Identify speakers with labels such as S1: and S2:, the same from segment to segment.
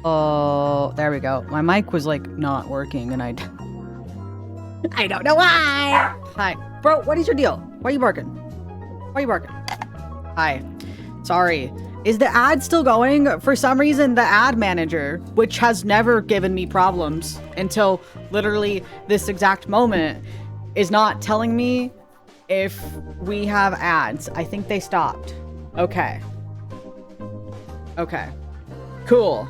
S1: Oh, there we go. My mic was like not working and I don't know why. Hi. Bro, what is your deal? Why are you barking? Why are you barking? Hi. Sorry. Is the ad still going? For some reason, the ad manager, which has never given me problems until literally this exact moment, is not telling me if we have ads. I think they stopped. Okay. Okay. Cool.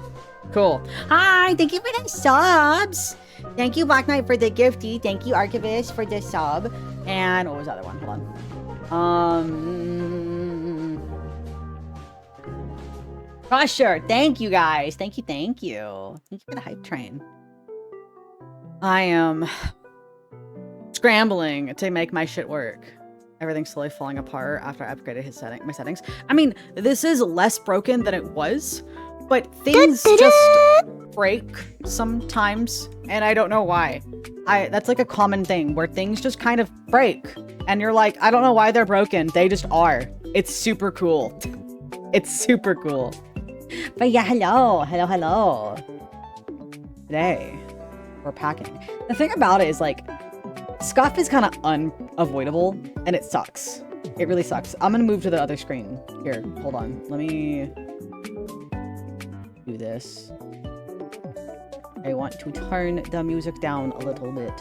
S1: Cool. Hi, thank you for the subs. Thank you, Black Knight, for the gifty. Thank you, Archivist, for the sub. And what was the other one? Hold on. Crusher. Thank you, guys. Thank you. Thank you. Thank you for the hype train. I am scrambling to make my shit work. Everything's slowly falling apart after I upgraded my settings. I mean, this is less broken than it was, but things just break sometimes, and I don't know why. That's like a common thing where things just kind of break, and you're like, I don't know why they're broken. They just are. It's super cool. It's super cool. But yeah, hello. Today, we're packing. The thing about it is, like, scuff is kind of unavoidable, and it sucks. It really sucks. I'm gonna move to the other screen. Here, hold on. Let me do this. I want to turn the music down a little bit.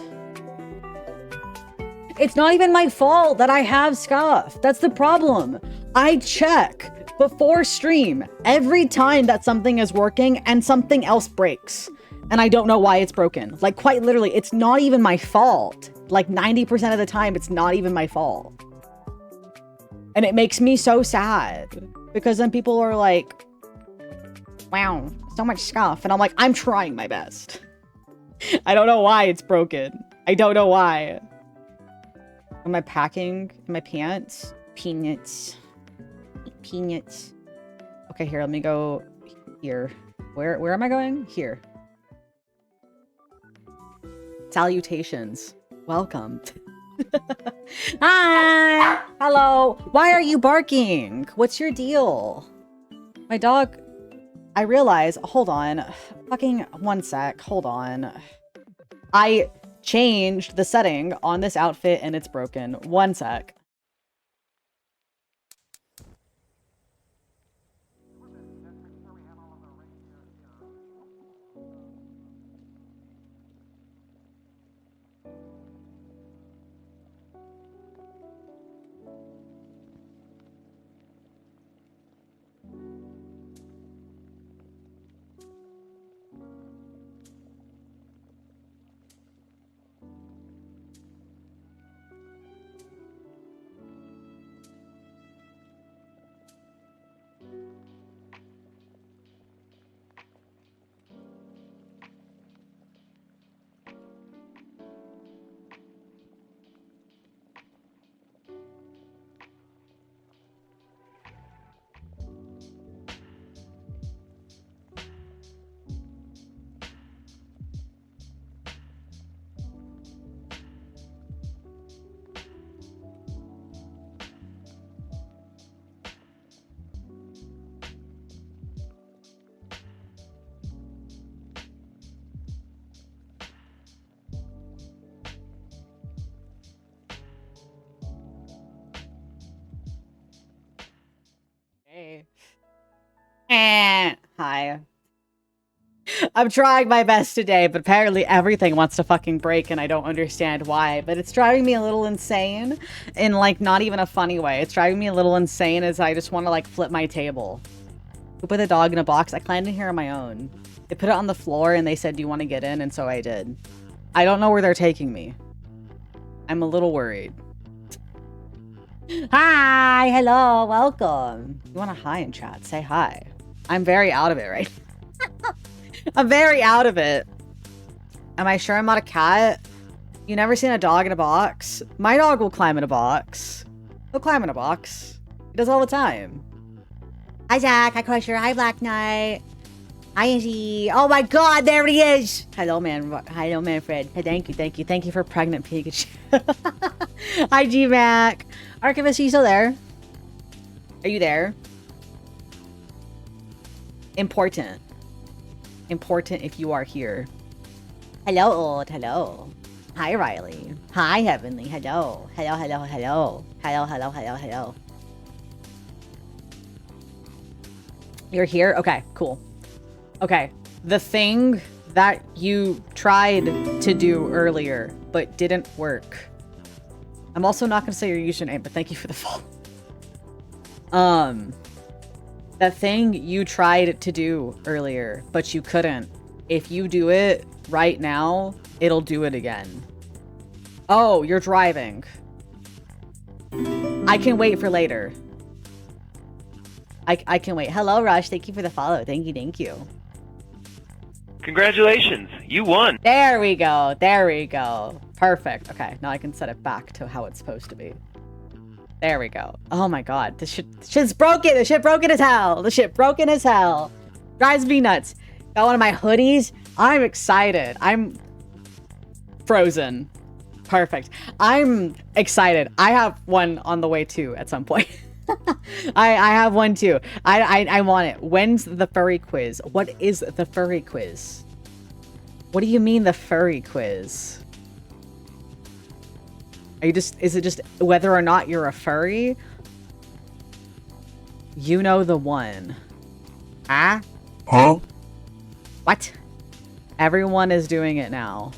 S1: It's not even my fault that I have scuff. That's the problem. I check before stream every time that something is working and something else breaks. And I don't know why it's broken. Like, quite literally, it's not even my fault. Like, 90% of the time, it's not even my fault. And it makes me so sad. Because then people are like, wow, so much scuff. And I'm like, I'm trying my best. I don't know why it's broken. I don't know why. Am I packing my pants? Peanuts. Peanuts. Okay, here, let me go here. Where am I going? Here. Salutations. Welcome. Hi! Hello. Why are you barking? What's your deal? My dog... I realize... Hold on. Fucking 1 sec. Hold on. I changed the setting on this outfit and it's broken. 1 sec. Hi. I'm trying my best today, but apparently everything wants to fucking break and I don't understand why. But it's driving me a little insane in, like, not even a funny way. It's driving me a little insane as I just want to, like, flip my table. Who put the dog in a box? I climbed in here on my own. They put it on the floor and they said, do you want to get in? And so I did. I don't know where they're taking me. I'm a little worried. Hi, hello, welcome. You want to hi in chat? Say hi. I'm very out of it right now. I'm very out of it. Am I sure I'm not a cat? You never seen a dog in a box? My dog will climb in a box. He'll climb in a box. He does all the time. Hi, Zach. Hi, Crusher. Hi, Black Knight. Hi, Izzy. Oh my god, there he is. Hello, man. Hello, Manfred. Hey, thank you, thank you. Thank you for pregnant Pikachu. Hi, G-Mac. Archivist, are you still there? Are you there? Important. Important if you are here. Hello, old. Hello. Hi, Riley. Hi, Heavenly. Hello. Hello, hello, hello. Hello, hello, hello, hello. You're here? Okay, cool. Okay. The thing that you tried to do earlier, but didn't work. I'm also not going to say your username, but thank you for the follow. The thing you tried to do earlier, but you couldn't. If you do it right now, it'll do it again. Oh, you're driving. I can wait for later. I can wait. Hello, Rush. Thank you for the follow. Thank you, thank you.
S2: Congratulations, you won.
S1: There we go. There we go. Perfect. Okay, now I can set it back to how it's supposed to be. There we go. Oh my god, this shit's broken. This shit broken as hell. This shit broken as hell. Drives me nuts. Got one of my hoodies. I'm excited. I'm frozen. Perfect. I'm excited. I have one on the way too at some point. I have one too. I want it. When's the furry quiz? What is the furry quiz? What do you mean the furry quiz? Are you just, is it just whether or not you're a furry? You know the one. Ah?
S3: Huh?
S1: What? Everyone is doing it now.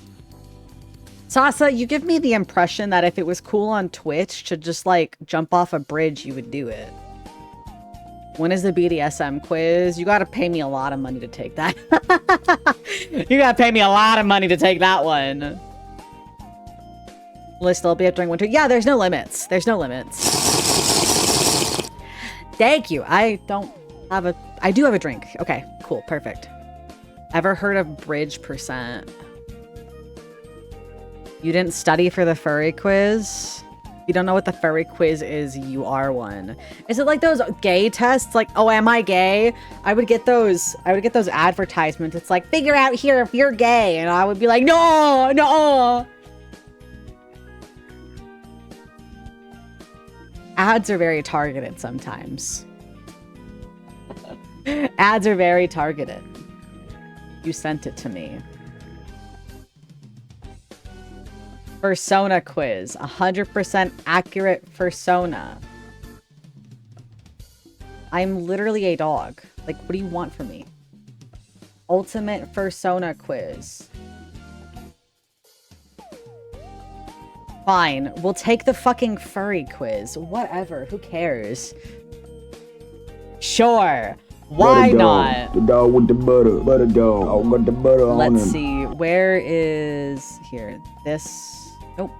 S1: Sasa, you give me the impression that if it was cool on Twitch to just, like, jump off a bridge, you would do it. When is the BDSM quiz? You gotta pay me a lot of money to take that. You gotta pay me a lot of money to take that one. Will it still be up during winter? Yeah, there's no limits. There's no limits. Thank you. I don't have a... I do have a drink. Okay, cool. Perfect. Ever heard of bridge percent? You didn't study for the furry quiz? You don't know what the furry quiz is, you are one. Is it like those gay tests? Like, oh, am I gay? I would get those advertisements. It's like, figure out here if you're gay. And I would be like, no, no. Ads are very targeted sometimes. Ads are very targeted. You sent it to me. Fursona quiz. 100% accurate fursona. I'm literally a dog. Like, what do you want from me? Ultimate fursona quiz. Fine. We'll take the fucking furry quiz. Whatever. Who cares? Sure. Why not?
S3: The dog with the butter. Butter dog. I got the butter on him.
S1: Let's see. Where is... Here. This... Nope.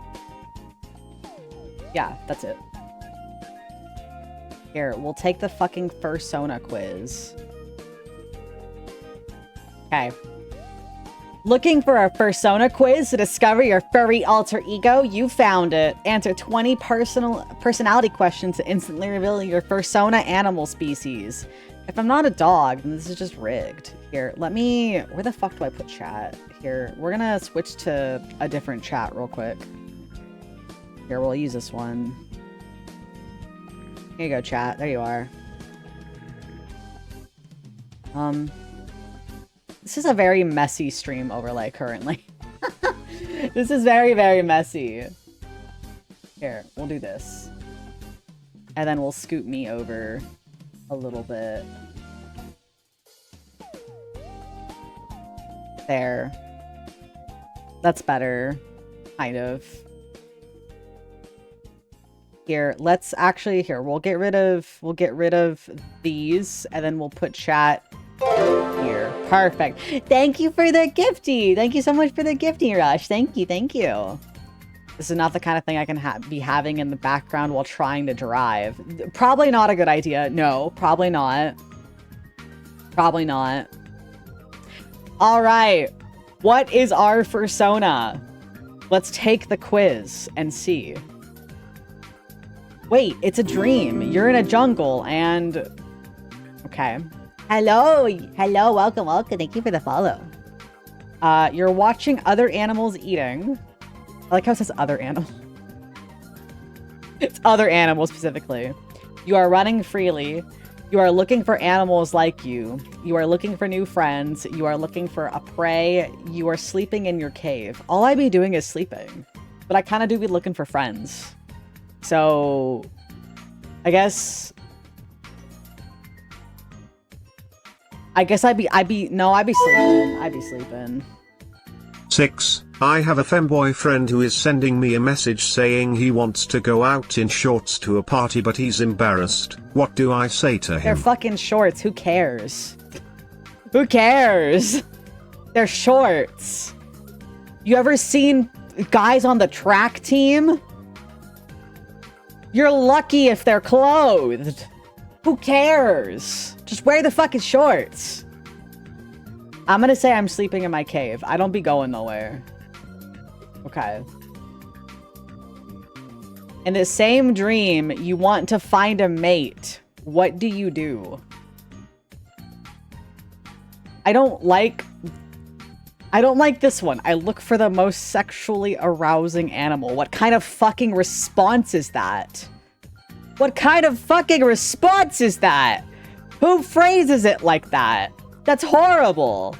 S1: Yeah, that's it. Here, we'll take the fucking fursona quiz. Okay. Looking for a fursona quiz to discover your furry alter ego? You found it. Answer 20 personality questions to instantly reveal your fursona animal species. If I'm not a dog, then this is just rigged. Here, let me... Where the fuck do I put chat? Here, we're gonna switch to a different chat real quick. Here, we'll use this one. Here you go, chat. There you are. This is a very messy stream overlay currently. This is very, very messy. Here, we'll do this. And then we'll scoot me over a little bit. There. That's better. Kind of. Here, let's actually we'll get rid of these and then we'll put chat here. Perfect. Thank you for the gifty. Thank you so much for the gifty, Rush. Thank you. Thank you. This is not the kind of thing I can be having in the background while trying to drive. Probably not a good idea. No, probably not. Probably not. All right. What is our fursona? Let's take the quiz and see. Wait, it's a dream. You're in a jungle and... Okay. Hello. Hello. Welcome. Welcome. Thank you for the follow. You're watching other animals eating. I like how it says other animal. It's other animals specifically. You are running freely. You are looking for animals like you. You are looking for new friends. You are looking for a prey. You are sleeping in your cave. All I be doing is sleeping. But I kind of do be looking for friends. So, I guess I'd be sleeping. I'd be sleeping.
S2: 6. I have a femboy friend who is sending me a message saying he wants to go out in shorts to a party but he's embarrassed. What do I say to him?
S1: They're fucking shorts. Who cares? Who cares? They're shorts. You ever seen guys on the track team? You're lucky if they're clothed. Who cares? Just wear the fucking shorts. I'm gonna say I'm sleeping in my cave. I don't be going nowhere. Okay. In the same dream, you want to find a mate. What do you do? I don't like this one. I look for the most sexually arousing animal. What kind of fucking response is that? What kind of fucking response is that? Who phrases it like that? That's horrible.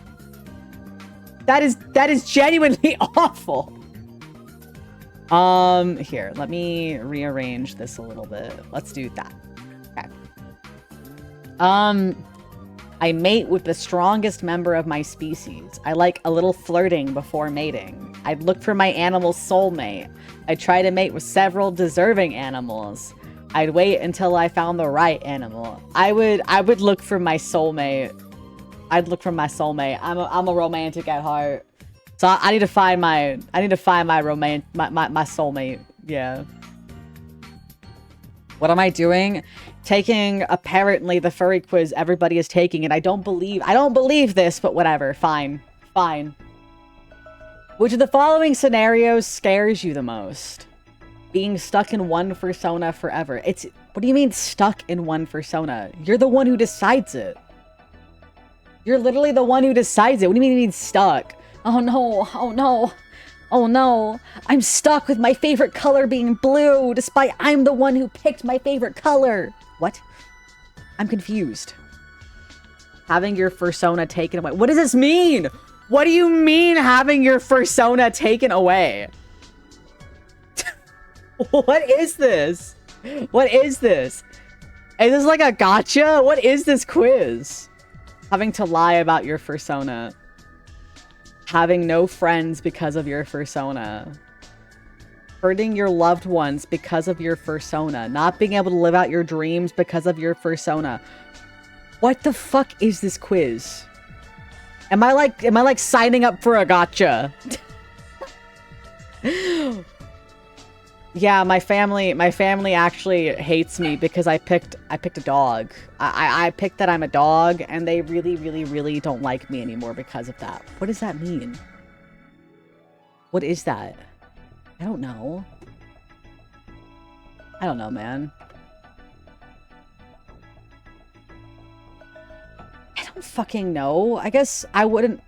S1: That is genuinely awful. Here, let me rearrange this a little bit. Let's do that. Okay. I mate with the strongest member of my species. I like a little flirting before mating. I'd look for my animal's soulmate. I'd try to mate with several deserving animals. I'd wait until I found the right animal. I would look for my soulmate. I'd look for my soulmate. I'm a romantic at heart. So I need to find my soulmate. Yeah. What am I doing? Taking apparently the furry quiz everybody is taking, and I don't believe this, but whatever. Fine. Fine. Which of the following scenarios scares you the most? Being stuck in one fursona forever. What do you mean stuck in one fursona? You're the one who decides it. You're literally the one who decides it. What do you mean stuck? Oh no, oh no, oh no. I'm stuck with my favorite color being blue, despite I'm the one who picked my favorite color. What? I'm confused. Having your fursona taken away. What does this mean? What do you mean having your fursona taken away? What is this? What is this? Is this like a gotcha? What is this quiz? Having to lie about your fursona. Having no friends because of your fursona. Hurting your loved ones because of your fursona. Not being able to live out your dreams because of your fursona. What the fuck is this quiz? Am I like signing up for a gotcha? Yeah, my family actually hates me because I picked a dog. I picked that I'm a dog, and they really don't like me anymore because of that. What does that mean? What is that? I don't know. I don't know, man. I don't fucking know. I guess I wouldn't...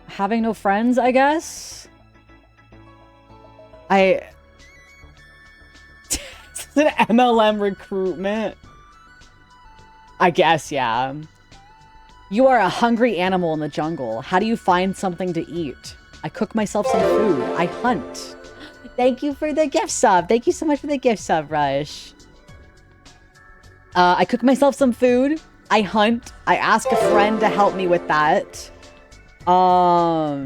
S1: Having no friends, I guess? This is an MLM recruitment. I guess, yeah. You are a hungry animal in the jungle. How do you find something to eat? I cook myself some food. I hunt. Thank you for the gift sub. Thank you so much for the gift sub, Rush. I cook myself some food. I hunt. I ask a friend to help me with that. I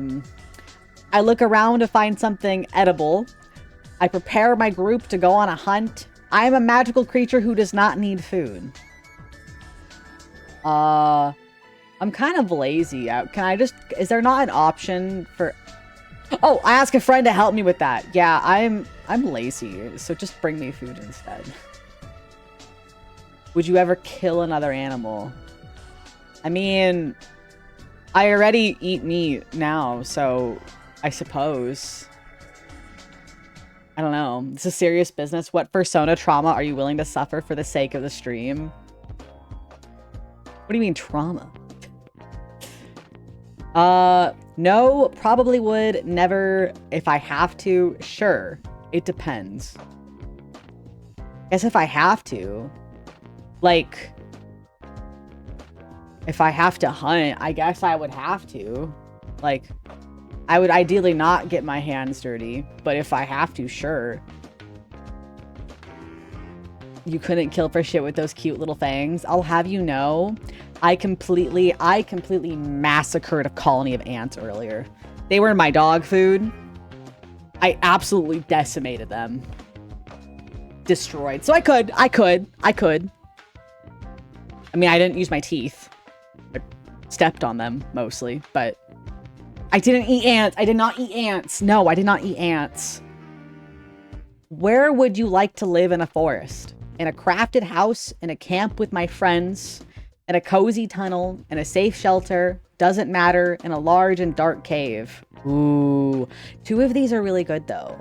S1: look around to find something edible. I prepare my group to go on a hunt. I am a magical creature who does not need food. I'm kind of lazy. Can I just... Is there not an option for... Oh, I ask a friend to help me with that. Yeah, I'm lazy, so just bring me food instead. Would you ever kill another animal? I mean, I already eat meat now, so I suppose. I don't know. It's a serious business. What persona trauma are you willing to suffer for the sake of the stream? What do you mean trauma? No, probably would. Never. If I have to, sure. It depends. Guess if I have to, like, if I have to hunt, I guess I would have to. Like, I would ideally not get my hands dirty, but if I have to, sure. You couldn't kill for shit with those cute little fangs. I'll have you know, I completely massacred a colony of ants earlier. They were my dog food. I absolutely decimated them. Destroyed. So I could. I mean, I didn't use my teeth. I stepped on them mostly, but I didn't eat ants. I did not eat ants. No, I did not eat ants. Where would you like to live in a forest? In a crafted house, in a camp with my friends, in a cozy tunnel, in a safe shelter, doesn't matter, in a large and dark cave. Ooh, 2 of these are really good though.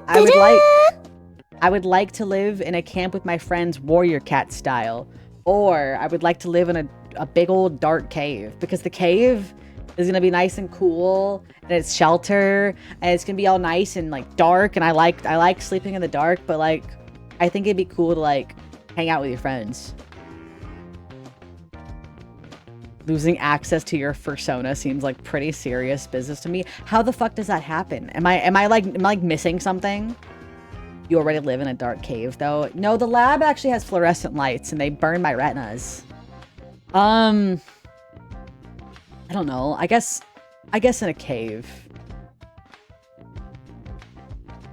S1: I would like to live in a camp with my friends, warrior cat style, or I would like to live in a big old dark cave, because the cave is gonna be nice and cool, and it's shelter, and it's gonna be all nice and like dark, and I like sleeping in the dark, but like I think it'd be cool to like hang out with your friends. Losing access to your persona seems like pretty serious business to me. How the fuck does that happen? Am I like missing something? You already live in a dark cave though. No, the lab actually has fluorescent lights and they burn my retinas. I don't know. I guess in a cave.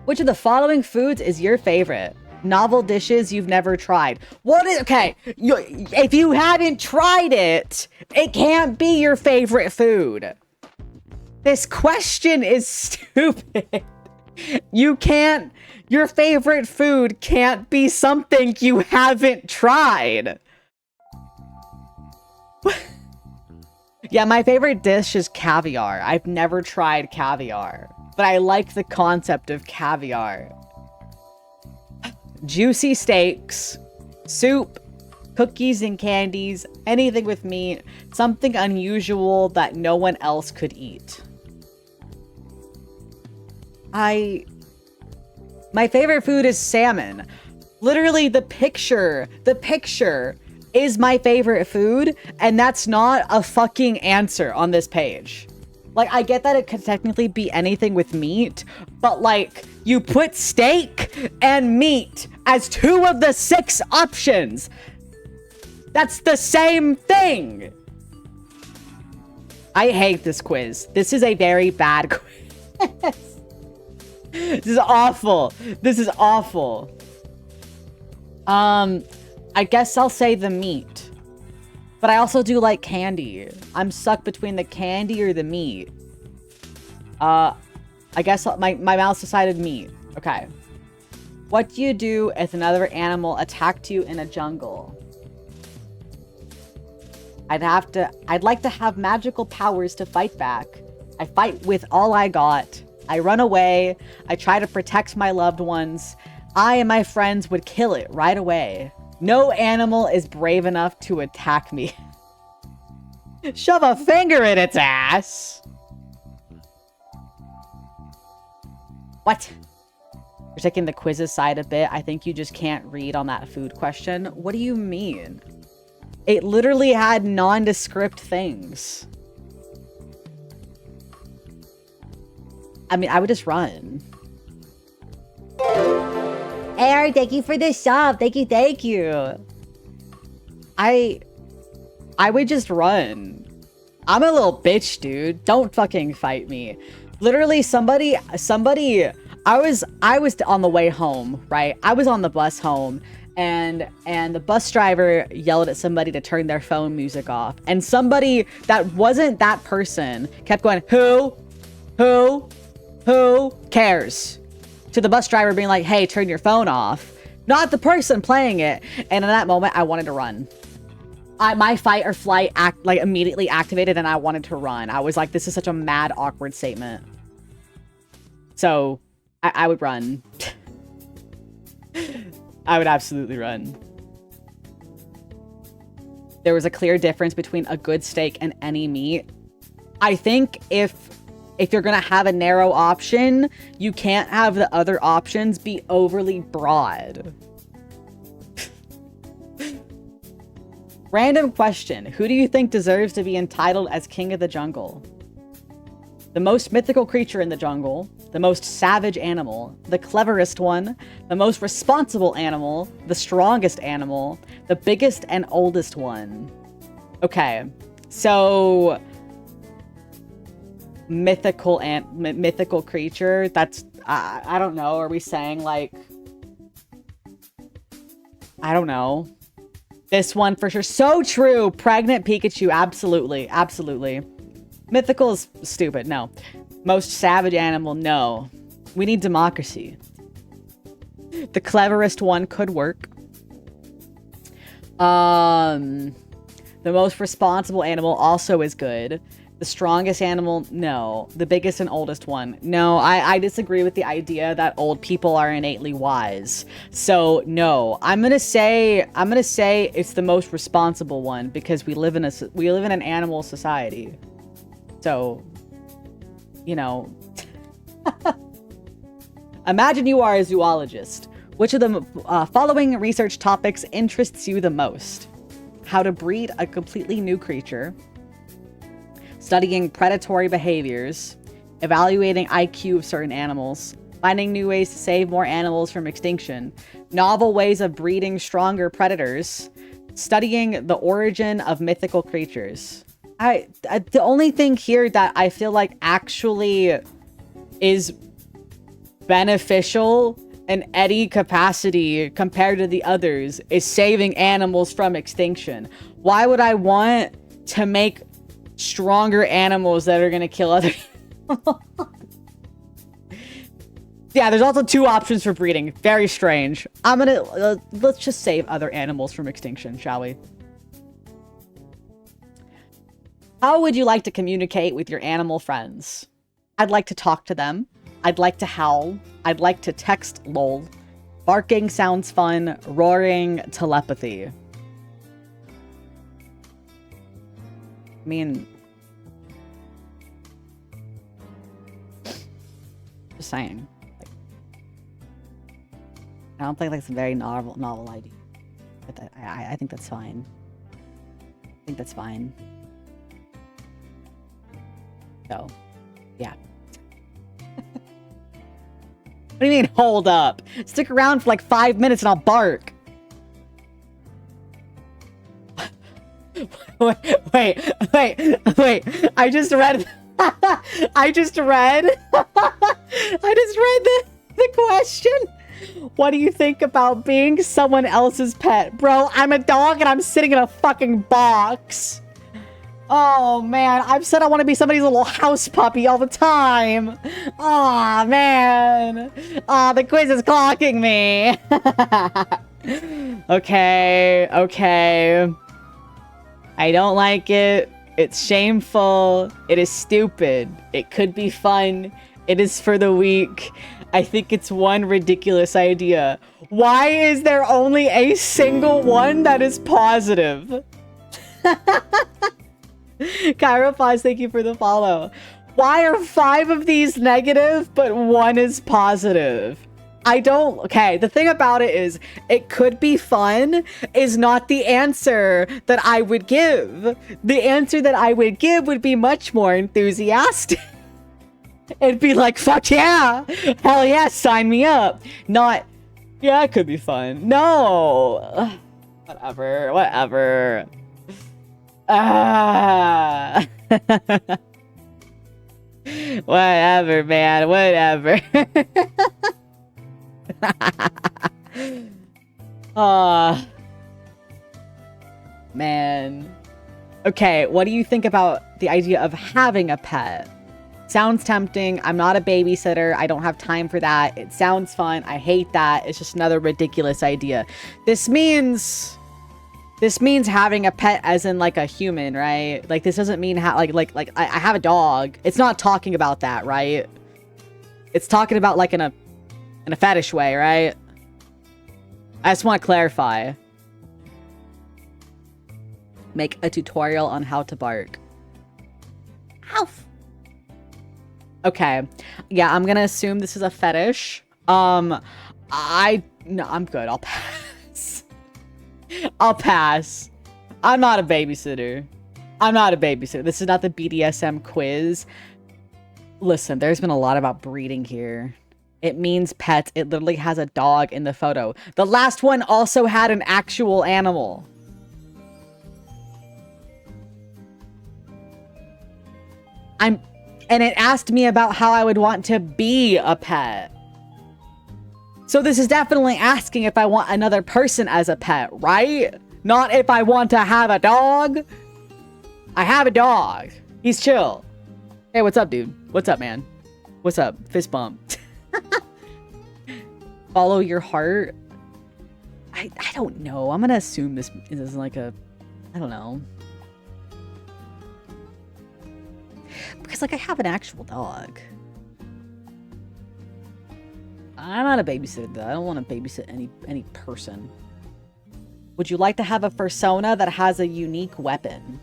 S1: Which of the following foods is your favorite? Novel dishes you've never tried. What is... Okay, if you haven't tried it, it can't be your favorite food. This question is stupid. You can't... Your favorite food can't be something you haven't tried. Yeah, my favorite dish is caviar. I've never tried caviar, but I like the concept of caviar. Juicy steaks, soup, cookies and candies, anything with meat, something unusual that no one else could eat. My favorite food is salmon. Literally the picture is my favorite food, and that's not a fucking answer on this page. Like, I get that it could technically be anything with meat, but like, you put steak and meat as 2 of the 6 options. That's the same thing. I hate this quiz. This is a very bad quiz. This is awful. This is awful. I guess I'll say the meat. But I also do like candy. I'm stuck between the candy or the meat. I guess my mouse decided meat. Okay. What do you do if another animal attacked you in a jungle? I'd like to have magical powers to fight back. I fight with all I got. I run away. I try to protect my loved ones. I and my friends would kill it right away. No animal is brave enough to attack me. Shove a finger in its ass. What? You're taking the quiz aside a bit. I think you just can't read on that food question. What do you mean? It literally had nondescript things. I mean, I would just run. Air, thank you for the sub. Thank you, thank you. I would just run. I'm a little bitch, dude. Don't fucking fight me. Literally, somebody, I was on the way home, right? I was on the bus home, and the bus driver yelled at somebody to turn their phone music off. And somebody that wasn't that person kept going, who cares? To the bus driver being like, hey, turn your phone off. Not the person playing it. And in that moment, I wanted to run. My fight or flight immediately activated, and I wanted to run. I was like, this is such a mad, awkward statement. So I would run. I would absolutely run. There was a clear difference between a good steak and any meat. I think if you're gonna have a narrow option, you can't have the other options be overly broad. Random question. Who do you think deserves to be entitled as king of the jungle? The most mythical creature in the jungle, the most savage animal, the cleverest one, the most responsible animal, the strongest animal, the biggest and oldest one. Okay, so mythical creature. That's I don't know. Are we saying like I don't know. This one for sure. So true. Pregnant Pikachu. Absolutely. Absolutely. Mythical is stupid. No. Most savage animal. No. We need democracy. The cleverest one could work. The most responsible animal also is good. The strongest animal, no. The biggest and oldest one, no. I disagree with the idea that old people are innately wise. So no, I'm gonna say it's the most responsible one because we live in an animal society. So, you know, imagine you are a zoologist. Which of the following research topics interests you the most? How to breed a completely new creature. Studying predatory behaviors, evaluating IQ of certain animals, finding new ways to save more animals from extinction, novel ways of breeding stronger predators, studying the origin of mythical creatures. The only thing here that I feel like actually is beneficial in any capacity compared to the others is saving animals from extinction. Why would I want to make stronger animals that are gonna kill other Yeah, there's also 2 options for breeding. Very strange. I'm gonna let's just save other animals from extinction, shall we? How would you like to communicate with your animal friends? I'd like to talk to them. I'd like to howl. I'd like to text lol. Barking sounds fun. Roaring, telepathy. I mean, just saying. Like, I don't think that's a very novel idea. But I think that's fine. I think that's fine. So, yeah. What do you mean, hold up? Stick around for like 5 minutes and I'll bark. Wait. I just read the question. What do you think about being someone else's pet? Bro, I'm a dog and I'm sitting in a fucking box. Oh man, I've said I want to be somebody's little house puppy all the time. Aw, man. Aw, the quiz is clocking me. Okay. I don't like it. It's shameful. It is stupid. It could be fun. It is for the weak. I think it's one ridiculous idea. Why is there only a single one that is positive? Kyrophos, thank you for the follow. Why are 5 of these negative, but 1 is positive? Okay, the thing about it is, it could be fun is not the answer that I would give. The answer that I would give would be much more enthusiastic. It'd be like, fuck yeah! Hell yeah, sign me up! Not, yeah, it could be fun. No! Whatever. Ah. Whatever, man. Whatever. Ah. Man. Okay, what do you think about the idea of having a pet? Sounds tempting. I'm not a babysitter. I don't have time for that. It sounds fun. I hate that. It's just another ridiculous idea. This means having a pet as in like a human, right? Like this doesn't mean like I have a dog. It's not talking about that, right? It's talking about like in a fetish way, right? I just want to clarify. Make a tutorial on how to bark. Ow. Okay. Yeah, I'm gonna assume this is a fetish. No, I'm good. I'll pass. I'll pass. I'm not a babysitter. I'm not a babysitter. This is not the BDSM quiz. Listen, there's been a lot about breeding here. It means pets. It literally has a dog in the photo. The last one also had an actual animal. And it asked me about how I would want to be a pet. So this is definitely asking if I want another person as a pet, right? Not if I want to have a dog. I have a dog. He's chill. Hey, what's up, dude? What's up, man? What's up? Fist bump. Follow your heart. I don't know. I'm gonna assume this is like a, I don't know. Because like I have an actual dog. I'm not a babysitter though. I don't want to babysit any person. Would you like to have a persona that has a unique weapon?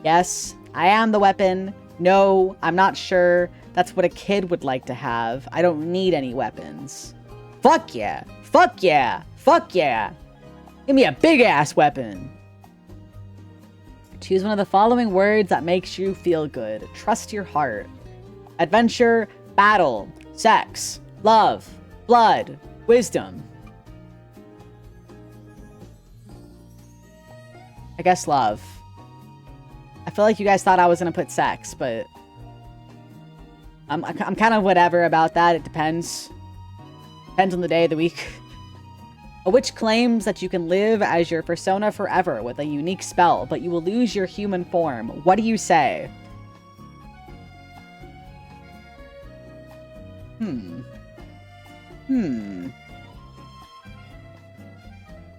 S1: Yes, I am the weapon. No, I'm not sure. That's what a kid would like to have. I don't need any weapons. Fuck yeah. Fuck yeah. Fuck yeah. Give me a big ass weapon. Choose one of the following words that makes you feel good. Trust your heart. Adventure, battle, sex, love, blood, wisdom. I guess love. I feel like you guys thought I was gonna put sex, but I'm kind of whatever about that. It depends. Depends on the day of the week. A witch claims that you can live as your persona forever with a unique spell, but you will lose your human form. What do you say?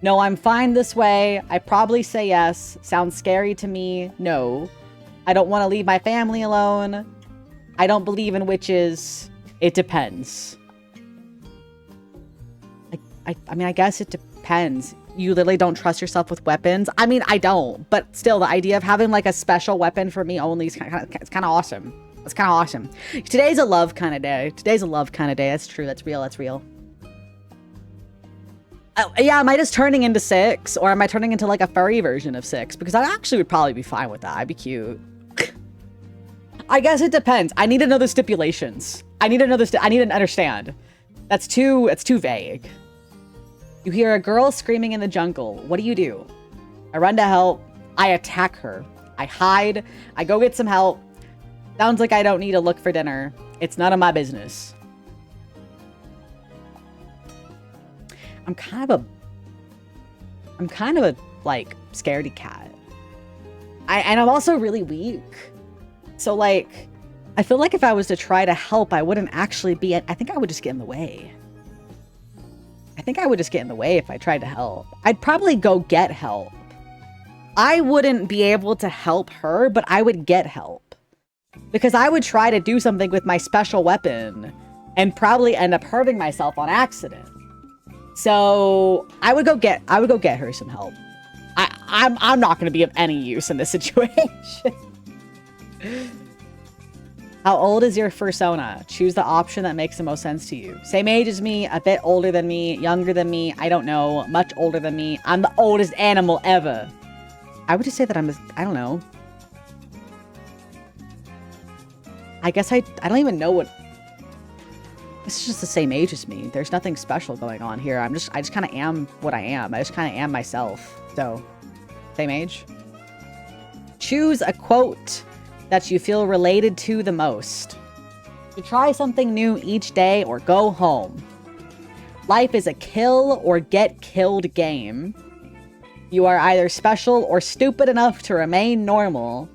S1: No, I'm fine this way. I probably say yes. Sounds scary to me. No. I don't want to leave my family alone. I don't believe in witches. It depends. I mean, I guess it depends. You literally don't trust yourself with weapons. I mean, I don't. But still, the idea of having like a special weapon for me only is kind of awesome. It's kind of awesome. Today's a love kind of day. Today's a love kind of day. That's true. That's real. That's real. Yeah, am I just turning into 6? Or am I turning into like a furry version of 6? Because I actually would probably be fine with that. I'd be cute. I guess it depends. I need to know the stipulations. I need to know I need to understand. That's too vague. You hear a girl screaming in the jungle. What do? I run to help. I attack her. I hide. I go get some help. Sounds like I don't need to look for dinner. It's none of my business. I'm kind of a like scaredy cat. And I'm also really weak. So like, I feel like if I was to try to help, I wouldn't actually be, I think I would just get in the way. I think I would just get in the way if I tried to help. I'd probably go get help. I wouldn't be able to help her, but I would get help. Because I would try to do something with my special weapon and probably end up hurting myself on accident. So I would go get her some help. I'm not gonna be of any use in this situation. How old is your fursona? Choose the option that makes the most sense to you. Same age as me, a bit older than me, younger than me, I don't know, much older than me. I'm the oldest animal ever. I would just say that I don't know. I guess I don't even know what. This is just the same age as me. There's nothing special going on here. I just kind of am what I am. I just kind of am myself. So, same age. Choose a quote that you feel related to the most. To try something new each day or go home. Life is a kill or get killed game. You are either special or stupid enough to remain normal.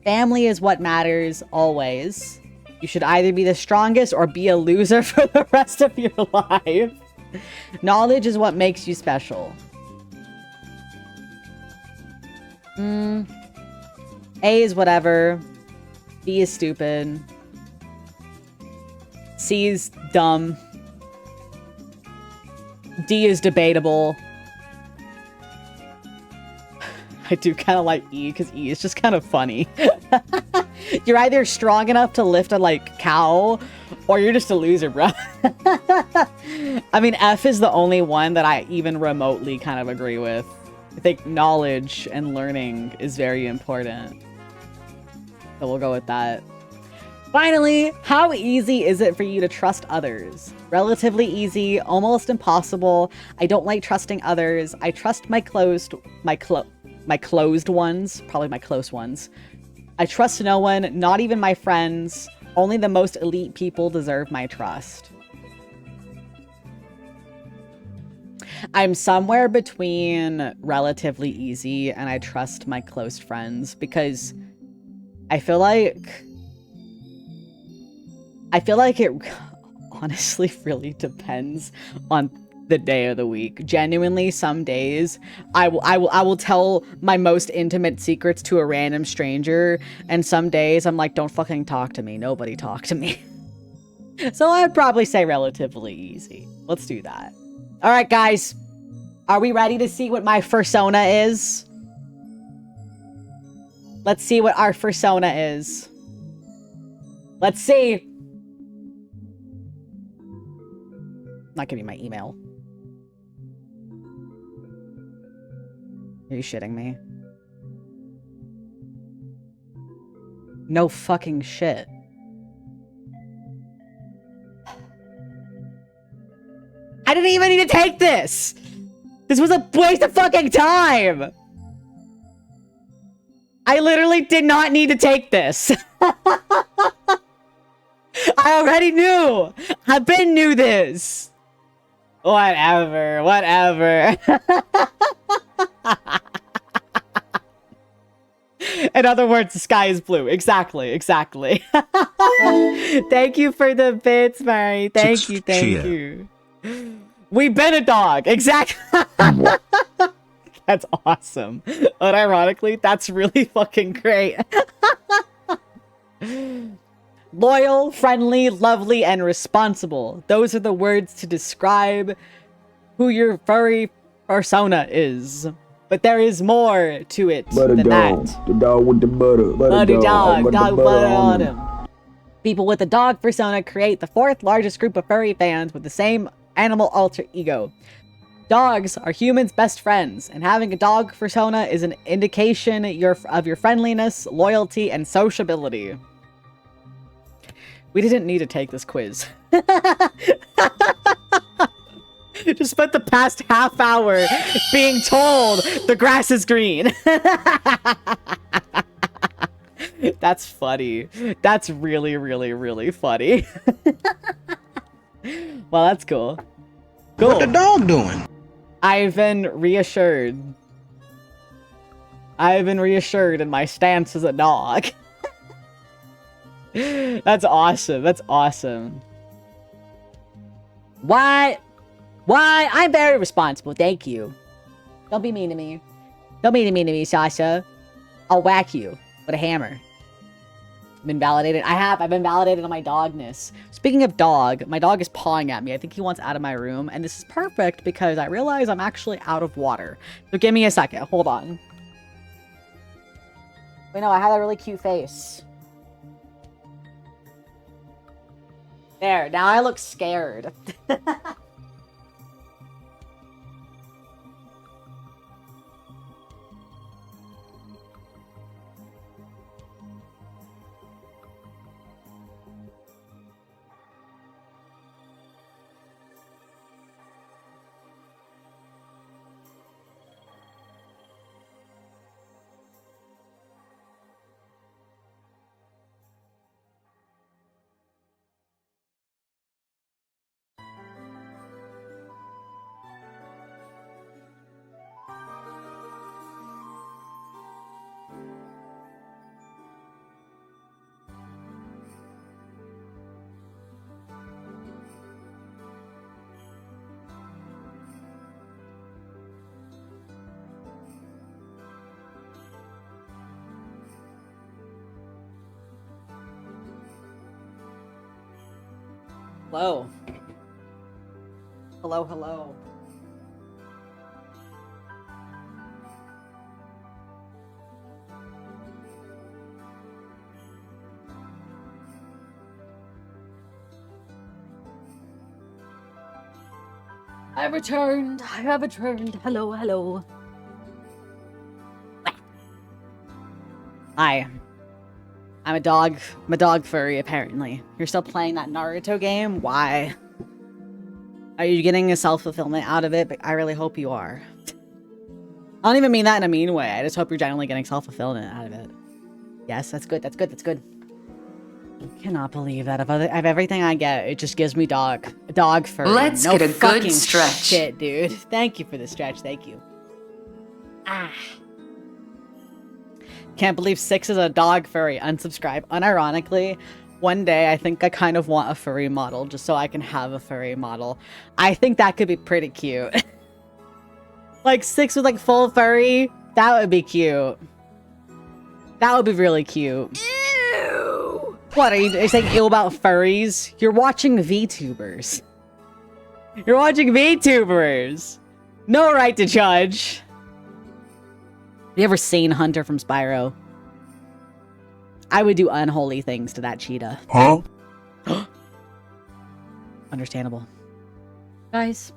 S1: Family is what matters, always. You should either be the strongest or be a loser for the rest of your life. Knowledge is what makes you special. A is whatever. B is stupid. C is dumb. D is debatable. I do kind of like E because E is just kind of funny. You're either strong enough to lift a like cow or you're just a loser, bro. I mean, F is the only one that I even remotely kind of agree with. I think knowledge and learning is very important. So we'll go with that. Finally, how easy is it for you to trust others? Relatively easy, almost impossible. I don't like trusting others. I trust my closed ones, probably my close ones. I trust no one, not even my friends. Only the most elite people deserve my trust. I'm somewhere between relatively easy and I trust my close friends because I feel like it honestly really depends on the day of the week. Genuinely, some days I will tell my most intimate secrets to a random stranger, and some days I'm like, don't fucking talk to me. Nobody talk to me. So I'd probably say relatively easy. Let's do that. All right, guys. Are we ready to see what my fursona is? Let's see what our fursona is. Let's see. Not giving my email. Are you shitting me? No fucking shit. I didn't even need to take this! This was a waste of fucking time! I literally did not need to take this. I already knew! I've been knew this! Whatever. In other words, the sky is blue. Exactly. Thank you for the bits, Mary. Thank you. We've been a dog. Exactly. That's awesome. But ironically, that's really fucking great. Loyal, friendly, lovely, and responsible. Those are the words to describe who your furry persona is. But there is more to it
S3: Butter
S1: than
S3: dog.
S1: that.
S3: The dog with the butter.
S1: Butter dog
S3: with
S1: with
S3: the
S1: butter on
S3: him.
S1: him. People with the dog persona create the fourth largest group of furry fans with the same animal alter ego. Dogs are humans' best friends, and having a dog persona is an indication of your friendliness, loyalty, and sociability. We didn't need to take this quiz. Just spent the past half hour being told the grass is green. That's funny. That's really, really, really funny. Well, that's cool. Cool.
S4: What the dog doing?
S1: I've been reassured. In my stance as a dog. That's awesome. Why? I'm very responsible, thank you. Don't be mean to me. Don't be mean to me, Sasha. I'll whack you with a hammer. Been validated. I've been validated on my dogness. Speaking of dog, my dog is pawing at me. I think he wants out of my room, and this is perfect because I realize I'm actually out of water. So give me a second. Hold on. Wait, no, I have a really cute face. There, now I look scared. Hello. Hello, hello. I have returned. I have returned. Hello, hello. Hi. I'm a dog. I'm a dog furry, apparently. You're still playing that Naruto game? Why? Are you getting a self-fulfillment out of it? But I really hope you are. I don't even mean that in a mean way. I just hope you're genuinely getting self-fulfillment out of it. Yes, that's good. That's good. That's good. I cannot believe that. Of everything I get, it just gives me dog fur.
S4: Let's
S1: no
S4: get a
S1: fucking
S4: good stretch.
S1: Shit, dude. Thank you for the stretch. Thank you. Ah. Can't believe 6 is a dog furry. Unsubscribe. Unironically, one day I think I kind of want a furry model just so I can have a furry model. I think that could be pretty cute. Like 6 with like full furry. That would be cute. That would be really cute.
S4: Ew.
S1: What, are you saying ill about furries? You're watching VTubers. You're watching VTubers. No right to judge. Have you ever seen Hunter from Spyro? I would do unholy things to that cheetah.
S3: Huh?
S1: Understandable. Guys,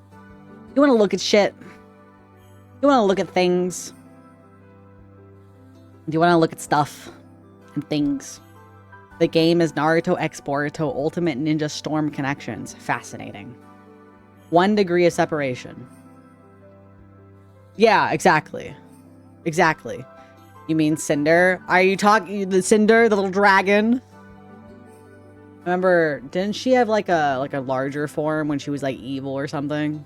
S1: you want to look at shit? You want to look at things? Do you want to look at stuff and things? The game is Naruto X Boruto Ultimate Ninja Storm Connections. Fascinating. 1 degree of separation. Yeah, exactly. Exactly. You mean Cinder? Are you talking the Cinder, the little dragon? Remember, didn't she have like a larger form when she was like evil or something?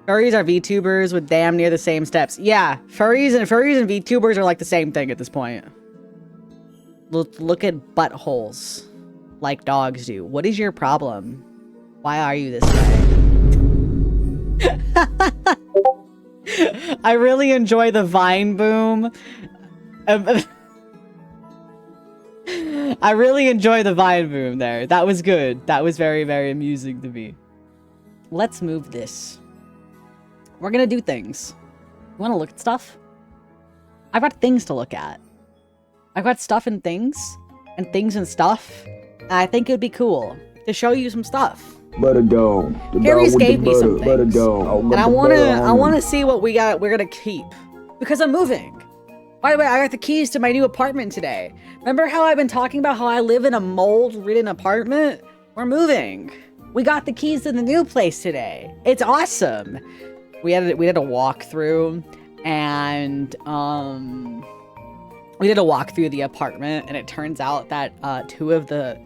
S1: Furries are VTubers with damn near the same steps. Yeah, furries and VTubers are like the same thing at this point. Look at buttholes like dogs do. What is your problem? Why are you this way? I really enjoy the Vine boom. I really enjoy the Vine boom there. That was good. That was very, very amusing to me. Let's move this. We're gonna do things. You wanna look at stuff? I've got things to look at. I've got stuff and things and stuff. And I think it would be cool to show you some stuff.
S3: Butter dog. The
S1: Harry's
S3: dog with
S1: gave
S3: the
S1: me some
S3: butter. Butter
S1: things.
S3: dog. I
S1: And
S3: got
S1: I
S3: the
S1: wanna
S3: butter on
S1: I
S3: me.
S1: wanna see what we're gonna keep. Because I'm moving. By the way, I got the keys to my new apartment today. Remember how I've been talking about how I live in a mold-ridden apartment? We're moving. We got the keys to the new place today. It's awesome. We did a walkthrough, and we did a walk through the apartment, and it turns out that 2 of the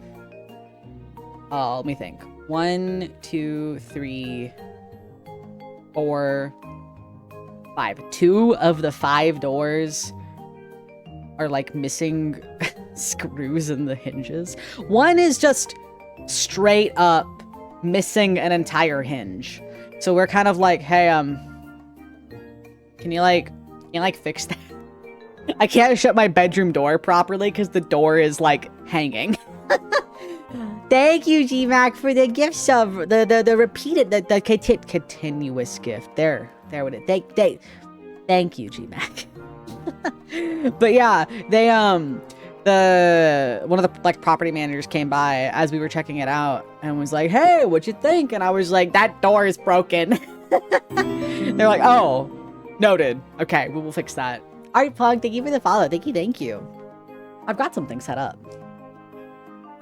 S1: let me think. 1, 2, 3, 4, 5. 2 of the 5 doors are like missing screws in the hinges. 1 is just straight up missing an entire hinge. So we're kind of like, hey, can you fix that? I can't shut my bedroom door properly because the door is like hanging. Thank you, GMAC, for the gift sub, the repeated, the continuous gift. There with it. Thank you, GMAC. But yeah, they one of the like property managers came by as we were checking it out and was like, hey, what'd you think? And I was like, that door is broken. They're like, oh, noted. Okay, we'll fix that. All right, Pug, thank you for the follow. Thank you. I've got something set up.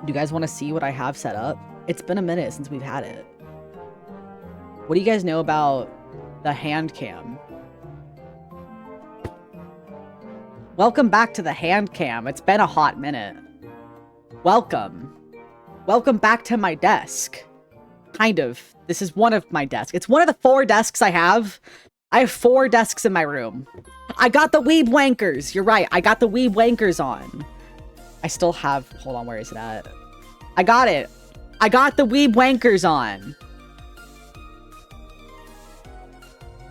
S1: Do you guys want to see what I have set up? It's been a minute since we've had it. What do you guys know about the hand cam? Welcome back to the hand cam. It's been a hot minute. Welcome. Welcome back to my desk. Kind of. This is one of my desks. It's one of the 4 desks I have. I have 4 desks in my room. I got the weeb wankers. You're right. I got the weeb wankers on. I still have... Hold on. Where is it at? I got it. I got the weeb wankers on.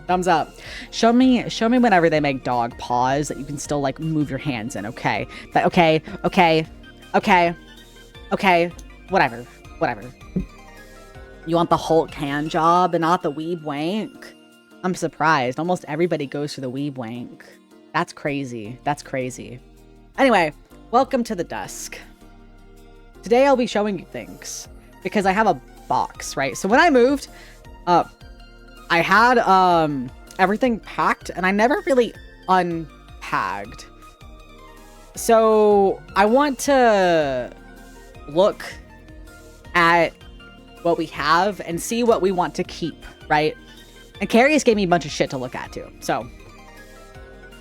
S1: Thumbs up. Show me whenever they make dog paws that you can still like move your hands in, okay? Okay. Whatever. Whatever. You want the Hulk hand job and not the weeb wank? I'm surprised. Almost everybody goes for the weeb wank. That's crazy. That's crazy. Anyway, welcome to the dusk. Today I'll be showing you things because I have a box, right? So when I moved, I had everything packed and I never really unpacked. So I want to look at what we have and see what we want to keep, right? And Carius gave me a bunch of shit to look at too. So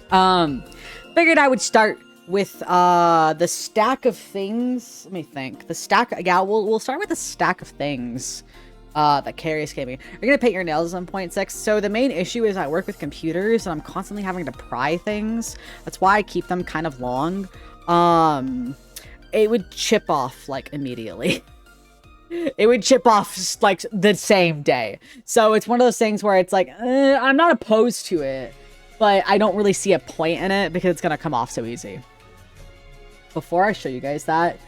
S1: figured I would start with the stack of things. Let me think. The stack, yeah, we'll start with the stack of things that Carius gave me. You're gonna paint your nails at 1.6. So the main issue is I work with computers and I'm constantly having to pry things. That's why I keep them kind of long. It would chip off like immediately. It would chip off like the same day. So it's one of those things where it's like, I'm not opposed to it, but I don't really see a point in it because it's gonna come off so easy. Before I show you guys that,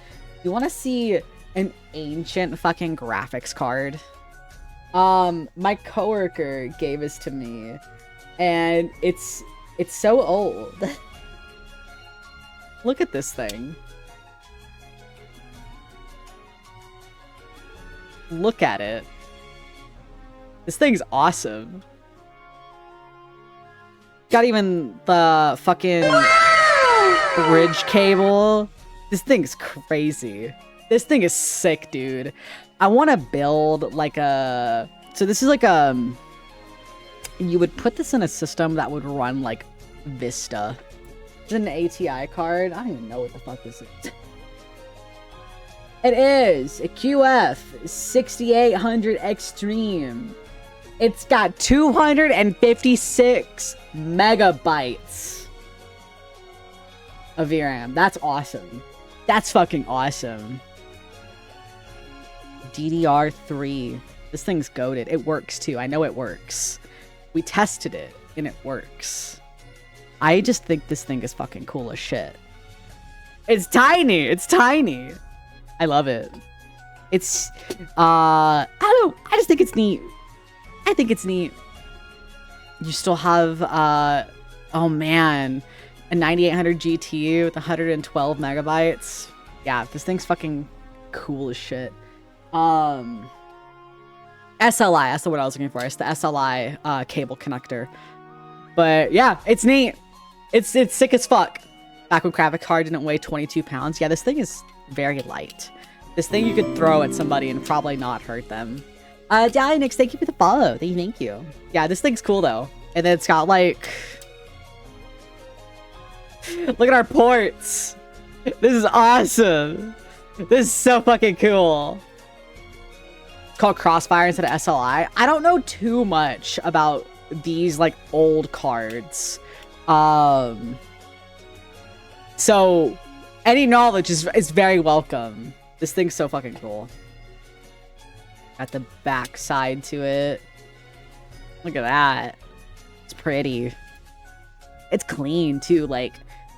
S1: you want to see an ancient fucking graphics card? My coworker gave this to me, and it's so old. Look at this thing. Look at it. This thing's awesome. Got even the fucking bridge cable. This thing's crazy. This thing is sick, dude. I want to build like a... So this is like a... You would put this in a system that would run like Vista. It's an ATI card. I don't even know what the fuck this is. It is a QF 6800 Extreme. It's got 256 megabytes of VRAM. That's awesome. That's fucking awesome. DDR3. This thing's goated. It works too. I know it works. We tested it and it works. I just think this thing is fucking cool as shit. It's tiny. It's tiny. I love it. It's, I don't know. I just think it's neat. I think it's neat. You still have, oh man, a 9800 GT with 112 megabytes. Yeah, this thing's fucking cool as shit. SLI, that's the word I was looking for. It's the SLI cable connector. But yeah, it's neat. It's sick as fuck. Back when graphic card didn't weigh 22 pounds. Yeah, this thing is very light. This thing you could throw at somebody and probably not hurt them. Dianix, thank you for the follow. Thank you. Yeah, this thing's cool though. And then it's got like... Look at our ports. This is awesome. This is so fucking cool. It's called Crossfire instead of SLI. I don't know too much about these like old cards. So any knowledge is very welcome. This thing's so fucking cool. Got the back side to it. Look at that. It's pretty. It's clean too, like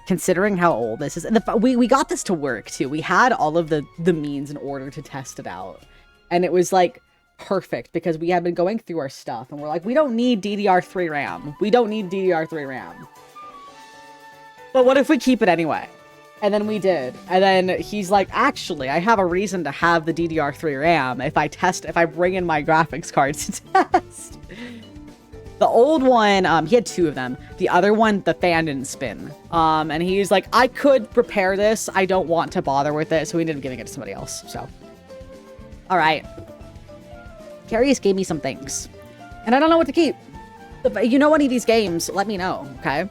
S1: considering how old this is. And we got this to work too. We had all of the means in order to test it out. And it was like perfect because we had been going through our stuff and we're like, we don't need DDR3 RAM. We don't need DDR3 RAM. But what if we keep it anyway? And then we did. And then he's like, actually, I have a reason to have the DDR3 RAM if I bring in my graphics cards to test. The old one, he had two of them. The other one, the fan didn't spin. And he's like, I could prepare this. I don't want to bother with it. So we ended up giving it to somebody else. So, all right. Carius gave me some things. And I don't know what to keep. If you know any of these games, let me know, okay?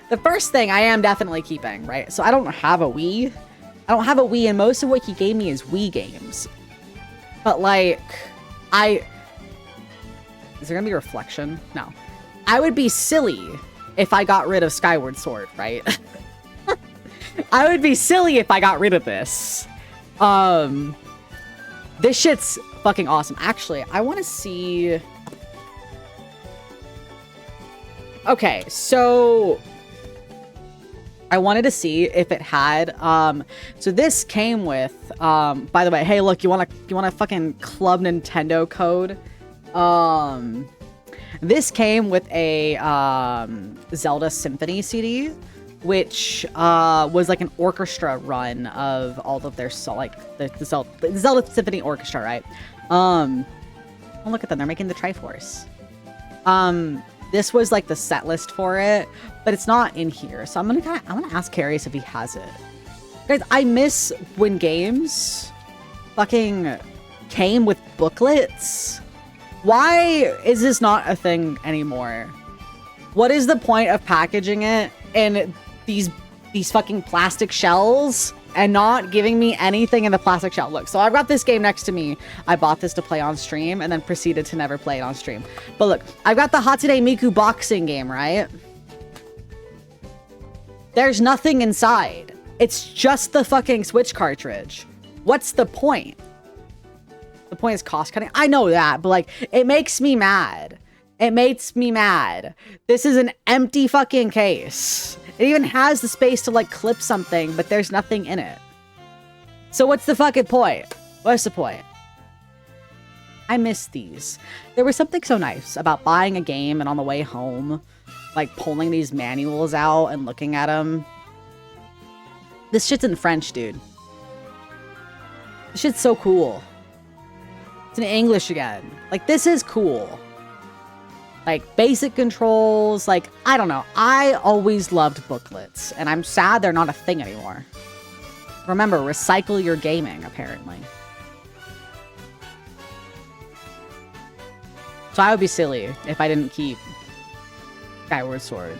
S1: The first thing I am definitely keeping, right? So I don't have a Wii. I don't have a Wii, and most of what he gave me is Wii games. But like, is there gonna be a reflection? No. I would be silly if I got rid of Skyward Sword, right? I would be silly if I got rid of this. This shit's fucking awesome. Actually, I want to see... Okay, so... I wanted to see if it had, so this came with, by the way, hey, look, you want a fucking Club Nintendo code? This came with a, Zelda Symphony CD, which, was like an orchestra run of all of their, the Zelda Symphony Orchestra, right? Oh, look at them, they're making the Triforce. This was like the set list for it, but it's not in here. So I'm gonna ask Carius if he has it. Guys, I miss when games fucking came with booklets. Why is this not a thing anymore? What is the point of packaging it in these fucking plastic shells and not giving me anything in the plastic shell? Look, so I've got this game next to me. I bought this to play on stream and then proceeded to never play it on stream. But look, I've got the Hatsune Miku boxing game, right? There's nothing inside. It's just the fucking Switch cartridge. What's the point? The point is cost cutting. I know that, but like, it makes me mad. It makes me mad. This is an empty fucking case. It even has the space to like clip something, but there's nothing in it. So what's the fucking point? What's the point? I miss these. There was something so nice about buying a game and on the way home, like pulling these manuals out and looking at them. This shit's in French, dude. This shit's so cool. It's in English again. Like, this is cool. Like, basic controls, like, I don't know. I always loved booklets, and I'm sad they're not a thing anymore. Remember, recycle your gaming, apparently. So I would be silly if I didn't keep Skyward Sword.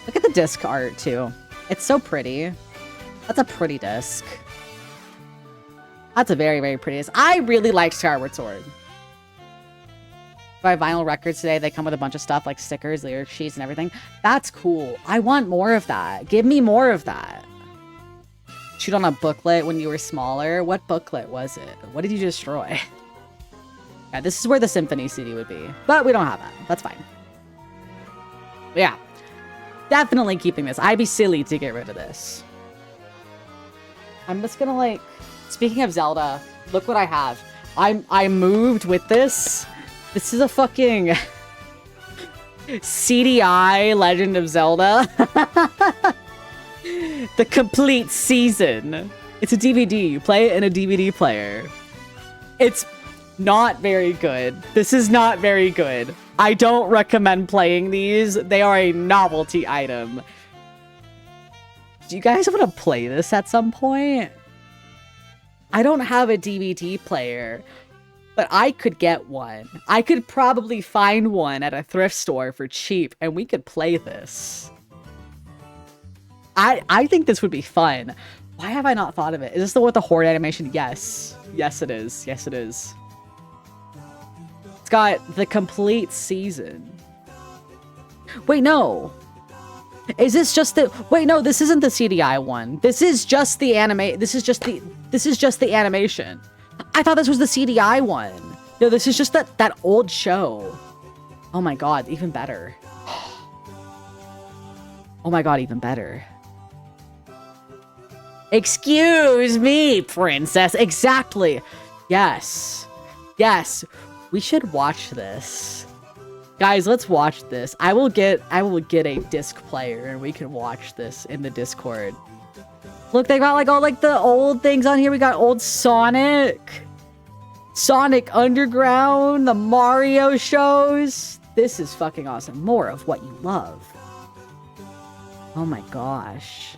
S1: Look at the disc art, too. It's so pretty. That's a pretty disc. That's a very, very pretty disc. I really like Skyward Sword. Buy vinyl records today. They come with a bunch of stuff like stickers, lyric sheets, and everything. That's cool. I want more of that. Give me more of that. Shoot on a booklet when you were smaller. What booklet was it? What did you destroy? Yeah, this is where the Symphony CD would be. But we don't have that. That's fine. But yeah. Definitely keeping this. I'd be silly to get rid of this. I'm just gonna like... Speaking of Zelda, look what I have. I moved with this. This is a fucking CDI Legend of Zelda. The complete season. It's a DVD. You play it in a DVD player. It's not very good. This is not very good. I don't recommend playing these. They are a novelty item. Do you guys want to play this at some point? I don't have a DVD player. But I could get one. I could probably find one at a thrift store for cheap, and we could play this. I think this would be fun. Why have I not thought of it? Is this the one with the horde animation? Yes. Yes, it is. Yes, it is. It's got the complete season. Wait, no. Is this just the... Wait, no, this isn't the CDI one. This is just the anime... This is just the animation. I thought this was the CDI one. No, this is just that old show. Oh my god, even better. Oh my god, even better. Excuse me, princess. Exactly. Yes. Yes. We should watch this. Guys, let's watch this. I will get a disc player and we can watch this in the Discord. Look, they got like all like the old things on here. We got old Sonic Underground, the Mario shows. This is fucking awesome. More of what you love. Oh my gosh.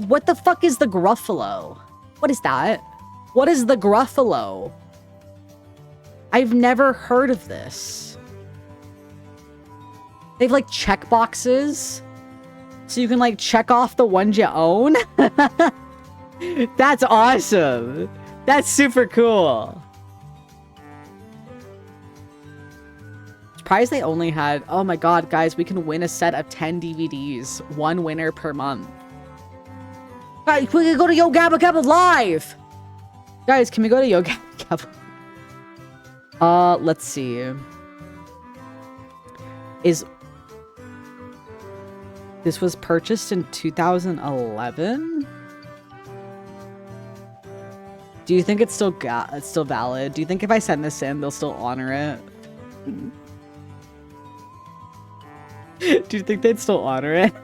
S1: What the fuck is the Gruffalo? What is that? What is the Gruffalo? I've never heard of this. They have like checkboxes. So you can like check off the ones you own. That's awesome. That's super cool. Surprised they only had... Oh my god, guys, we can win a set of 10 DVDs. One winner per month. Guys, we can go to Yo Gabba Gabba live! Guys, can we go to Yo Gabba Gabba? Let's see. This was purchased in 2011? Do you think it's still valid? Do you think if I send this in, they'll still honor it? Do you think they'd still honor it?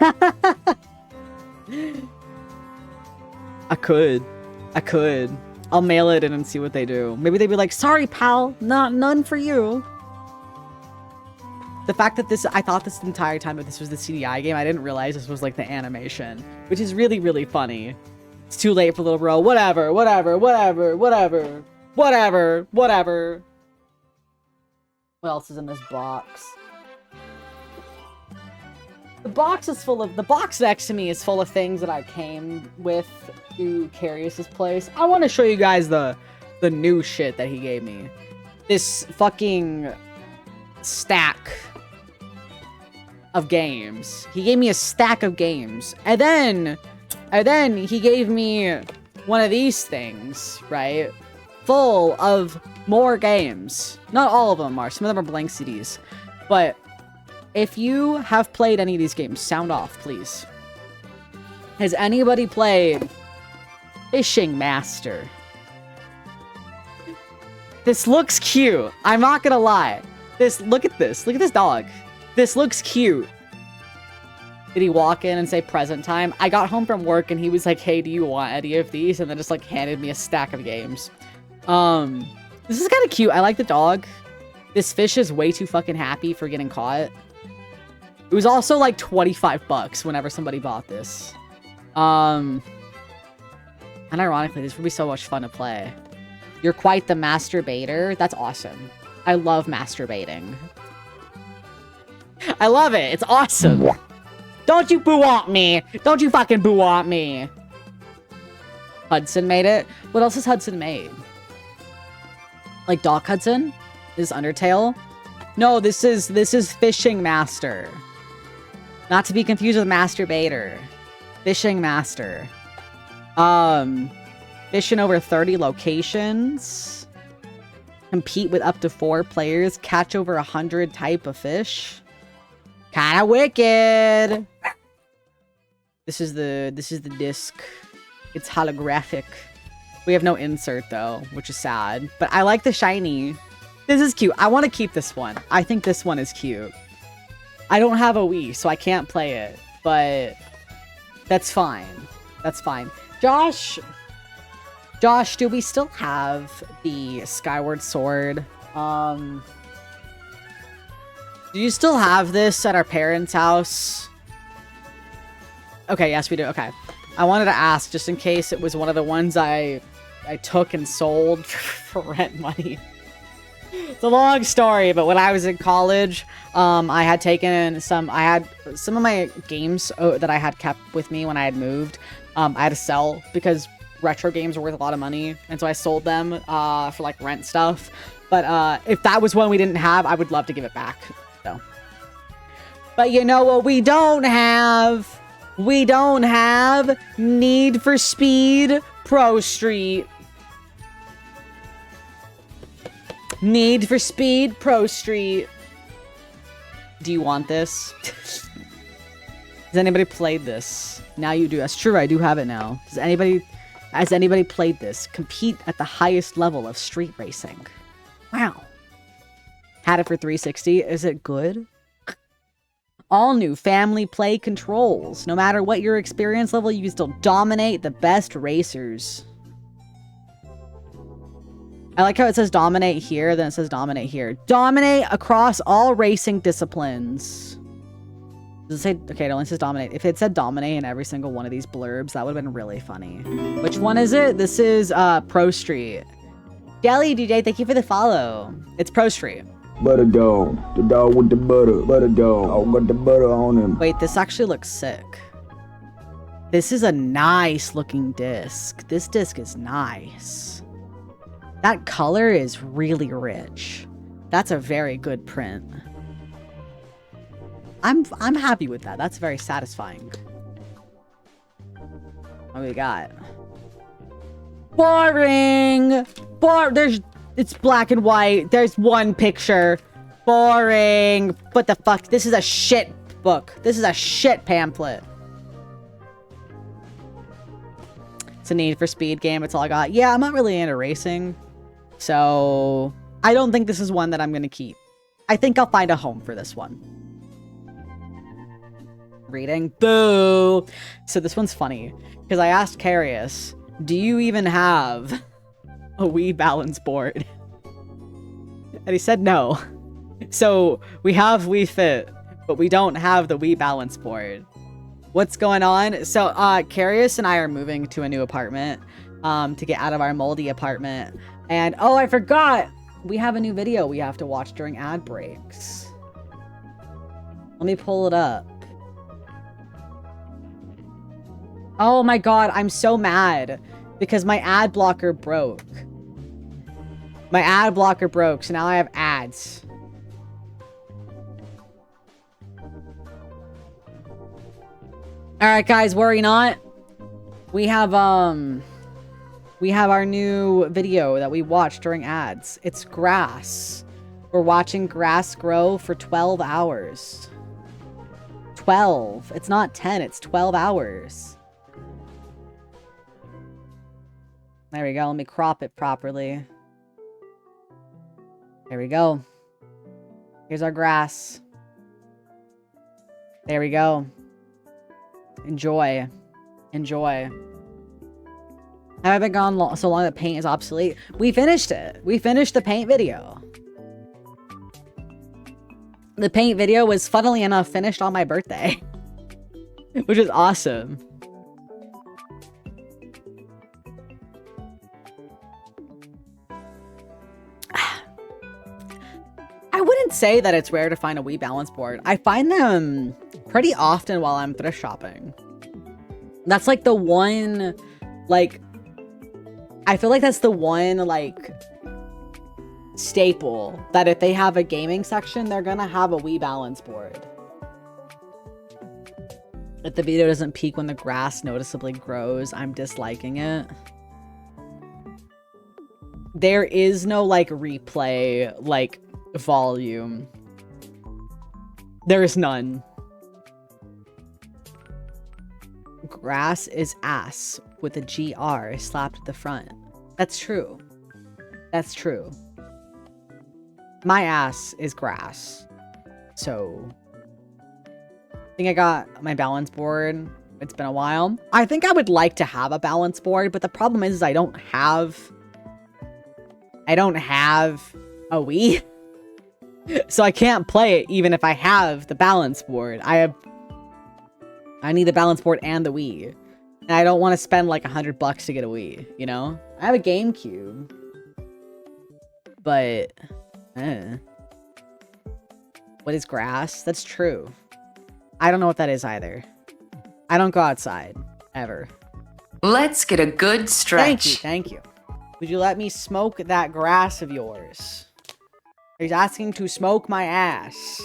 S1: I could. I'll mail it in and see what they do. Maybe they'd be like, sorry, pal, none for you. The fact that I thought this entire time that this was the CDI game, I didn't realize this was like the animation, which is really, really funny. It's too late for little bro. Whatever. What else is in this box? The box next to me is full of things that I came with to Carius's place. I want to show you guys the new shit that he gave me. This fucking stack of games. He gave me a stack of games. And then he gave me one of these things, right? Full of more games. Not all of them are. Some of them are blank CDs. But if you have played any of these games, sound off, please. Has anybody played Fishing Master? This looks cute. I'm not gonna lie. Look at this. Look at this dog. This looks cute. Did he walk in and say present time? I got home from work and he was like, hey, do you want any of these? And then just like handed me a stack of games. This is kind of cute. I like the dog. This fish is way too fucking happy for getting caught. It was also like 25 bucks whenever somebody bought this. And ironically, this would be so much fun to play. You're quite the masturbator. That's awesome. I love masturbating. I love it. It's awesome. Don't you boo-womp me. Don't you fucking boo-womp me. Hudson made it. What else has Hudson made? Like Doc Hudson? This is Undertale? No, this is Fishing Master. Not to be confused with Masturbator. Fishing Master. Fish in over 30 locations. Compete with up to 4 players. Catch over 100 type of fish. Kinda wicked. This is the disc. It's holographic. We have no insert though, which is sad. But I like the shiny. This is cute. I want to keep this one. I think this one is cute. I don't have a Wii, so I can't play it. But that's fine. That's fine. Josh, do we still have the Skyward Sword? Do you still have this at our parents' house? Okay, yes, we do. Okay. I wanted to ask, just in case it was one of the ones I took and sold for rent money. It's a long story, but when I was in college, I had some of my games that I had kept with me when I had moved. I had to sell because retro games are worth a lot of money, and so I sold them for like rent stuff. But if that was one we didn't have, I would love to give it back. So, but you know what we don't have? We don't have Need for Speed Pro Street. Need for Speed Pro Street. Do you want this? Has anybody played this? Now you do. That's true, I do have it now. Has anybody played this? Compete at the highest level of street racing. Wow. Had it for 360. Is it good? All new family play controls. No matter what your experience level, you can still dominate the best racers. I like how it says dominate here, then it says dominate here. Dominate across all racing disciplines. Does it say, okay, it only says dominate. If it said dominate in every single one of these blurbs, that would have been really funny. Which one is it? This is Pro Street. Deli DJ, thank you for the follow. It's Pro Street.
S3: Butter dog. The dog with the butter. Butter dog. I got the butter on him.
S1: Wait, this actually looks sick. This is a nice looking disc. This disc is nice. That color is really rich. That's a very good print. I'm happy with that. That's very satisfying. What do we got? Boring! It's black and white. There's one picture. Boring. What the fuck? This is a shit book. This is a shit pamphlet. It's a Need for Speed game. It's all I got. Yeah, I'm not really into racing. So I don't think this is one that I'm going to keep. I think I'll find a home for this one. Reading. Boo. So this one's funny. Because I asked Carius, do you even have a Wii balance board? And he said no. So we have Wii Fit, but we don't have the Wii balance board. What's going on? So Carius and I are moving to a new apartment to get out of our moldy apartment. And oh, I forgot. We have a new video we have to watch during ad breaks. Let me pull it up. Oh my god, I'm so mad because my ad blocker broke. My ad blocker broke, so now I have ads. Alright guys, worry not. We have our new video that we watched during ads. It's grass. We're watching grass grow for 12 hours. 12. It's not 10, it's 12 hours. There we go. Let me crop it properly. There we go. Here's our grass. There we go. Enjoy. Enjoy. Have I been gone so long that paint is obsolete? We finished it. We finished the paint video. The paint video was, funnily enough, finished on my birthday. Which is awesome. I wouldn't say that it's rare to find a Wii balance board. I find them pretty often while I'm thrift shopping. That's like the one, like, I feel like that's the one, like, staple that if they have a gaming section, they're gonna have a Wii balance board. If the video doesn't peak when the grass noticeably grows, I'm disliking it. There is no, like, replay, like, volume. There is none. Grass is ass with a GR slapped at the front. That's true. That's true. My ass is grass. So I think I got my balance board. It's been a while. I think I would like to have a balance board, but the problem is I don't have a Wii. So I can't play it even if I have the balance board. I need the balance board and the Wii. And I don't want to spend like $100 to get a Wii, you know? I have a GameCube. But what is grass? That's true. I don't know what that is either. I don't go outside ever.
S4: Let's get a good stretch.
S1: Thank you, thank you. Would you let me smoke that grass of yours? He's asking to smoke my ass.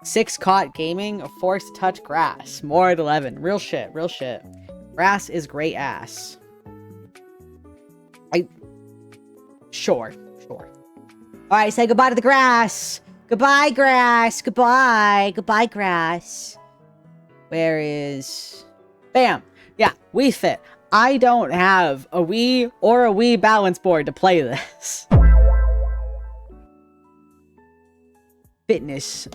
S1: 6 caught gaming, forced to touch grass. More at 11. Real shit, real shit. Grass is great ass. Sure. Alright, say goodbye to the grass. Goodbye, grass. Goodbye. Goodbye, grass. Where is... Bam. Yeah, Wii Fit. I don't have a Wii or a Wii balance board to play this. Fitness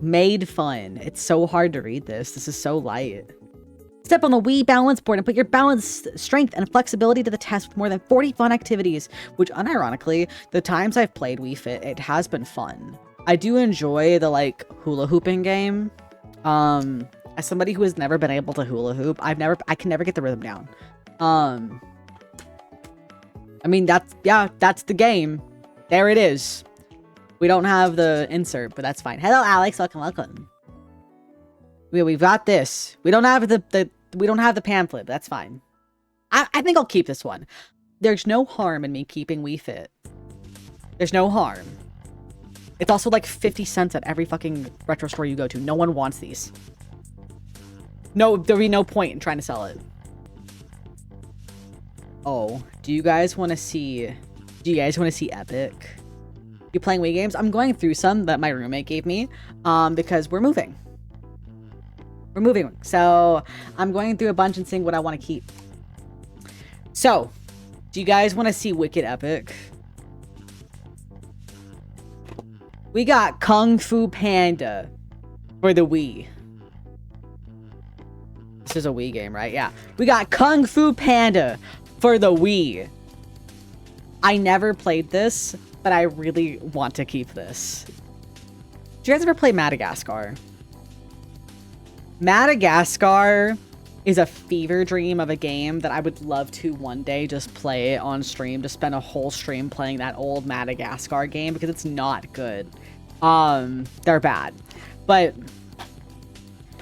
S1: made fun. It's so hard to read this. This is so light. Step on the Wii balance board and put your balance strength and flexibility to the test with more than 40 fun activities, which unironically, the times I've played Wii Fit, it has been fun. I do enjoy the, like, hula hooping game. As somebody who has never been able to hula hoop, I can never get the rhythm down. I mean, that's the game. There it is. We don't have the insert, but that's fine. Hello, Alex. Welcome. We've got this. We don't have the pamphlet. But that's fine. I think I'll keep this one. There's no harm in me keeping Wii Fit. There's no harm. It's also like 50 cents at every fucking retro store you go to. No one wants these. No, there'll be no point in trying to sell it. Oh, do you guys want to see Epic? You playing Wii games? I'm going through some that my roommate gave me, because we're moving. We're moving. So I'm going through a bunch and seeing what I want to keep. So, do you guys want to see Wicked Epic? We got Kung Fu Panda for the Wii. This is a Wii game, right? Yeah. We got Kung Fu Panda for the Wii. I never played this, but I really want to keep this. Did you guys ever play Madagascar? Madagascar is a fever dream of a game that I would love to one day just play on stream, to spend a whole stream playing that old Madagascar game, because it's not good. They're bad. But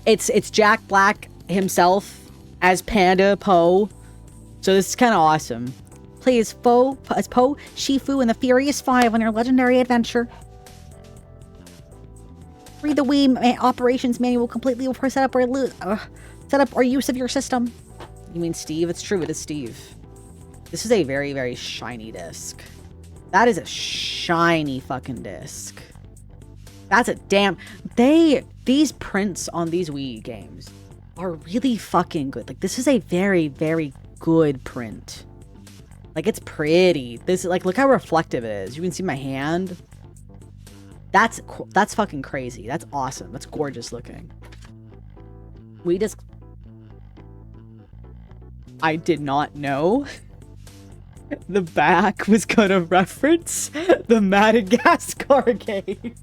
S1: it's Jack Black himself as Panda Po. So this is kind of awesome. Play as Po, Shifu, and the Furious Five on your legendary adventure. Read the Wii operations manual completely before set up or use of your system. You mean Steve? It's true, it is Steve. This is a very, very shiny disc. That is a shiny fucking disc. That's a damn... These prints on these Wii games are really fucking good. Like, this is a very, very good print. Like, it's pretty. This, like, look how reflective it is. You can see my hand. That's fucking crazy. That's awesome. That's gorgeous looking. We just... I did not know the back was gonna reference the Madagascar game.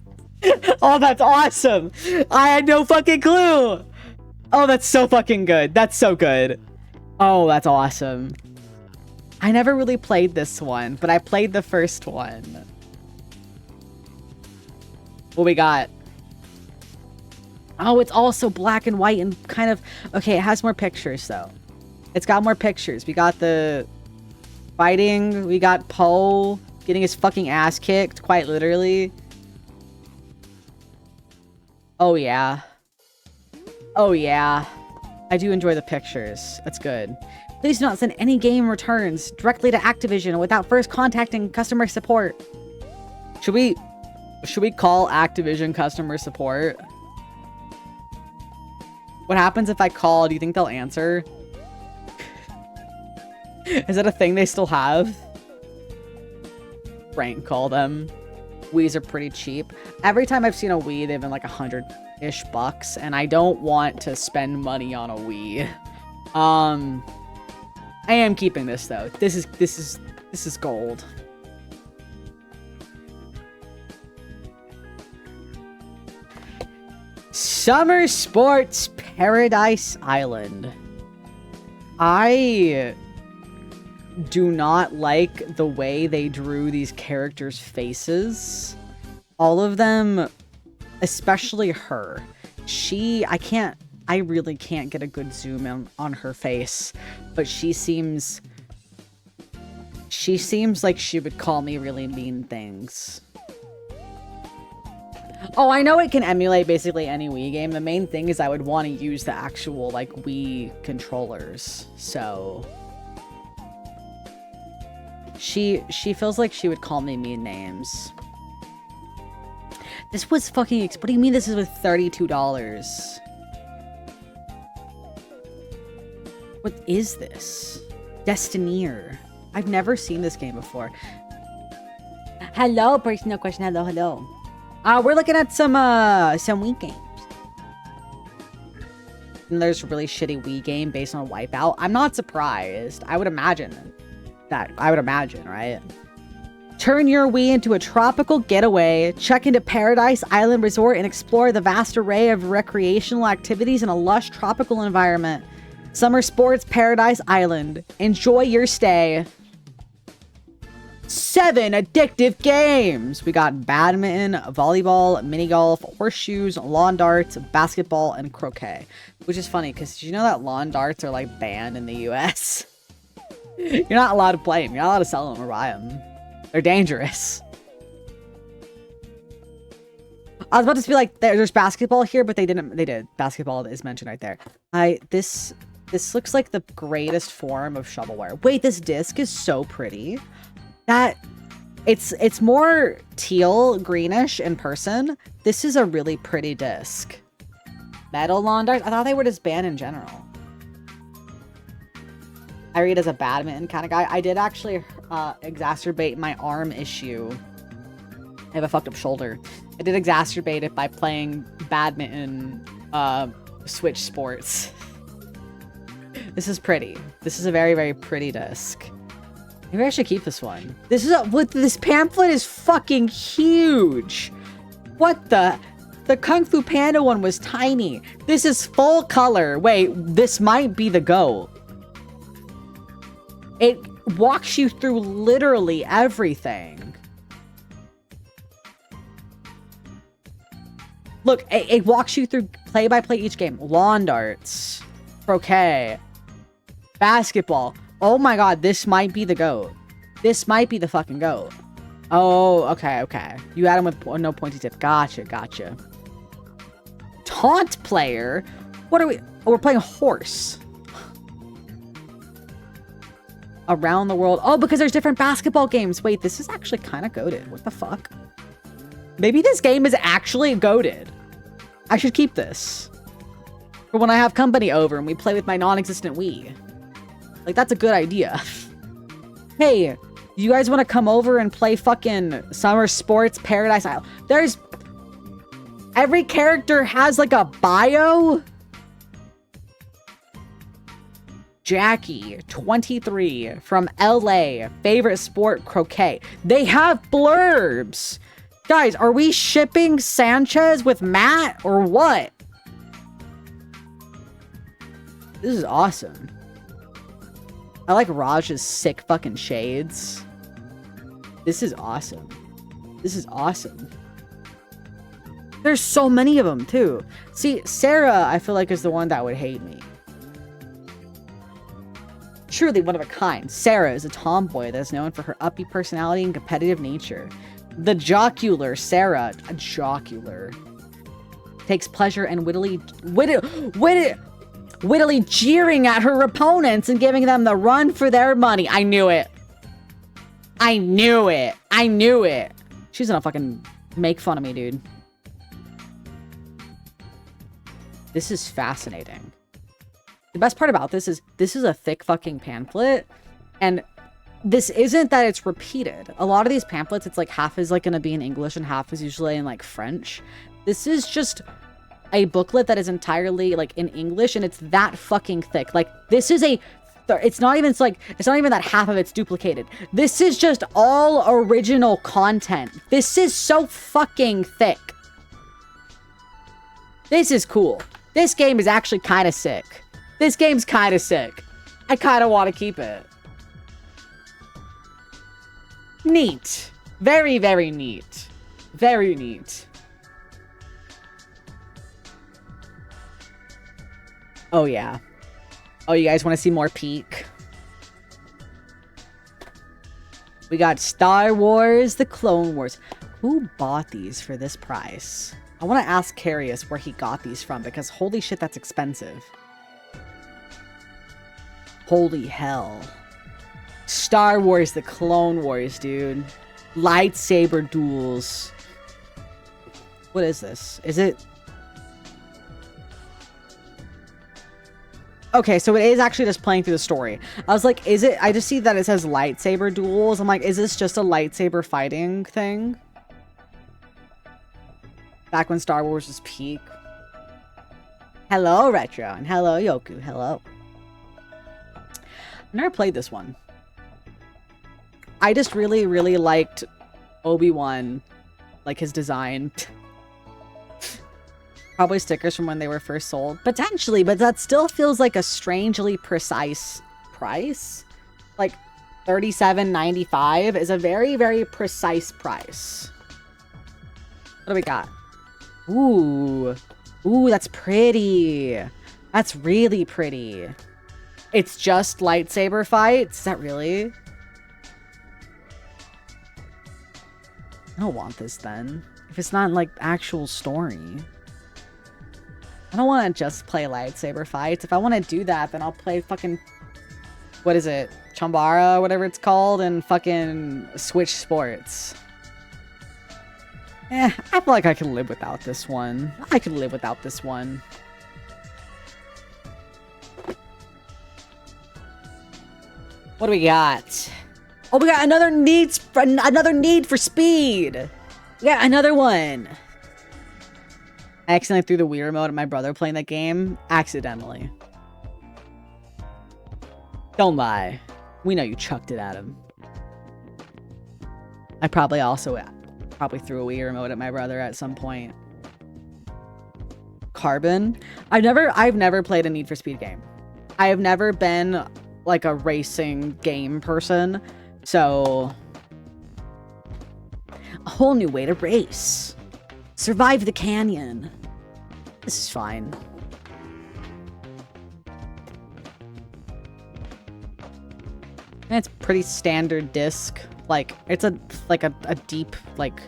S1: Oh, that's awesome. I had no fucking clue. Oh, that's so fucking good. That's so good. Oh, that's awesome. I never really played this one, but I played the first one. What we got? Oh, it's also black and white and kind of... Okay, it has more pictures, though. It's got more pictures. We got the fighting. We got Po getting his fucking ass kicked, quite literally. Oh, yeah. Oh, yeah. I do enjoy the pictures. That's good. Please do not send any game returns directly to Activision without first contacting customer support. Should we call Activision customer support? What happens if I call? Do you think they'll answer? Is that a thing they still have? Prank call them. Wii's are pretty cheap. Every time I've seen a Wii, they've been like $100-ish bucks, and I don't want to spend money on a Wii. I am keeping this though. This is gold. Summer Sports Paradise Island. I do not like the way they drew these characters' faces. All of them, especially her. I really can't get a good zoom in on her face, but she seems like she would call me really mean things. Oh, I know it can emulate basically any Wii game. The main thing is I would want to use the actual, like, Wii controllers. So she feels like she would call me mean names. This was fucking... What do you mean this is with $32? What is this? Destineer. I've never seen this game before. Hello, personal question. Hello. We're looking at some Wii games. And there's a really shitty Wii game based on Wipeout. I'm not surprised. I would imagine, right? Turn your Wii into a tropical getaway. Check into Paradise Island Resort and explore the vast array of recreational activities in a lush tropical environment. Summer Sports Paradise Island. Enjoy your stay. 7 addictive games. We got badminton, volleyball, mini golf, horseshoes, lawn darts, basketball, and croquet. Which is funny because did you know that lawn darts are like banned in the US? You're not allowed to play them. You're not allowed to sell them or buy them. They're dangerous. I was about to be like, there's basketball here, but they didn't. They did. Basketball is mentioned right there. This looks like the greatest form of shovelware. Wait, this disc is so pretty. It's more teal greenish in person. This is a really pretty disc. Metal lawn darts? I thought they were just banned in general. I read as a badminton kind of guy. I did actually exacerbate my arm issue. I have a fucked up shoulder. I did exacerbate it by playing badminton Switch Sports. This is pretty. This is a very, very pretty disc. Maybe I should keep this one. This is this pamphlet is fucking huge. What the? The Kung Fu Panda one was tiny. This is full color. Wait, this might be the GOAT. It walks you through literally everything. Look, it walks you through play-by-play each game. Lawn darts. Croquet. Basketball. Oh my god, this might be the GOAT. This might be the fucking GOAT. Oh, okay, okay. You had him with no pointy tip. Gotcha, gotcha. Taunt player? What are we? Oh, we're playing horse. Around the world. Oh, because there's different basketball games. Wait, this is actually kind of goated. What the fuck? Maybe this game is actually goated. I should keep this for when I have company over and we play with my non-existent Wii. Like, that's a good idea. Hey, you guys want to come over and play fucking Summer Sports Paradise Isle? There's... Every character has, like, a bio? Jackie, 23, from LA, favorite sport, croquet. They have blurbs! Guys, are we shipping Sanchez with Matt, or what? This is awesome. I like Raj's sick fucking shades. This is awesome. This is awesome. There's so many of them, too. See, Sarah, I feel like, is the one that would hate me. Truly one of a kind. Sarah is a tomboy that is known for her upbeat personality and competitive nature. The jocular Sarah, a jocular, takes pleasure in wittily jeering at her opponents and giving them the run for their money. I knew it. I knew it. I knew it. She's gonna fucking make fun of me, dude. This is fascinating. The best part about this is a thick fucking pamphlet, and this isn't that it's repeated. A lot of these pamphlets, it's like half is like gonna be in English and half is usually in like French. This is just a booklet that is entirely like in English, and it's that fucking thick. Like, this is it's not even that half of it's duplicated. This is just all original content. This is so fucking thick. This is cool. This game is actually kind of sick. This game's kind of sick. I kind of want to keep it. Neat. Very, very neat. Very neat. Oh, yeah. Oh, you guys want to see more Peak? We got Star Wars, The Clone Wars. Who bought these for this price? I want to ask Carius where he got these from, because holy shit, that's expensive. Holy hell. Star Wars, The Clone Wars, dude. Lightsaber duels. What is this? Is it... Okay, so it is actually just playing through the story. I was like, is it... I just see that it says lightsaber duels. I'm like, is this just a lightsaber fighting thing? Back when Star Wars was peak. Hello, Retro. And hello, Yoku. Hello. I've never played this one. I just really, really liked Obi-Wan. Like, his design. Probably stickers from when they were first sold. Potentially, but that still feels like a strangely precise price. Like, $37.95 is a very, very precise price. What do we got? Ooh. Ooh, that's pretty. That's really pretty. It's just lightsaber fights? Is that really? I don't want this then. If it's not like actual story. I don't want to just play lightsaber fights. If I want to do that, then I'll play fucking... What is it? Chambara, whatever it's called, and fucking Switch Sports. I feel like I can live without this one. I can live without this one. What do we got? Oh, we got another need for speed. We got another one. I accidentally threw the Wii remote at my brother playing that game. Accidentally. Don't lie. We know you chucked it at him. I probably also threw a Wii remote at my brother at some point. Carbon. I've never played a Need for Speed game. I have never been like a racing game person. So, a whole new way to race. Survive the canyon. This is fine. And it's pretty standard disc. Like, it's a deep, like,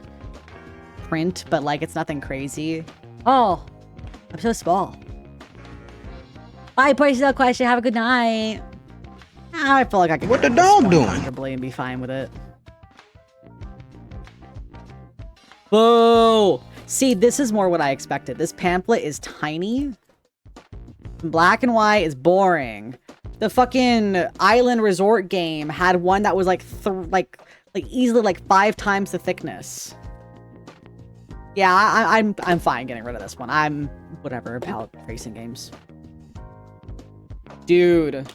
S1: print, but, like, it's nothing crazy. Oh, I'm so small. Bye, personal question. Have a good night. I feel like I can.
S3: What the dog doing?
S1: Comfortably and be fine with it. Boo! See, this is more what I expected. This pamphlet is tiny. Black and white is boring. The fucking Island Resort game had one that was like easily like 5 times the thickness. Yeah, I'm fine getting rid of this one. I'm whatever about racing games. Dude,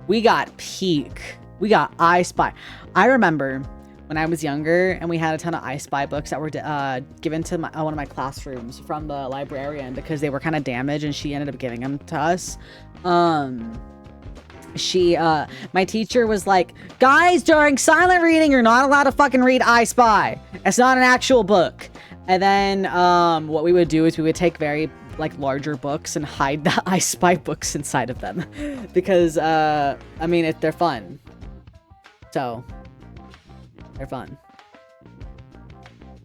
S1: we got Peak. We got I Spy. I remember when I was younger and we had a ton of I Spy books that were given to one of my classrooms from the librarian because they were kind of damaged, and she ended up giving them to us. My teacher was like, guys, during silent reading, you're not allowed to fucking read I Spy. It's not an actual book. And then what we would do is we would take very like larger books and hide the I Spy books inside of them because I mean they're fun. So they're fun.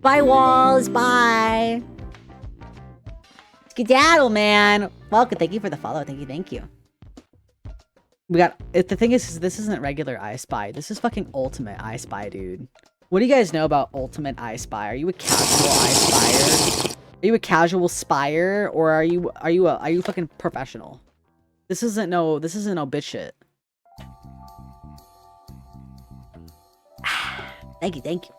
S1: Bye, Walls. Bye. Skedaddle, man. Welcome. Thank you for the follow. Thank you. We got it. The thing is, this isn't regular I Spy. This is fucking ultimate I Spy, dude. What do you guys know about ultimate I Spy? Are you a casual I Spyer? Are you a casual spire, or are you fucking professional? This isn't no bitch shit. Thank you.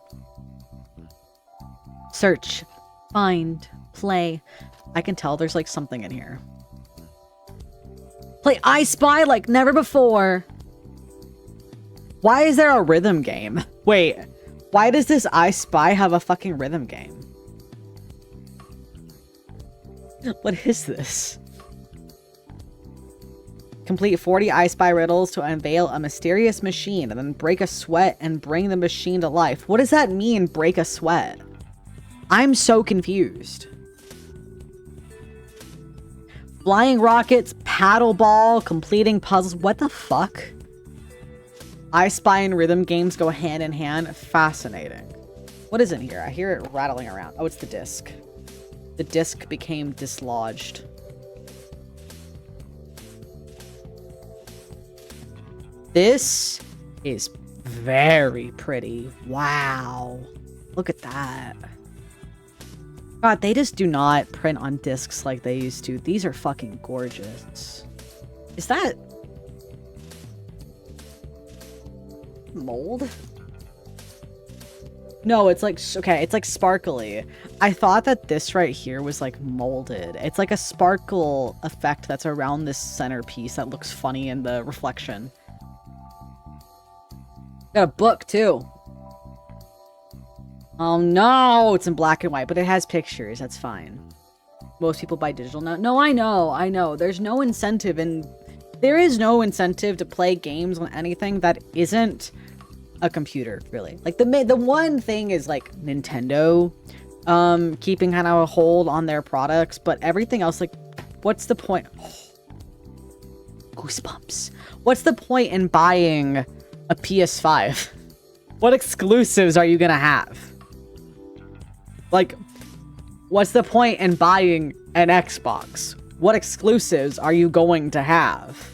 S1: Search, find, play. I can tell there's like something in here. Play I Spy like never before. Why is there a rhythm game? Wait, why does this I Spy have a fucking rhythm game? What is this? Complete 40 I Spy riddles to unveil a mysterious machine, and then break a sweat and bring the machine to life. What does that mean, break a sweat? I'm so confused. Flying rockets, paddle ball, completing puzzles. What the fuck? I Spy and rhythm games go hand in hand. Fascinating. What is in here? I hear it rattling around. Oh, it's the disc. The disc became dislodged. This is very pretty. Wow. Look at that. God, they just do not print on discs like they used to. These are fucking gorgeous. Is that mold? No, it's like, okay, it's like sparkly. I thought that this right here was like molded. It's like a sparkle effect that's around this centerpiece that looks funny in the reflection. Got a book too. Oh no, it's in black and white, but it has pictures. That's fine. Most people buy digital now. No, I know. There's no incentive, and there is no incentive to play games on anything that isn't a computer, really. Like the one thing is like Nintendo keeping kind of a hold on their products, but everything else, like, what's the point? Oh, goosebumps. What's the point in buying a PS5? What exclusives are you gonna have? Like, what's the point in buying an Xbox? What exclusives are you going to have?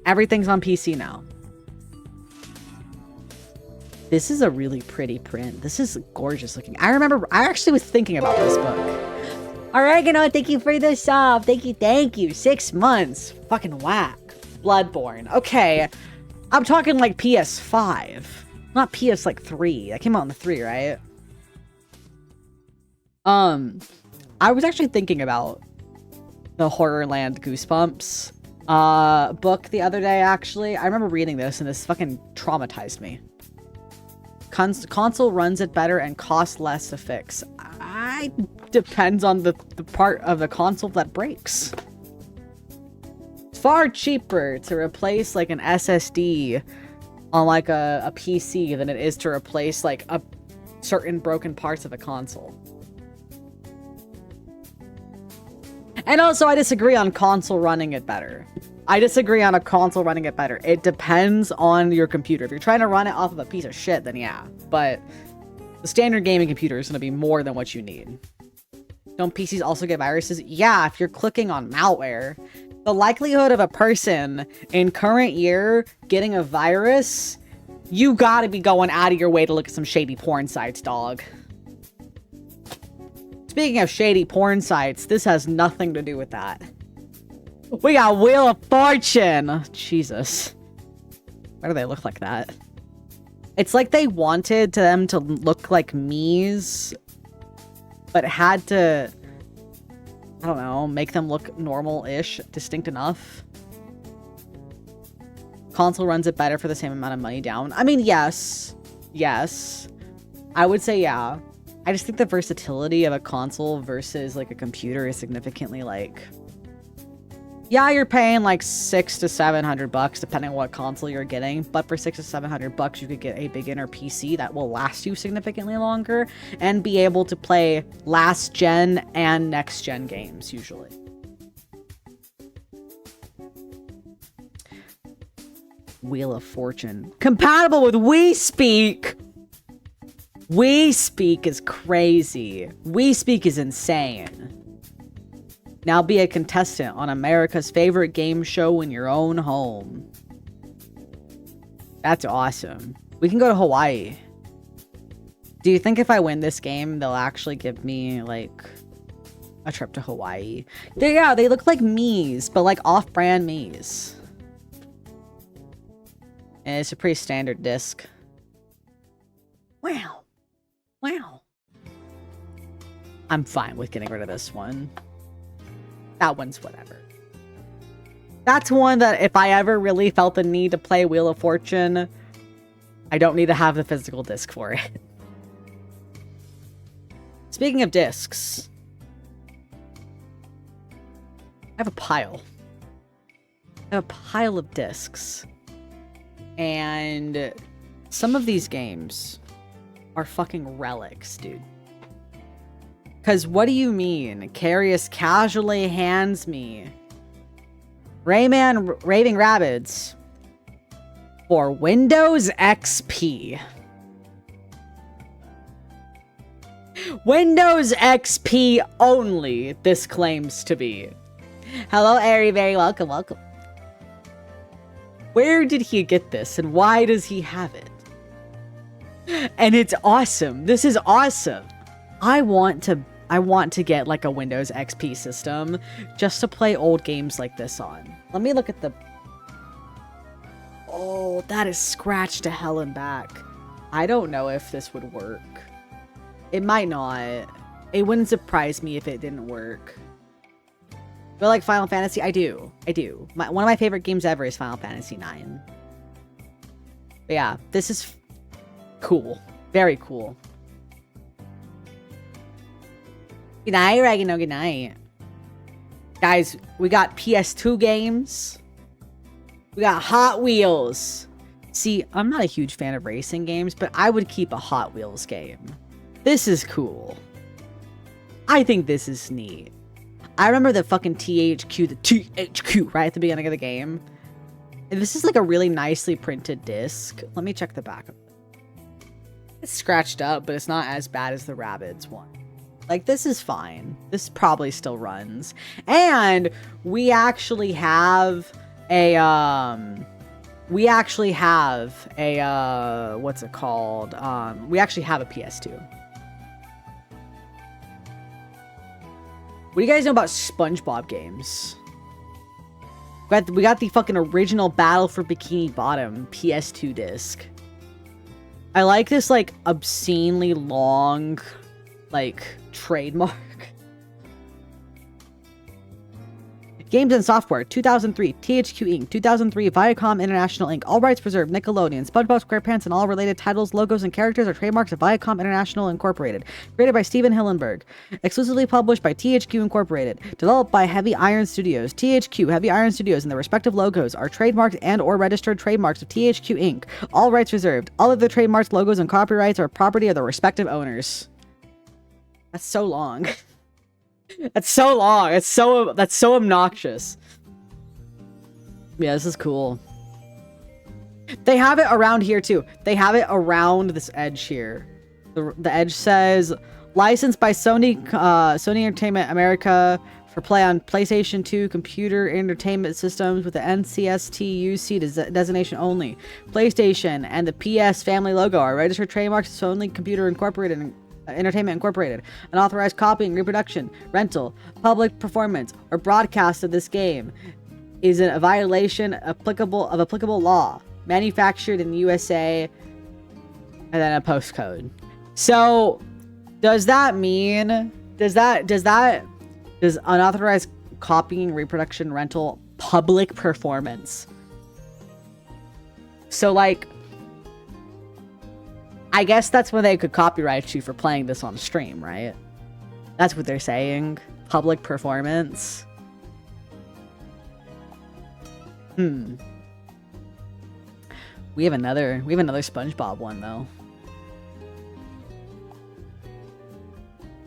S1: Everything's on PC now. This is a really pretty print. This is gorgeous looking. I actually was thinking about this book. Oregano, thank you for the sub. Thank you. 6 months. Fucking whack. Bloodborne. Okay. I'm talking like PS5. Not PS like 3. That came out on the 3, right? I was actually thinking about the Horrorland Goosebumps book the other day, actually. I remember reading this and this fucking traumatized me. Console runs it better and costs less to fix. Depends on the part of the console that breaks. It's far cheaper to replace like an SSD on like a PC than it is to replace like a certain broken parts of a console. And also, I disagree on console running it better. I disagree on a console running it better. It depends on your computer. If you're trying to run it off of a piece of shit, then yeah. But the standard gaming computer is going to be more than what you need. Don't PCs also get viruses? Yeah, if you're clicking on malware. The likelihood of a person in current year getting a virus, you gotta be going out of your way to look at some shady porn sites, dog. Speaking of shady porn sites, this has nothing to do with that. We got Wheel of Fortune! Jesus. Why do they look like that? It's like they wanted them to look like Mii's, but had to, I don't know, make them look normal-ish, distinct enough. Console runs it better for the same amount of money down. I mean, yes. Yes. I would say yeah. I just think the versatility of a console versus like a computer is significantly like... Yeah, you're paying like $600 to $700 depending on what console you're getting, but for $600 to $700 you could get a beginner PC that will last you significantly longer and be able to play last gen and next gen games usually. Wheel of Fortune. Compatible with WeSpeak! WeSpeak is crazy. WeSpeak is insane. Now be a contestant on America's favorite game show in your own home. That's awesome. We can go to Hawaii. Do you think if I win this game, they'll actually give me, like, a trip to Hawaii? Yeah, they look like Mii's, but, like, off-brand Mii's. And it's a pretty standard disc. Wow. Wow. I'm fine with getting rid of this one. That one's whatever. That's one that if I ever really felt the need to play Wheel of Fortune, I don't need to have the physical disc for it. Speaking of discs, I have a pile. I have a pile of discs. And some of these games are fucking relics, dude. Because what do you mean? Carius casually hands me Rayman Raving Rabbids for Windows XP. Windows XP only, this claims to be. Hello, Ari, very welcome, welcome. Where did he get this and why does he have it? And it's awesome. This is awesome. I want to get like a Windows XP system just to play old games like this on. Let me look at the... Oh, that is scratched to hell and back. I don't know if this would work. It might not. It wouldn't surprise me if it didn't work. But like Final Fantasy, I do. One of my favorite games ever is Final Fantasy IX. But yeah, this is cool. Very cool. Good night, Regino. Good night. Guys, we got PS2 games. We got Hot Wheels. See, I'm not a huge fan of racing games, but I would keep a Hot Wheels game. This is cool. I think this is neat. I remember the fucking THQ, the THQ, right at the beginning of the game. And this is like a really nicely printed disc. Let me check the back of it. It's scratched up, but it's not as bad as the Rabbids one. Like, this is fine. This probably still runs. And we actually have a, what's it called? We actually have a PS2. What do you guys know about SpongeBob games? We got the fucking original Battle for Bikini Bottom PS2 disc. I like this, like, obscenely long, like, trademark. Games and Software, 2003, THQ Inc., 2003, Viacom International Inc., all rights reserved, Nickelodeon, SpongeBob SquarePants, and all related titles, logos, and characters are trademarks of Viacom International Incorporated. Created by Steven Hillenberg. Exclusively published by THQ Incorporated. Developed by Heavy Iron Studios. THQ, Heavy Iron Studios, and their respective logos are trademarked and or registered trademarks of THQ Inc., all rights reserved. All of the trademarks, logos, and copyrights are property of the respective owners. That's so long. That's so long. That's so obnoxious. Yeah, this is cool. They have it around here too. They have it around this edge here. The edge says licensed by Sony Entertainment America for play on PlayStation 2 computer entertainment systems with the NCST-UC designation only. PlayStation and the PS family logo are registered trademarks of Sony Computer Incorporated and Entertainment Incorporated. Unauthorized copying, reproduction, rental, public performance, or broadcast of this game is a violation of applicable law. Manufactured in the USA, and then a postcode. So, does that mean does unauthorized copying, reproduction, rental, public performance? So, like, I guess that's when they could copyright you for playing this on stream, right? That's what they're saying. Public performance. We have another SpongeBob one though.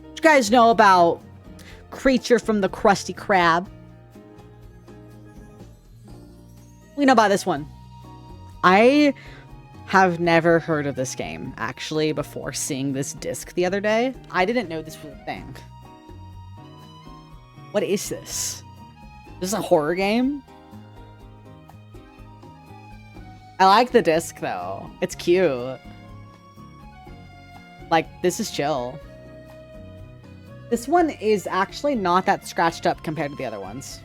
S1: What you guys know about Creature from the Krusty Krab? We know about this one. I have never heard of this game, actually, before seeing this disc the other day. I didn't know this was a thing. What is this? This is a horror game? I like the disc, though. It's cute. Like, this is chill. This one is actually not that scratched up compared to the other ones.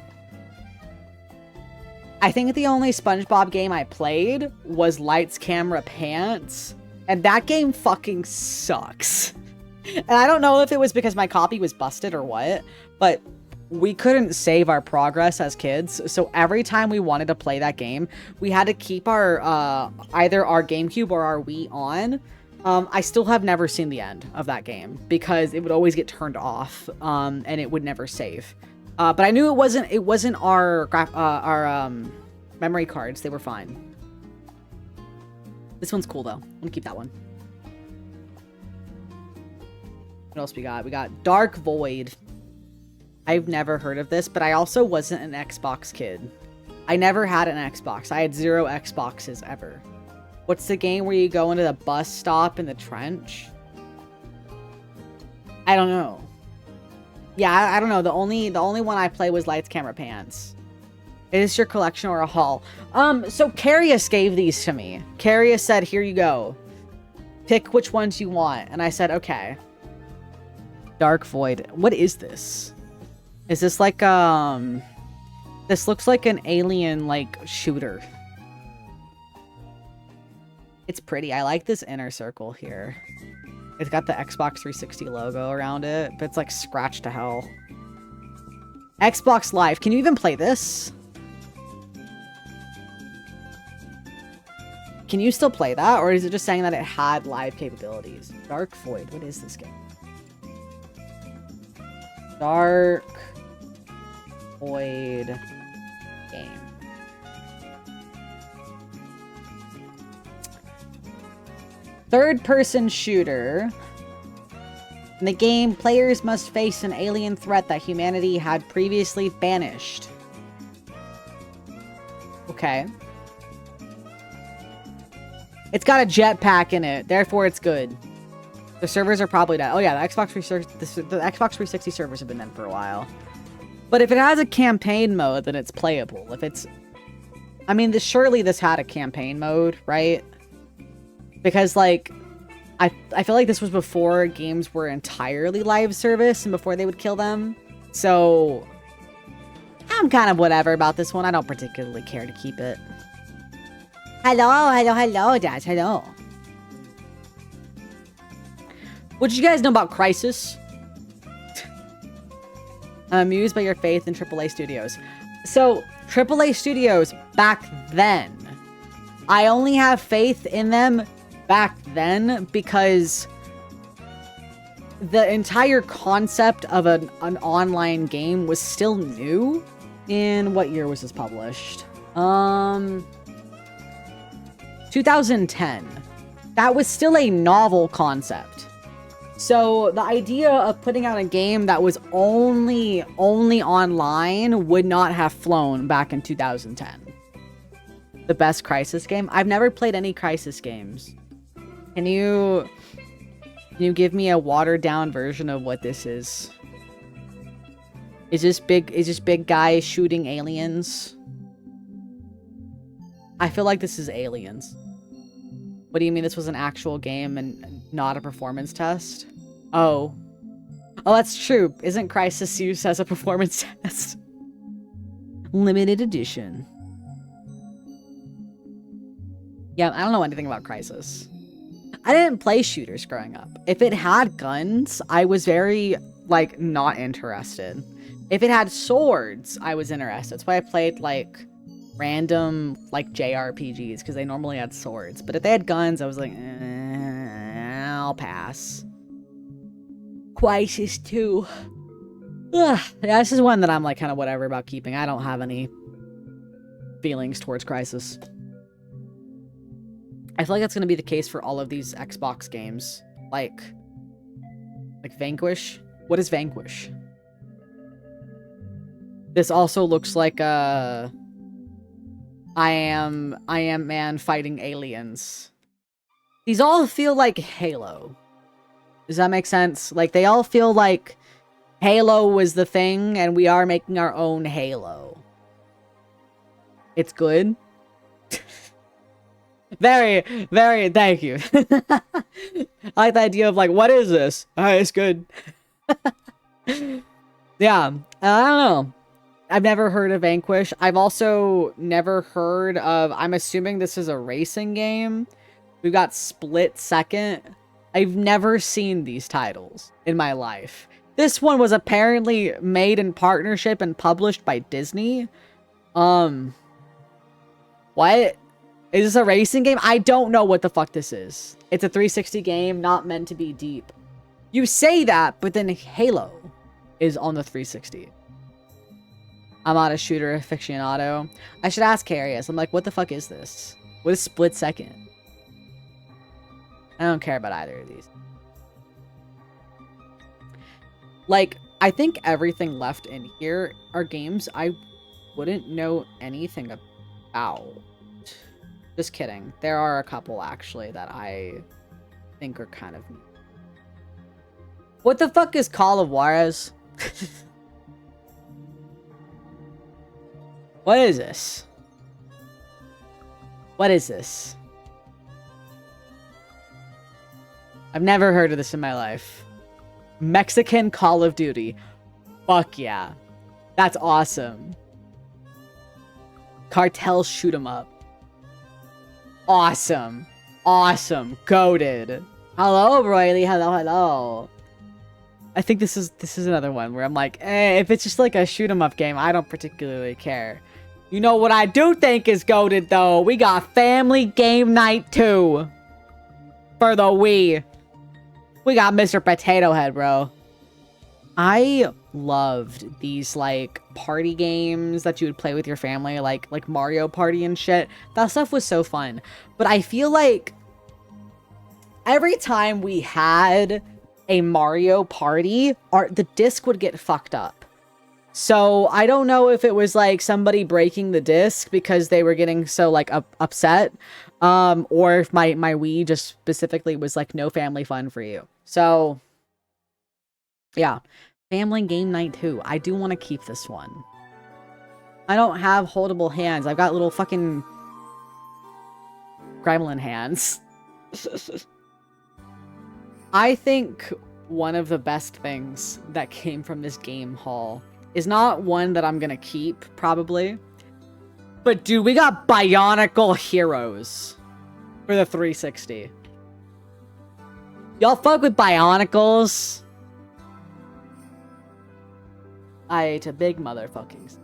S1: I think the only SpongeBob game I played was Lights, Camera, Pants, and that game fucking sucks. And I don't know if it was because my copy was busted or what, but we couldn't save our progress as kids, so every time we wanted to play that game, we had to keep our, either our GameCube or our Wii on. I still have never seen the end of that game, because it would always get turned off, and it would never save. But I knew it wasn't our memory cards. They were fine. This one's cool though. I'm gonna keep that one. What else we got? We got Dark Void. I've never heard of this, but I also wasn't an Xbox kid. I never had an Xbox. I had 0 Xboxes ever. What's the game where you go into the bus stop in the trench? I don't know. Yeah, I don't know. The only one I play was Lights, Camera, Pants. Is this your collection or a haul? So Carius gave these to me. Carius said, here you go. Pick which ones you want. And I said, okay. Dark Void. What is this? Is this like, this looks like an alien, like, shooter. It's pretty. I like this inner circle here. It's got the Xbox 360 logo around it, but it's like scratched to hell. Xbox Live. Can you even play this? Can you still play that? Or is it just saying that it had live capabilities? Dark Void. What is this game? Dark Void game. Third-person shooter. In the game, players must face an alien threat that humanity had previously banished. Okay. It's got a jetpack in it, therefore it's good. The servers are probably dead. Oh yeah, the Xbox 360 servers have been dead for a while. But if it has a campaign mode, then it's playable. If it's... I mean, surely this had a campaign mode, right? Because, like, I feel like this was before games were entirely live service and before they would kill them. So, I I'm kind of whatever about this one. I don't particularly care to keep it. Hello, Dad. Hello. What did you guys know about Crysis? I'm amused by your faith in AAA studios. So, AAA studios back then, I only have faith in them back then because the entire concept of an online game was still new. In what year was this published? 2010. That was still a novel concept. So the idea of putting out a game that was only online would not have flown back in 2010. The best Crysis game? I've never played any Crysis games. Can you give me a watered down version of what this is? Is this big guy shooting aliens? I feel like this is Aliens. What do you mean this was an actual game and not a performance test? Oh, that's true. Isn't Crysis used as a performance test? Limited edition. Yeah, I don't know anything about Crysis. I didn't play shooters growing up. If it had guns, I was very, like, not interested. If it had swords, I was interested. That's why I played, like, random, like, JRPGs, because they normally had swords. But if they had guns, I was like, I'll pass. Crysis 2. Ugh. Yeah, this is one that I'm, like, kind of whatever about keeping. I don't have any feelings towards Crysis. I feel like that's going to be the case for all of these Xbox games. Like Vanquish. What is Vanquish? This also looks like I am man fighting aliens. These all feel like Halo. Does that make sense? Like, they all feel like Halo was the thing, and we are making our own Halo. It's good. Very, very, thank you. I like the idea of, like, what is this? It's good. Yeah, I don't know. I've never heard of Vanquish. I've also never heard of, I'm assuming this is a racing game. We've got Split Second. I've never seen these titles in my life. This one was apparently made in partnership and published by Disney. What? Is this a racing game? I don't know what the fuck this is. It's a 360 game, not meant to be deep. You say that, but then Halo is on the 360. I'm not a shooter aficionado. I should ask Carius. I'm like, what the fuck is this? What is Split Second? I don't care about either of these. Like, I think everything left in here are games I wouldn't know anything about. Just kidding. There are a couple, actually, that I think are kind of... What the fuck is Call of Juarez? What is this? What is this? I've never heard of this in my life. Mexican Call of Duty. Fuck yeah. That's awesome. Cartel shoot 'em up. Awesome. Awesome. Goated. Hello, Broily. Hello, hello. I think this is another one where I'm like, if it's just like a shoot 'em up game, I don't particularly care. You know what I do think is goated, though? We got Family Game Night 2 for the Wii. We got Mr. Potato Head, bro. I loved these, like, party games that you would play with your family, like Mario Party and shit. That stuff was so fun. But I feel like every time we had a Mario Party, the disc would get fucked up. So I don't know if it was, like, somebody breaking the disc because they were getting so, like, upset, or if my Wii just specifically was, like, no family fun for you. So, yeah. Family Game Night 2. I do want to keep this one. I don't have holdable hands. I've got little fucking gremlin hands. I think one of the best things that came from this game haul is not one that I'm gonna keep, probably. But dude, we got Bionicle Heroes for the 360. Y'all fuck with Bionicles? I ate a big motherfucking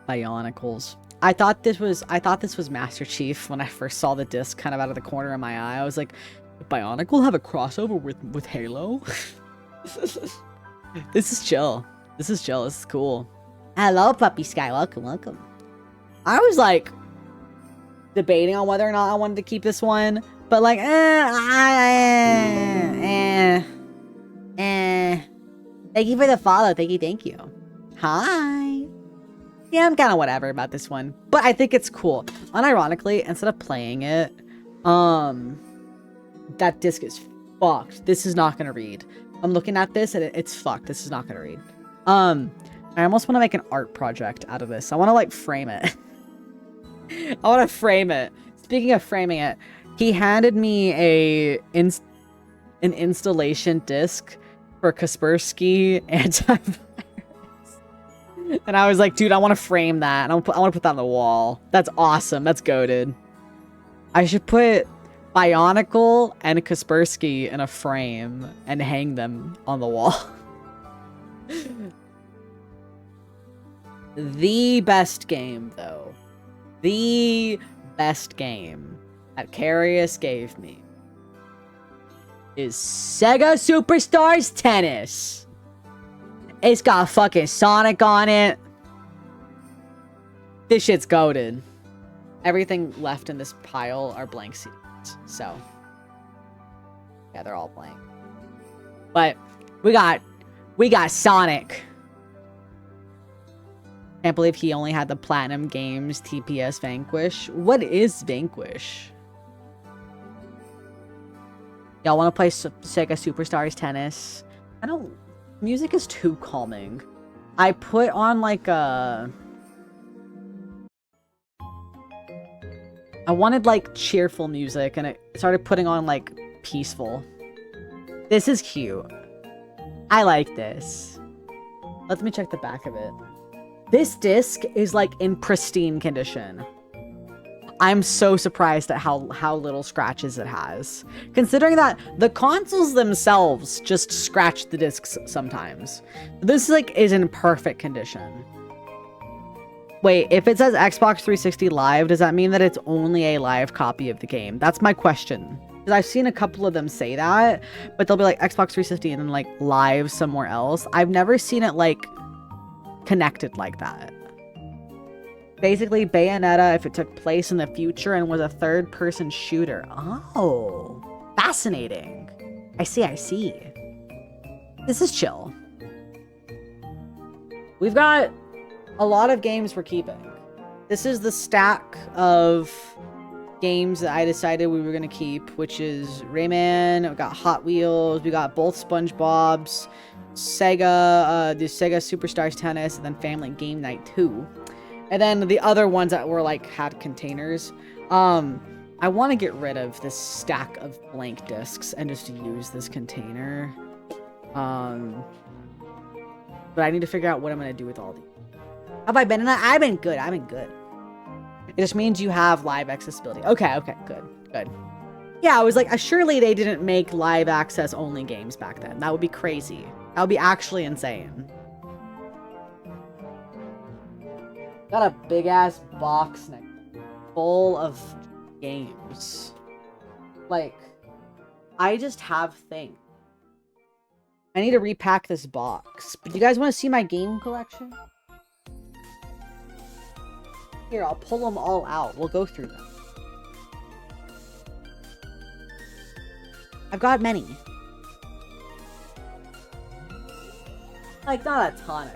S1: Bionicles. I thought this was Master Chief when I first saw the disc kind of out of the corner of my eye. I was like, Bionicle have a crossover with Halo? This is chill. This is chill. This is cool. Hello, Puppy Sky. Welcome, welcome. I was like debating on whether or not I wanted to keep this one, but like, Thank you for the follow. Thank you. Hi. Yeah, I'm kind of whatever about this one, but I think it's cool. Unironically, instead of playing it, that disc is fucked. This is not gonna read. I'm looking at this and it's fucked. This is not gonna read. I almost want to make an art project out of this. I want to like frame it. I want to frame it. Speaking of framing it, he handed me an installation disc for Kaspersky Antivirus. And I was like, dude, I want to frame that. And I want to put that on the wall. That's awesome. That's goated. I should put Bionicle and Kaspersky in a frame and hang them on the wall. The best game, though. The best game that Carius gave me is Sega Superstars Tennis. It's got fucking Sonic on it. This shit's goated. Everything left in this pile are blank CDs. So, yeah, they're all blank. But we got Sonic. Can't believe he only had the Platinum Games TPS Vanquish. What is Vanquish? Y'all want to play Sega Superstars Tennis? I don't... Music is too calming. I put on like a... I wanted like cheerful music and it started putting on like peaceful. This is cute. I like this. Let me check the back of it. This disc is like in pristine condition. I'm so surprised at how little scratches it has. Considering that the consoles themselves just scratch the discs sometimes. This like is in perfect condition. Wait, if it says Xbox 360 Live, does that mean that it's only a live copy of the game? That's my question. Because I've seen a couple of them say that, but they'll be like Xbox 360 and then like live somewhere else. I've never seen it like connected like that. Basically, Bayonetta, if it took place in the future and was a third-person shooter. Oh, fascinating. I see. This is chill. We've got a lot of games we're keeping. This is the stack of games that I decided we were going to keep, which is Rayman, we got Hot Wheels, we got both SpongeBob's, Sega, the Sega Superstars Tennis, and then Family Game Night 2. And then the other ones that were like had containers. I want to get rid of this stack of blank discs and just use this container. But I need to figure out what I'm going to do with all these. How have I been? I've been good. It just means you have live accessibility. Okay, good. Yeah, I was like, surely they didn't make live access only games back then. That would be crazy. That would be actually insane. Got a big ass box next full of games. Like, I just have things. I need to repack this box. But you guys want to see my game collection? Here, I'll pull them all out. We'll go through them. I've got many. Like, not a ton.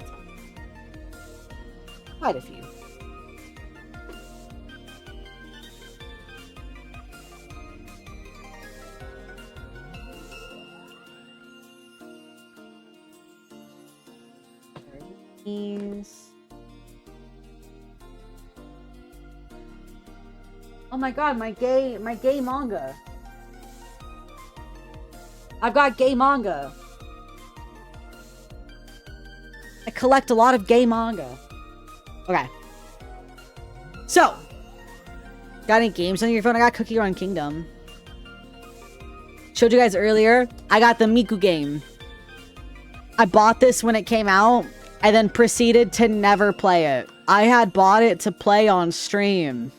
S1: Quite a few. Oh my god, my gay manga. I've got gay manga. I collect a lot of gay manga. Okay. So, got any games on your phone? I got Cookie Run Kingdom. Showed you guys earlier. I got the Miku game. I bought this when it came out and then proceeded to never play it. I had bought it to play on stream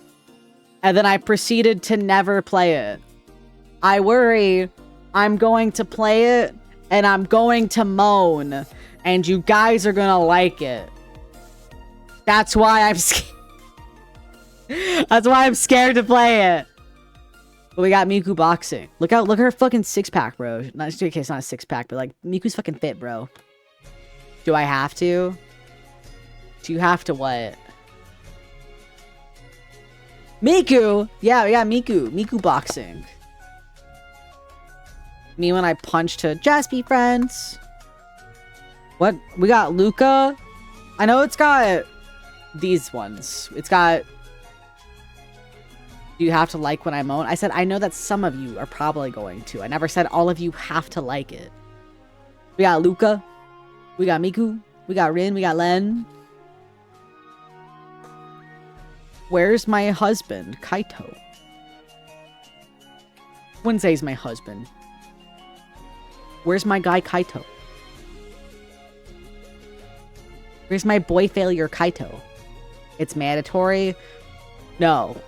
S1: and then I proceeded to never play it. I worry I'm going to play it and I'm going to moan and you guys are gonna like it. That's why I'm scared. That's why I'm scared to play it. But we got Miku boxing. Look at her fucking six-pack, bro. Not okay, it's not a six-pack, but like Miku's fucking fit, bro. Do I have to? Do you have to what? Miku! Yeah, we got Miku. Miku boxing. Me when I punch to just be friends. What? We got Luca. I know it's got these ones. It's got... Do you have to like when I moan? I said, I know that some of you are probably going to. I never said all of you have to like it. We got Luca. We got Miku. We got Rin. We got Len. Where's my husband, Kaito? Wouldn't say he's my husband. Where's my guy, Kaito? Where's my boy failure, Kaito? It's mandatory? No.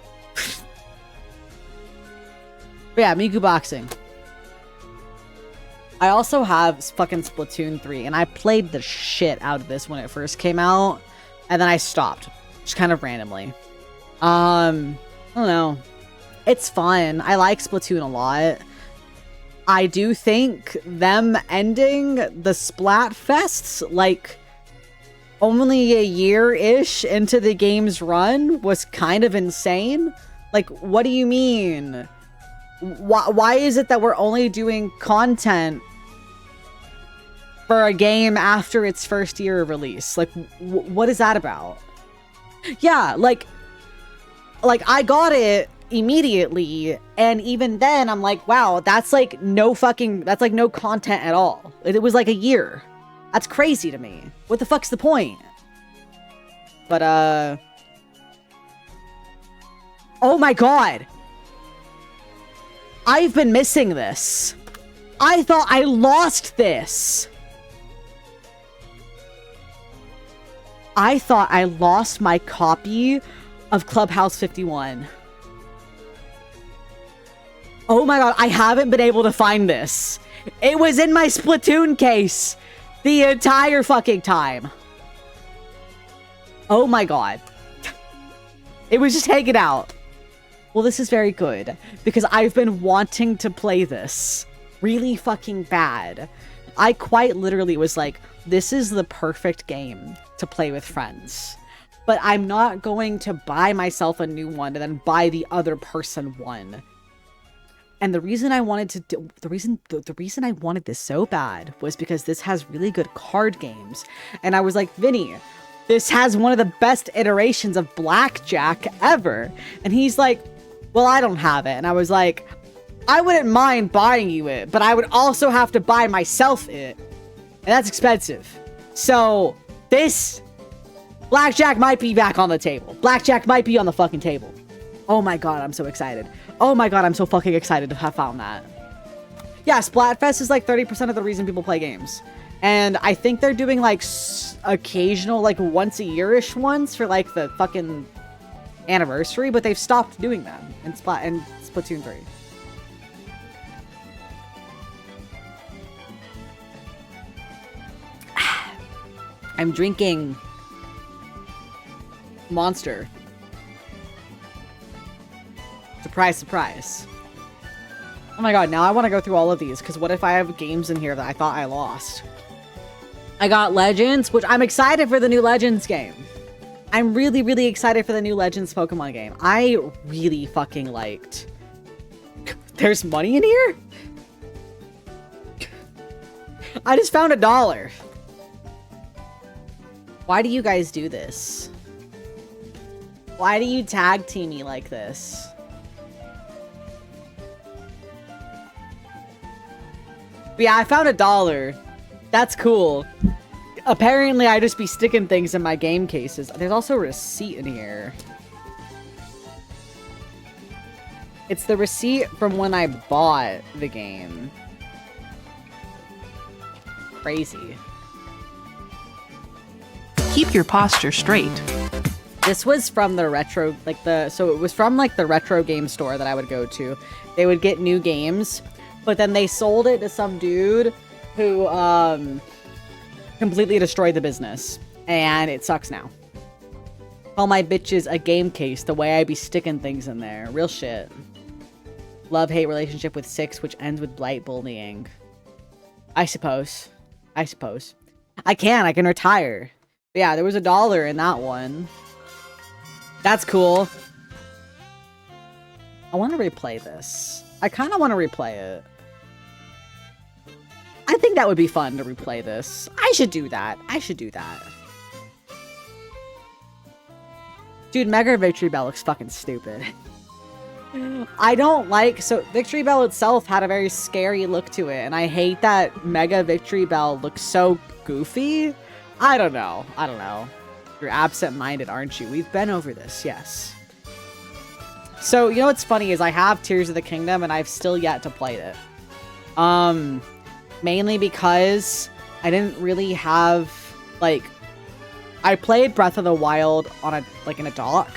S1: But yeah, Miku boxing. I also have fucking Splatoon 3, and I played the shit out of this when it first came out, and then I stopped, just kind of randomly. I don't know. It's fun. I like Splatoon a lot. I do think them ending the Splatfests, like, only a year-ish into the game's run was kind of insane. Like, what do you mean? Why is it that we're only doing content for a game after its first year of release? Like, what is that about? Yeah, like I got it immediately, and even then, I'm like, wow, that's like no content at all. It was like a year. That's crazy to me. What the fuck's the point? But, oh my god! I've been missing this. I thought I lost this. I thought I lost my copy of Clubhouse 51. Oh my god, I haven't been able to find this. It was in my Splatoon case the entire fucking time. Oh my god. It was just hanging out. Well, this is very good, because I've been wanting to play this really fucking bad. I quite literally was like, this is the perfect game to play with friends. But I'm not going to buy myself a new one and then buy the other person one. And the reason I wanted to do, the reason I wanted this so bad was because this has really good card games. And I was like, Vinny, this has one of the best iterations of blackjack ever. And he's like, well, I don't have it. And I was like, I wouldn't mind buying you it, but I would also have to buy myself it. And that's expensive. So this blackjack might be back on the table. Blackjack might be on the fucking table. Oh my god, I'm so excited. Oh my god, I'm so fucking excited to have found that. Yeah, Splatfest is like 30% of the reason people play games. And I think they're doing like occasional, like once a year-ish ones for like the fucking anniversary, but they've stopped doing them in Splatoon 3. I'm drinking Monster. Surprise, surprise. Oh my god, now I want to go through all of these, because what if I have games in here that I thought I lost? I got Legends, which I'm excited for the new Legends game. I'm really, really excited for the new Legends Pokemon game. I really fucking liked... There's money in here? I just found $1. Why do you guys do this? Why do you tag team me like this? But yeah, I found $1. That's cool. Apparently, I just be sticking things in my game cases. There's also a receipt in here. It's the receipt from when I bought the game. Crazy.
S5: Keep your posture straight.
S1: This was from the retro, so it was from like the retro game store that I would go to. They would get new games, but then they sold it to some dude who, completely destroyed the business. And it sucks now. Call my bitches a game case, the way I be sticking things in there. Real shit. Love-hate relationship with 6, which ends with blight bullying. I suppose. I can retire. But yeah, there was $1 in that one. That's cool. I want to replay this. I kind of want to replay it. I think that would be fun to replay this. I should do that. Dude, Mega Victory Bell looks fucking stupid. I don't like... So, Victory Bell itself had a very scary look to it, and I hate that Mega Victory Bell looks so goofy. I don't know. You're absent-minded, aren't you? We've been over this, yes. So, you know what's funny is I have Tears of the Kingdom, and I've still yet to play it. Mainly because I didn't really have, like... I played Breath of the Wild on in a dock,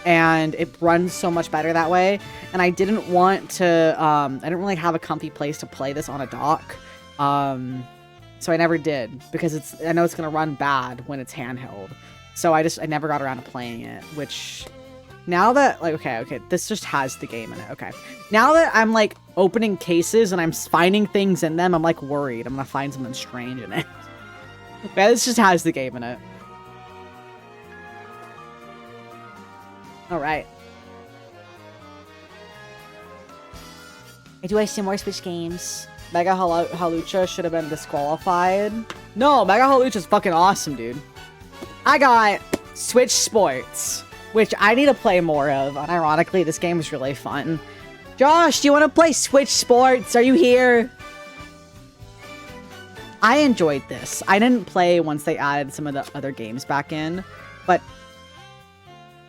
S1: and it runs so much better that way, and I didn't want to, I didn't really have a comfy place to play this on a dock, so I never did, because I know it's gonna run bad when it's handheld, so I never got around to playing it, which... Now that, like, okay, this just has the game in it, okay. Now that I'm, like, opening cases and I'm finding things in them, I'm, like, worried I'm gonna find something strange in it. Yeah, this just has the game in it. Alright. Do I see more Switch games? Mega Halucha should have been disqualified. No, Mega Halucha's fucking awesome, dude. I got Switch Sports, which I need to play more of. Unironically, this game is really fun. Josh, do you want to play Switch Sports? Are you here? I enjoyed this. I didn't play once they added some of the other games back in, but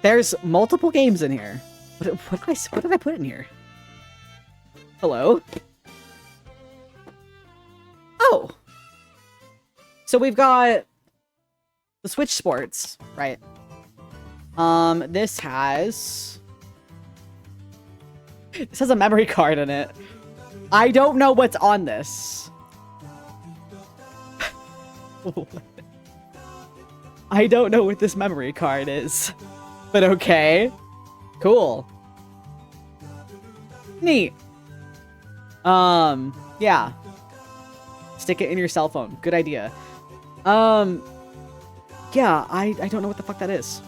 S1: there's multiple games in here. What did I put in here? Hello? Oh! So we've got the Switch Sports, right? This has a memory card in it. I don't know what's on this. I don't know what this memory card is. But okay. Cool. Neat. Yeah. Stick it in your cell phone. Good idea. Yeah, I don't know what the fuck that is.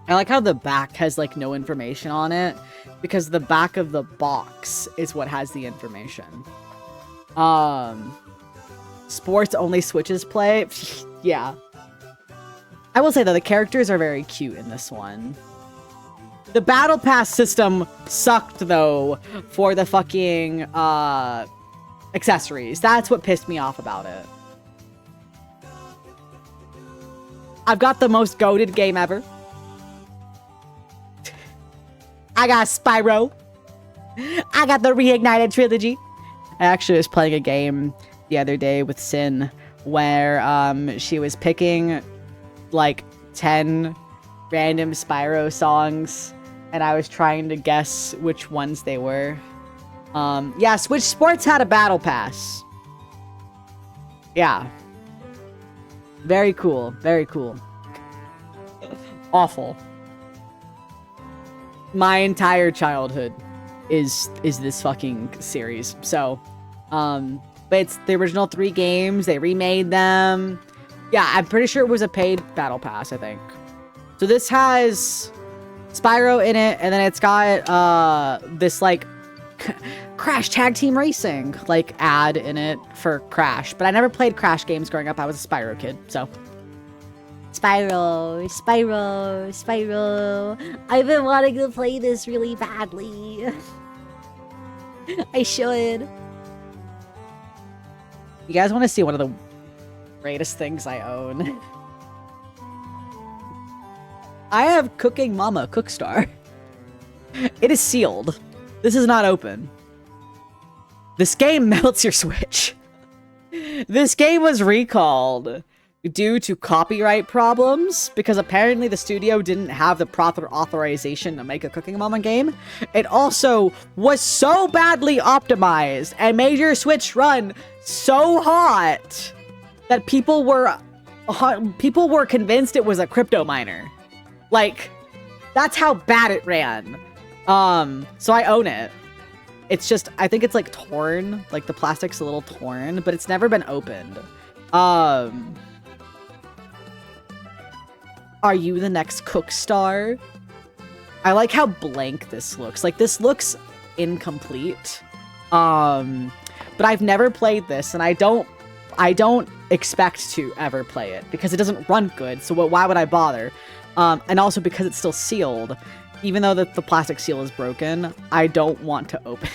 S1: I like how the back has, like, no information on it, because the back of the box is what has the information. Sports only Switches play? Yeah. I will say, though, the characters are very cute in this one. The Battle Pass system sucked, though, for the fucking, accessories. That's what pissed me off about it. I've got the most goated game ever. I got Spyro. I got the Reignited Trilogy. I actually was playing a game the other day with Sin where she was picking like 10 random Spyro songs and I was trying to guess which ones they were. Yeah, Switch Sports had a battle pass. Yeah. Very cool. Very cool. Awful. My entire childhood is this fucking series. So, but it's the original 3 games. They remade them. Yeah, I'm pretty sure it was a paid battle pass, I think. So this has Spyro in it, and then it's got this like Crash Tag Team Racing like ad in it for Crash. But I never played Crash games growing up. I was a Spyro kid, so. Spyro, Spyro, Spyro. I've been wanting to play this really badly. I should. You guys want to see one of the Greatest things I own. I have Cooking Mama Cookstar. It is sealed. This is not open. This game melts your Switch. This game was recalled due to copyright problems because apparently the studio didn't have the proper authorization to make a Cooking Mama game. It also was so badly optimized and made your Switch run so hot that people were convinced it was a crypto miner. Like, that's how bad it ran. So I own it. It's just, I think it's like torn, like the plastic's a little torn, but it's never been opened. Are you the next Cookstar? I like how blank this looks. Like, this looks incomplete. But I've never played this, and I don't expect to ever play it because it doesn't run good. So why would I bother? And also because it's still sealed, even though the plastic seal is broken, I don't want to open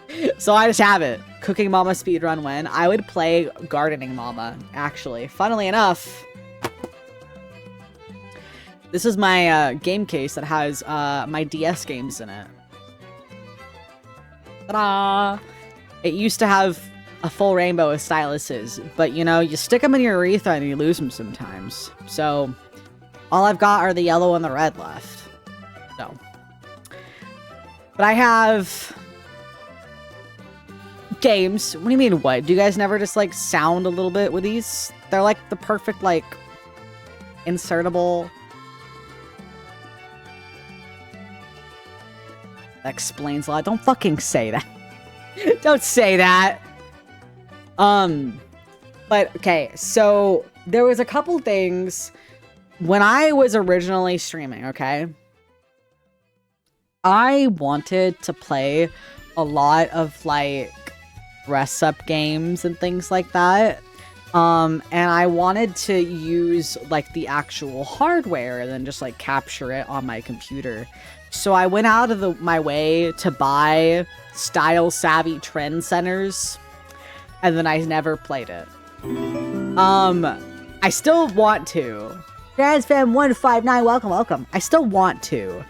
S1: it. So I just have it. Cooking Mama speedrun when? I would play Gardening Mama, actually. Funnily enough, this is my game case that has my DS games in it. Ta-da! It used to have a full rainbow of styluses, but you know, you stick them in your urethra and you lose them sometimes. So all I've got are the yellow and the red left. No. But I have games. What do you mean, what? Do you guys never just, like, sound a little bit with these? They're, like, the perfect, like, insertable. That explains a lot. Don't fucking say that. Don't say that. But, okay, so there was a couple things when I was originally streaming, okay? I wanted to play a lot of, like, dress-up games and things like that. And I wanted to use, like, the actual hardware and then just, like, capture it on my computer. So I went out of my way to buy style-savvy trend centers, and then I never played it. I still want to. Transfam159, welcome. I still want to.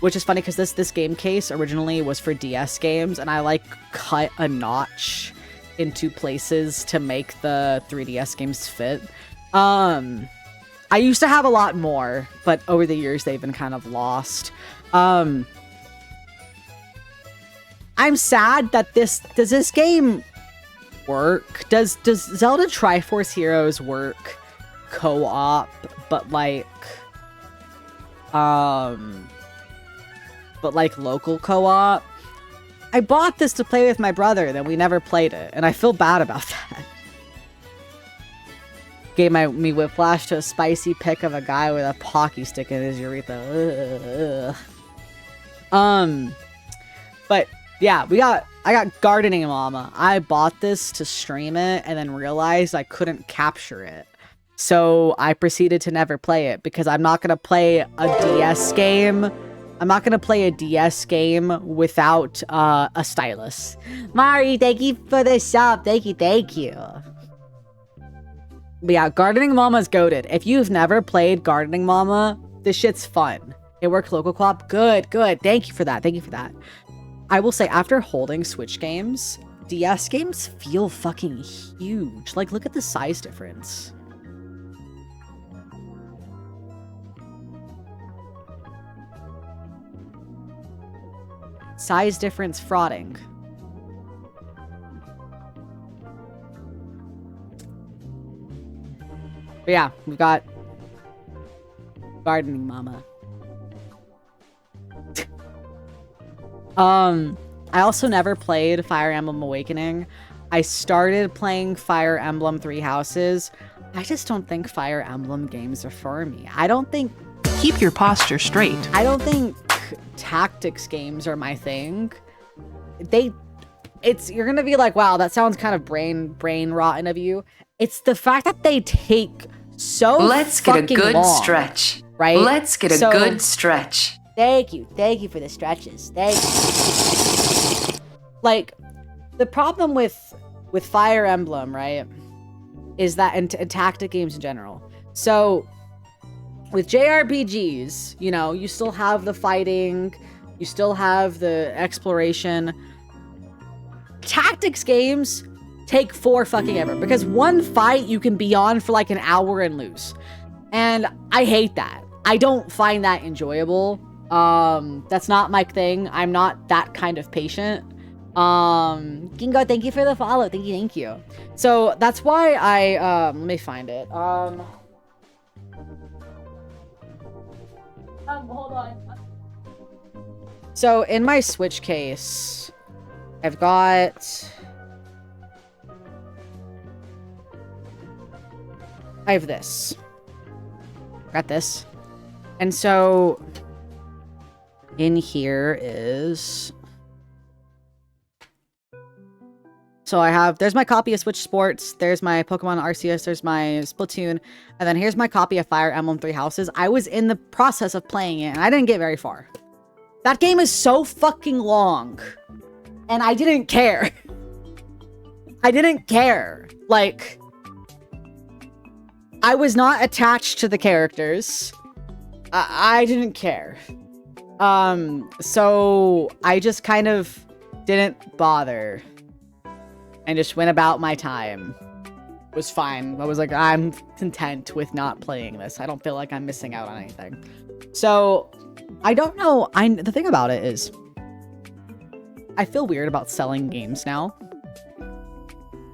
S1: Which is funny because this game case originally was for DS games, and I like cut a notch into places to make the 3DS games fit. I used to have a lot more, but over the years they've been kind of lost. I'm sad that does this game work? Does Zelda Triforce Heroes work co-op, but like local co-op? I bought this to play with my brother, then we never played it, and I feel bad about that. Gave me whiplash to a spicy pic of a guy with a hockey stick in his urethra. Ugh. But yeah, I got Gardening Mama. I bought this to stream it and then realized I couldn't capture it. So I proceeded to never play it because I'm not going to play a DS game. I'm not going to play a DS game without a stylus. Mari, thank you for the sub. Thank you. But yeah, Gardening Mama is goated. If you've never played Gardening Mama, this shit's fun. It works local co-op. Good. Thank you for that. I will say, after holding Switch games, DS games feel fucking huge. Like, look at the size difference. Size difference frauding. But yeah, we've got Gardening Mama. I also never played Fire Emblem Awakening. I started playing Fire Emblem Three Houses. I just don't think Fire Emblem games are for me. I don't think...
S5: Keep your posture straight.
S1: I don't think tactics games are my thing. You're gonna be like, wow, that sounds kind of brain rotten of you. It's the fact that they take so
S4: Let's get a good
S1: long,
S4: stretch.
S1: right?
S4: Let's get a good stretch.
S1: Thank you for the stretches. Thank you. Like, the problem with with Fire Emblem, right, is that, and tactic games in general. So with JRPGs, you know, you still have the fighting, you still have the exploration. Tactics games take for fucking ever, because one fight you can be on for like an hour and lose. And I hate that. I don't find that enjoyable. That's not my thing. I'm not that kind of patient. Gingo, thank you for the follow. Thank you. So that's why I, let me find it. Hold on. So in my Switch case, I've got, I have this. Got this. And so in here is, so I have, there's my copy of Switch Sports, there's my Pokemon Arceus, there's my Splatoon, and then here's my copy of Fire Emblem Three Houses. I was in the process of playing it, and I didn't get very far. That game is so fucking long, and I didn't care. I didn't care. Like, I was not attached to the characters. I didn't care. So I just kind of didn't bother and just went about my time. It was fine. I was like, I'm content with not playing this. I don't feel like I'm missing out on anything. So I don't know. The thing about it is, I feel weird about selling games now.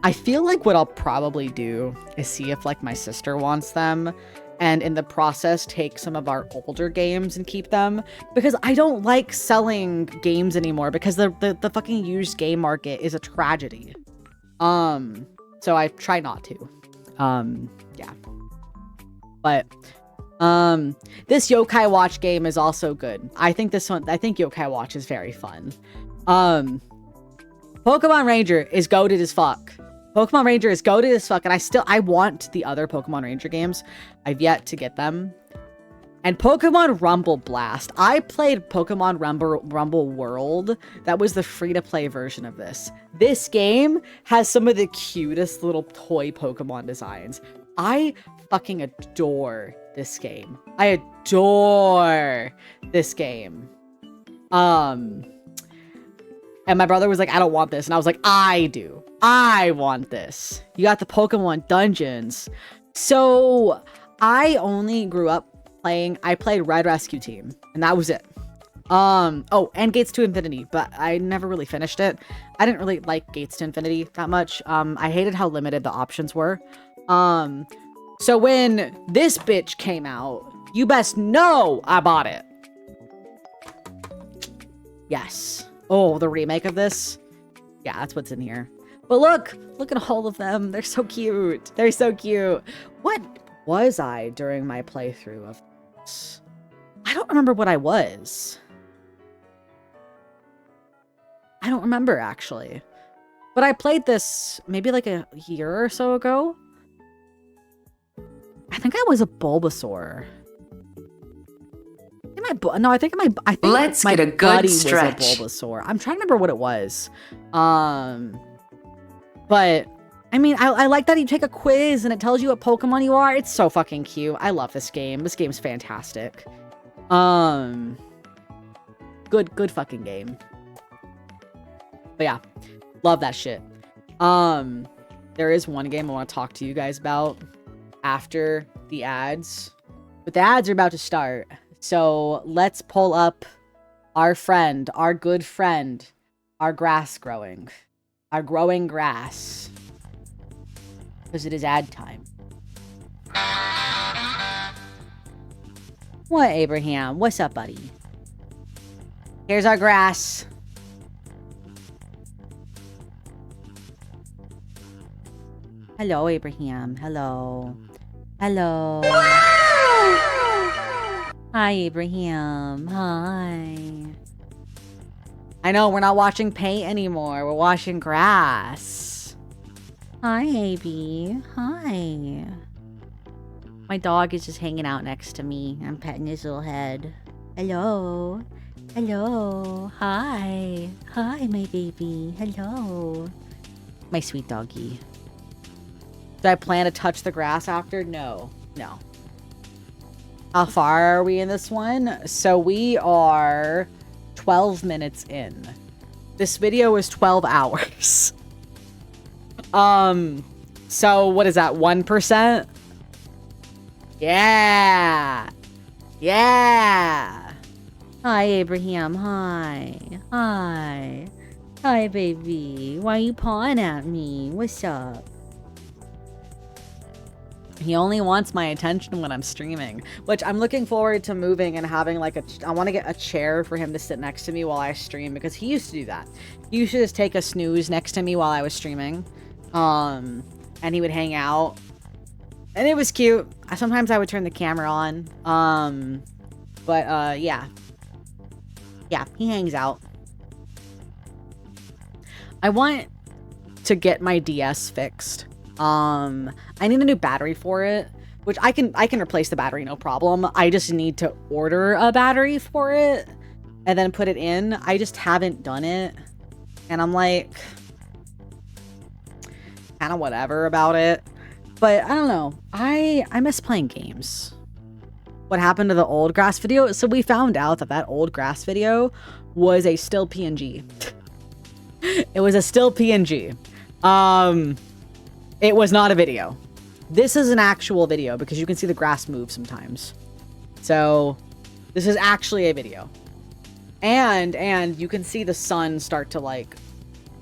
S1: I feel like what I'll probably do is see if like my sister wants them, and in the process take some of our older games and keep them, because I don't like selling games anymore, because the fucking used game market is a tragedy. So I try not to. Yeah. But this Yokai Watch game is also good. I think Yokai Watch is very fun. Pokemon Ranger is goated as fuck. Pokemon Ranger is goated as fuck, and I want the other Pokemon Ranger games. I've yet to get them. And Pokemon Rumble Blast. I played Pokemon Rumble World. That was the free-to-play version of this. This game has some of the cutest little toy Pokemon designs. I fucking adore this game. I adore this game. And my brother was like, I don't want this. And I was like, I do. I want this. You got the Pokemon Dungeons. So I only grew up I played Red Rescue Team, and that was it. Oh, and Gates to Infinity, but I never really finished it. I didn't really like Gates to Infinity that much. I hated how limited the options were. So when this bitch came out, you best know I bought it. Yes. Oh, the remake of this? Yeah, that's what's in here. But look at all of them. They're so cute. They're so cute. What was I during my playthrough of this? I don't remember what I was. I don't remember, actually. But I played this maybe like a year or so ago. I think I was a Bulbasaur. I think
S4: Let's
S1: my
S4: get a good
S1: buddy
S4: stretch.
S1: was a Bulbasaur. I'm trying to remember what it was. But I mean, I like that you take a quiz and it tells you what Pokemon you are. It's so fucking cute. I love this game. This game's fantastic. Good fucking game. But yeah, love that shit. There is one game I want to talk to you guys about after the ads. But the ads are about to start. So let's pull up our friend, our good friend, our grass growing. Our growing grass. Because it is ad time. What, Abraham? What's up, buddy? Here's our grass. Hello, Abraham. Hello. Hello. Hi, Abraham. Hi. I know, we're not watching paint anymore. We're watching grass. Hi, AB. Hi. My dog is just hanging out next to me. I'm petting his little head. Hello. Hello. Hi. Hi, my baby. Hello. My sweet doggy. Do I plan to touch the grass after? No. No. How far are we in this one? So we are 12 minutes in. This video is 12 hours. So what is that? 1%? Yeah. Yeah. Hi, Abraham. Hi. Hi. Hi, baby. Why are you pawing at me? What's up? He only wants my attention when I'm streaming, which I'm looking forward to moving and having like I want to get a chair for him to sit next to me while I stream, because he used to do that. He used to just take a snooze next to me while I was streaming. And he would hang out. And it was cute. Sometimes I would turn the camera on. Yeah. Yeah, he hangs out. I want to get my DS fixed. I need a new battery for it, which I can replace the battery, no problem. I just need to order a battery for it and then put it in. I just haven't done it. And I'm like, kind of whatever about it. But I don't know. I miss playing games. What happened to the old grass video? So we found out that old grass video was a still PNG. It was a still PNG. It was not a video. This is an actual video because you can see the grass move sometimes. So this is actually a video. And you can see the sun start to like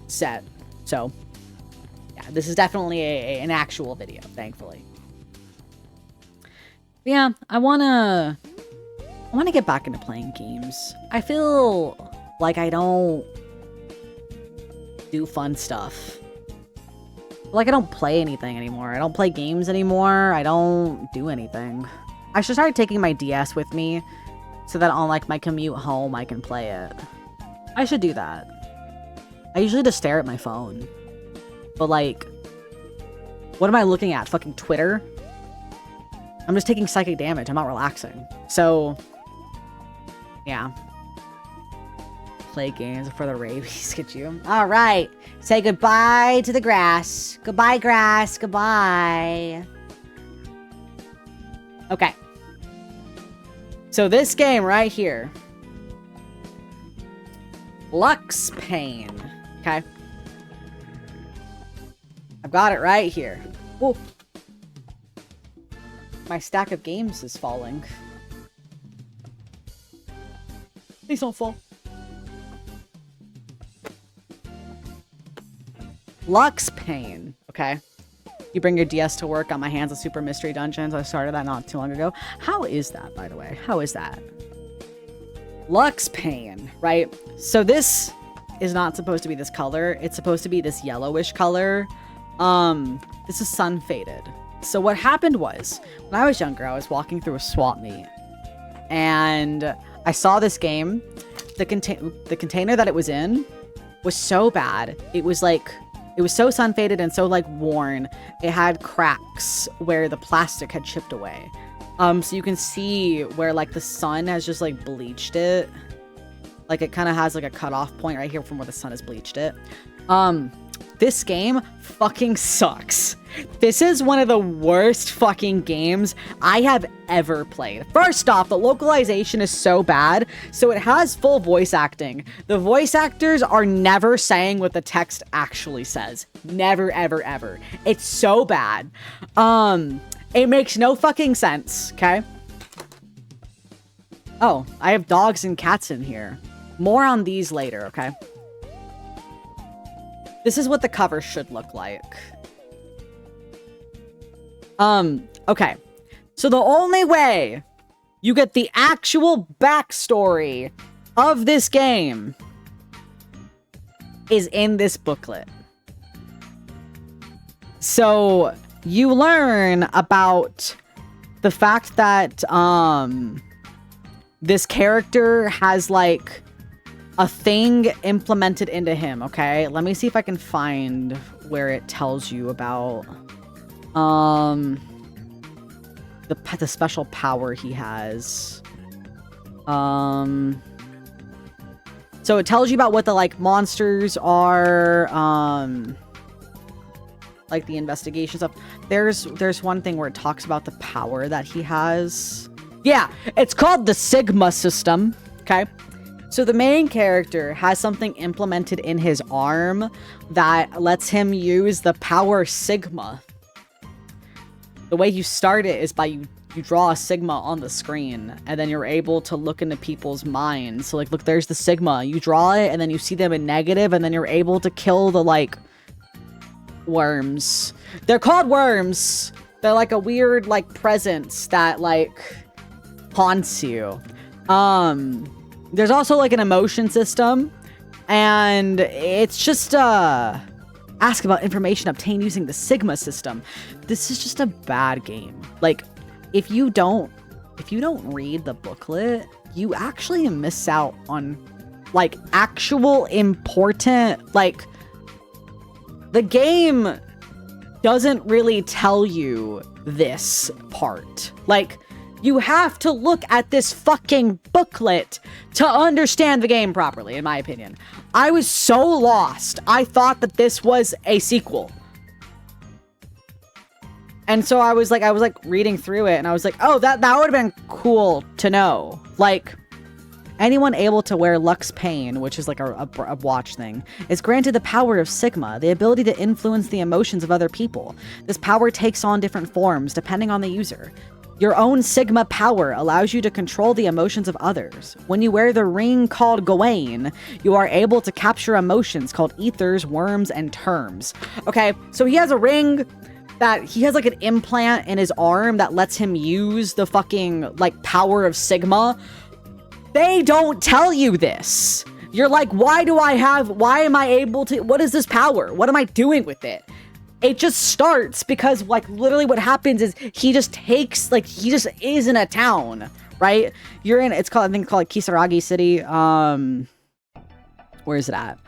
S1: set. So yeah, this is definitely an actual video, thankfully. Yeah, I wanna get back into playing games. I feel like I don't do fun stuff. Like, I don't play anything anymore. I don't play games anymore. I don't do anything. I should start taking my DS with me so that on, like, my commute home, I can play it. I should do that. I usually just stare at my phone. But, like, what am I looking at? Fucking Twitter? I'm just taking psychic damage. I'm not relaxing. So, yeah. Play games before the rabies get you. All right. Say goodbye to the grass. Goodbye, grass. Goodbye. Okay. So this game right here. Lux Pain. Okay. I've got it right here. Whoa. My stack of games is falling. Please don't fall. Lux Pain. Okay. You bring your DS to work on my hands of Super Mystery Dungeons. I started that not too long ago. How is that, by the way? How is that? Lux Pain, right? So this is not supposed to be this color. It's supposed to be this yellowish color. This is sun faded. So what happened was, when I was younger, I was walking through a swap meet. And I saw this game. The container that it was in was so bad. It was like... It was so sun faded and so like worn. It had cracks where the plastic had chipped away. So you can see where like the sun has just like bleached it. Like it kind of has like a cutoff point right here from where the sun has bleached it. This game fucking sucks. This is one of the worst fucking games I have ever played. First off, the localization is so bad, so it has full voice acting. The voice actors are never saying what the text actually says. Never, ever, ever. It's so bad. It makes no fucking sense, okay? Oh, I have dogs and cats in here. More on these later, okay? This is what the cover should look like. Okay. So the only way you get the actual backstory of this game is in this booklet. So you learn about the fact that, this character has like a thing implemented into him, okay? Let me see if I can find where it tells you about the special power he has. So it tells you about what the like monsters are. like the investigation stuff, there's one thing where it talks about the power that he has. Yeah, it's called the Sigma system. Okay. So the main character has something implemented in his arm that lets him use the power Sigma. The way you start it is by you draw a Sigma on the screen, and then you're able to look into people's minds. So like, look, there's the Sigma. You draw it, and then you see them in negative, and then you're able to kill the, like, worms. They're called worms. They're like a weird, like, presence that, like, haunts you. There's also like an emotion system, and it's just ask about information obtained using the Sigma system. This is just a bad game. Like, if you don't read the booklet, you actually miss out on like actual important, like, the game doesn't really tell you this part. Like, you have to look at this fucking booklet to understand the game properly, in my opinion. I was so lost. I thought that this was a sequel. And so I was like reading through it, and I was like, oh, that would have been cool to know. Like, anyone able to wear Lux Pain, which is like a watch thing, is granted the power of Sigma, the ability to influence the emotions of other people. This power takes on different forms depending on the user. Your own Sigma power allows you to control the emotions of others. When you wear the ring called Gawain, you are able to capture emotions called ethers, worms, and terms. Okay, so he has a ring that he has like an implant in his arm that lets him use the fucking like power of Sigma. They don't tell you this. You're like, why am I able to, what is this power? What am I doing with it? It just starts because, like, literally what happens is he just takes, like, he just is in a town, right? You're in, it's called, I think it's called Kisaragi City. Where is it at?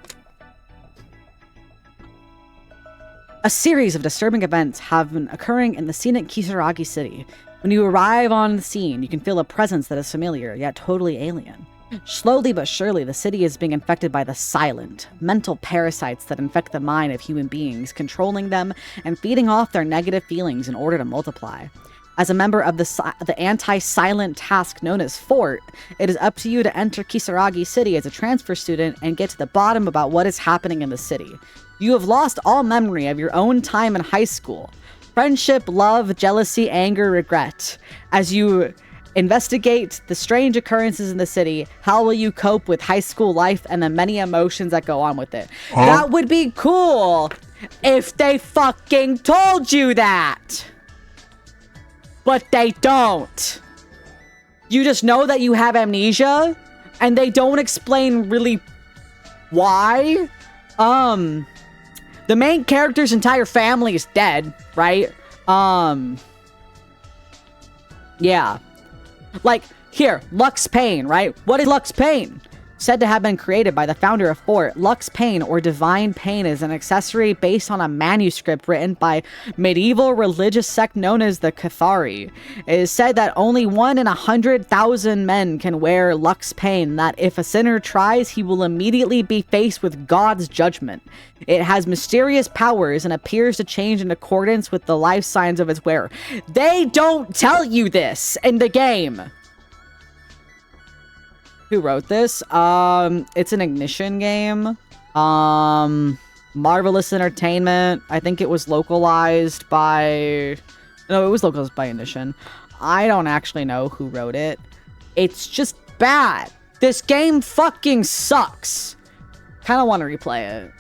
S1: A series of disturbing events have been occurring in the scenic Kisaragi City. When you arrive on the scene, you can feel a presence that is familiar, yet totally alien. Slowly but surely, the city is being infected by the silent, mental parasites that infect the mind of human beings, controlling them and feeding off their negative feelings in order to multiply. As a member of the anti-silent task known as Fort, it is up to you to enter Kisaragi City as a transfer student and get to the bottom about what is happening in the city. You have lost all memory of your own time in high school. Friendship, love, jealousy, anger, regret. As you investigate the strange occurrences in the city, how will you cope with high school life and the many emotions that go on with it? Huh? That would be cool if they fucking told you that. But they don't. You just know that you have amnesia, and they don't explain really why. The main character's entire family is dead, right? Yeah. Like, here, Lux Pain, right? What is Lux Pain? Said to have been created by the founder of Fort, Lux Pain, or Divine Pain, is an accessory based on a manuscript written by medieval religious sect known as the Cathari. It is said that only 1 in 100,000 men can wear Lux Pain, that if a sinner tries, he will immediately be faced with God's judgment. It has mysterious powers and appears to change in accordance with the life signs of its wearer. They don't tell you this in the game. Who wrote this? It's an Ignition game. Marvelous Entertainment. I think it was localized by... No, it was localized by Ignition. I don't actually know who wrote it. It's just bad. This game fucking sucks. Kind of want to replay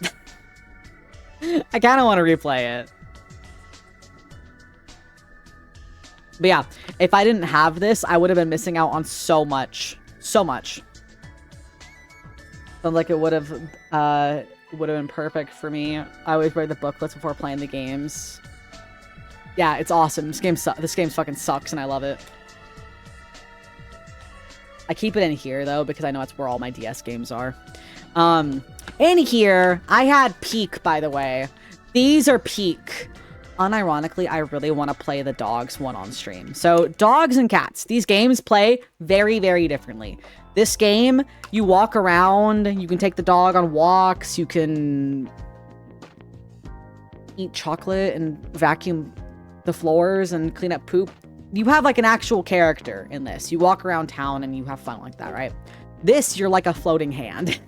S1: it. I kind of want to replay it. But yeah, if I didn't have this, I would have been missing out on so much. So much. Sounds like it would have been perfect for me. I always read the booklets before playing the games. Yeah, it's awesome. This game fucking sucks, and I love it. I keep it in here though because I know that's where all my DS games are. In here, I had Peak, by the way. These are Peak. Unironically, I really want to play the dogs one on stream. So, dogs and cats. These games play very, very differently. This game, you walk around, you can take the dog on walks, you can eat chocolate and vacuum the floors and clean up poop. You have like an actual character in this. You walk around town and you have fun like that, right? This, you're like a floating hand.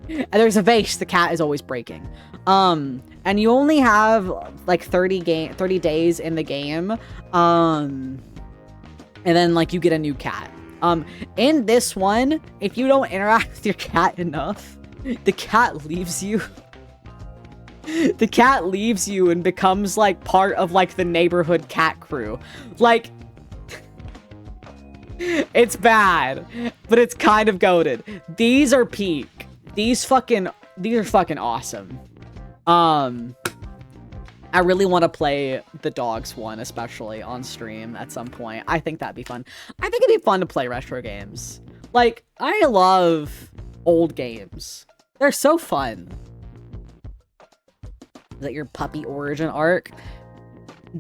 S1: And there's a vase the cat is always breaking. And you only have like 30 days in the game. And then like you get a new cat. In this one, if you don't interact with your cat enough, the cat leaves you. The cat leaves you and becomes like part of like the neighborhood cat crew. Like, it's bad, but it's kind of goated. These are peak. These are fucking awesome. I really want to play the dogs one, especially on stream at some point. I think that'd be fun. I think it'd be fun to play retro games. Like, I love old games. They're so fun. Is that your puppy origin arc?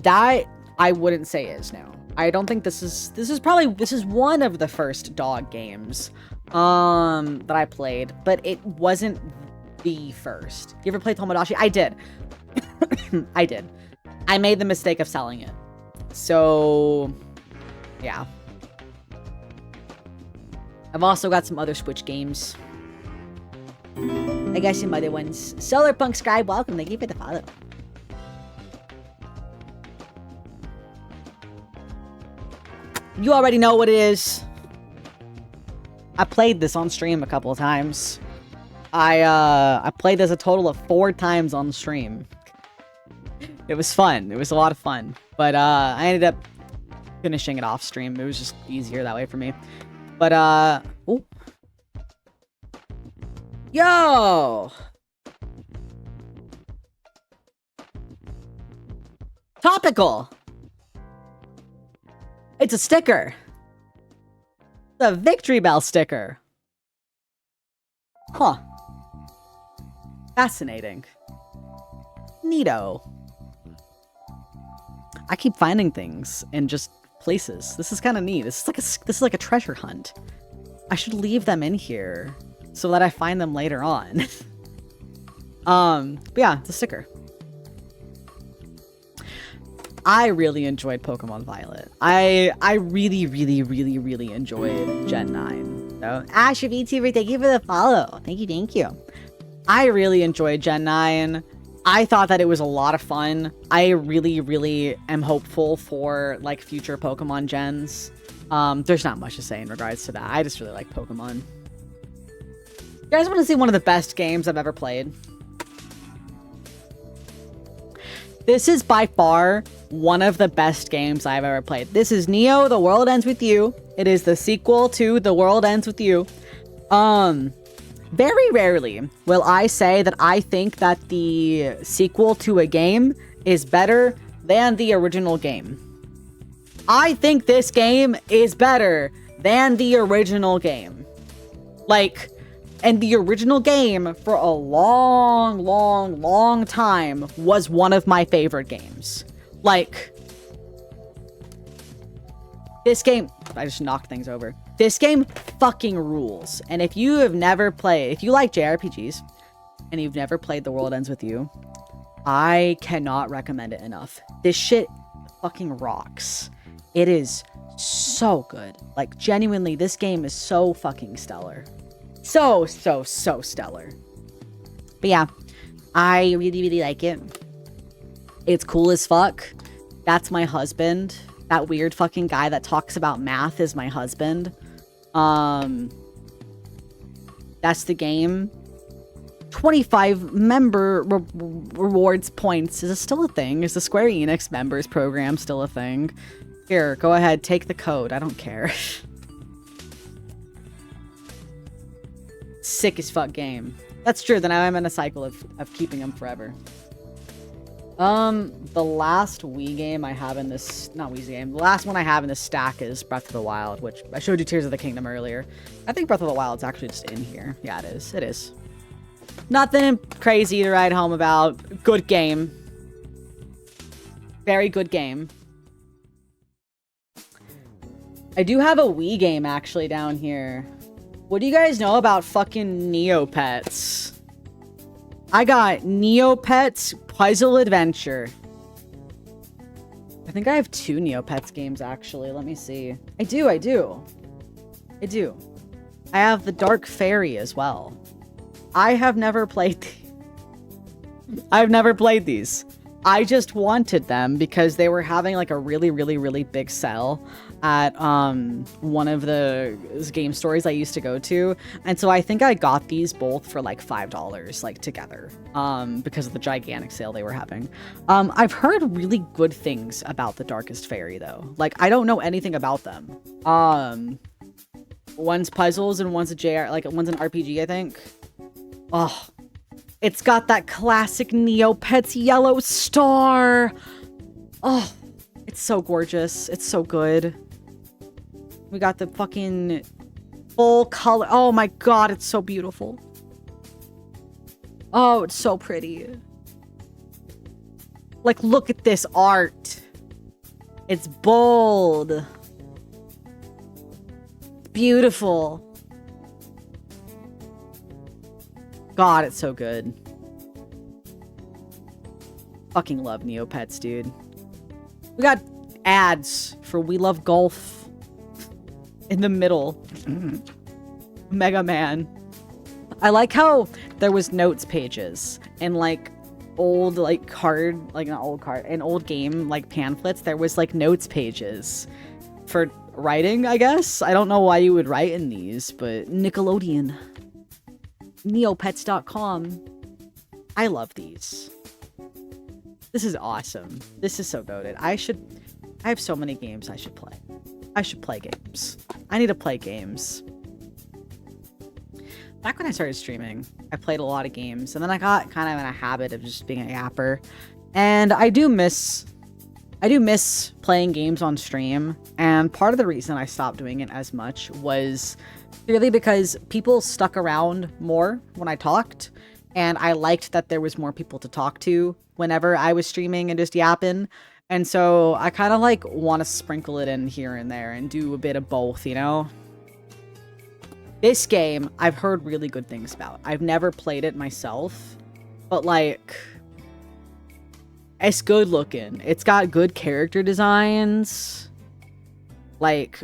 S1: That I wouldn't say is now. I don't think this is one of the first dog games that I played, but it wasn't the first. You ever played Tomodachi? I did. I did. I made the mistake of selling it. So, yeah. I've also got some other Switch games. I got some other ones. Solarpunk Scribe, welcome. Thank you for the follow. You already know what it is. I played this on stream a couple of times. I played this a total of 4 times on stream. It was fun. It was a lot of fun. But I ended up finishing it off stream. It was just easier that way for me. But ooh. Yo! Topical! It's a sticker. It's a Victory Bell sticker. Huh. Fascinating. Neato. I keep finding things in just places. This is kind of neat. This is like a treasure hunt. I should leave them in here so that I find them later on. But yeah, it's a sticker. I really enjoyed Pokemon Violet. I really, really, really, really enjoyed Gen 9. So, Asher VTuber, thank you for the follow. Thank you, thank you. I really enjoyed Gen 9. I thought that it was a lot of fun. I really, really am hopeful for, like, future Pokemon gens. There's not much to say in regards to that. I just really like Pokemon. You guys want to see one of the best games I've ever played? This is by far one of the best games I've ever played. This is Neo, The World Ends With You. It is the sequel to The World Ends With You. Very rarely will I say that I think that the sequel to a game is better than the original game. I think this game is better than the original game. Like, and the original game for a long, long, long time was one of my favorite games. Like, this game, I just knocked things over. This game fucking rules. And if you have never played, if you like JRPGs and you've never played The World Ends With You, I cannot recommend it enough. This shit fucking rocks. It is so good. Like, genuinely, this game is so fucking stellar. So stellar. But yeah, I really, really like it. It's cool as fuck. That's my husband. That weird fucking guy that talks about math is my husband. That's the game. 25 member rewards points. Is it still a thing? Is the Square Enix members program still a thing? Here, go ahead, take the code. I don't care. Sick as fuck game. That's true, then I'm in a cycle of keeping them forever. The last Wii game I have in this, not Wii game, the last one I have in this stack is Breath of the Wild, which I showed you Tears of the Kingdom earlier. I think Breath of the Wild's actually just in here. Yeah, it is. It is. Nothing crazy to write home about. Good game. Very good game. I do have a Wii game actually down here. What do you guys know about fucking Neopets? I got Neopets Puzzle Adventure. I think I have 2 Neopets games, actually. Let me see. I do. I have the Dark Fairy as well. I have never played these. I just wanted them because they were having like a really, really, really big sale at one of the game stores I used to go to. And so I think I got these both for like $5 like together because of the gigantic sale they were having. I've heard really good things about the Darkest Fairy though. Like I don't know anything about them. One's puzzles and one's a JR, like one's an RPG, I think. Oh, it's got that classic Neopets yellow star. Oh, it's so gorgeous. It's so good. We got the fucking full color. Oh my god, it's so beautiful. Oh, it's so pretty. Like, look at this art. It's bold. Beautiful. God, it's so good. Fucking love Neopets, dude. We got ads for We Love Golf in the middle. Mega Man. I like how there was notes pages and like old like card, like not old card, an old game like pamphlets. There was like notes pages for writing, I guess. I don't know why you would write in these, but Nickelodeon. Neopets.com. I love these. This is awesome. This is so goated. I have so many games I should play. I should play games. I need to play games. Back when I started streaming, I played a lot of games, and then I got kind of in a habit of just being a yapper. And I do miss playing games on stream, and part of the reason I stopped doing it as much was purely because people stuck around more when I talked, and I liked that there was more people to talk to whenever I was streaming and just yapping. And so I kind of like want to sprinkle it in here and there and do a bit of both, you know? This game, I've heard really good things about. I've never played it myself, but like, it's good looking. It's got good character designs. Like,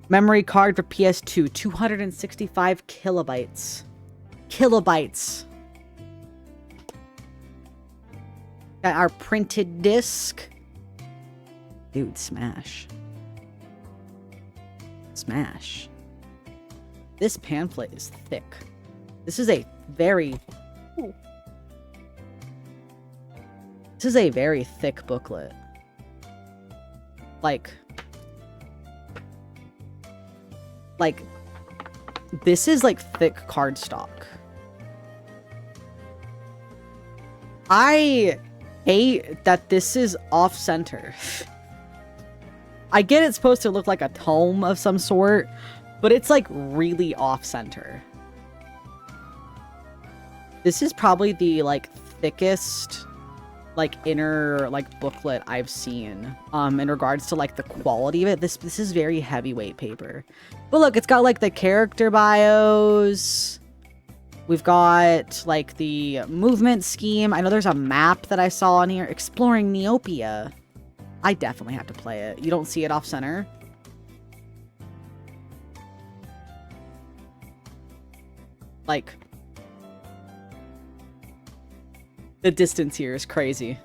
S1: memory card for PS2, 265 kilobytes. Kilobytes. Got our printed disc. Dude, smash. Smash. This pamphlet is thick. This is a very... This is a very thick booklet. Like, this is like thick cardstock. I hate that this is off-center. I get it's supposed to look like a tome of some sort, but it's like really off-center. This is probably the like thickest like inner like booklet I've seen in regards to like the quality of it. This is very heavyweight paper. But look, it's got like the character bios. We've got like the movement scheme. I know there's a map that I saw on here. Exploring Neopia. I definitely have to play it. You don't see it off center? Like, the distance here is crazy.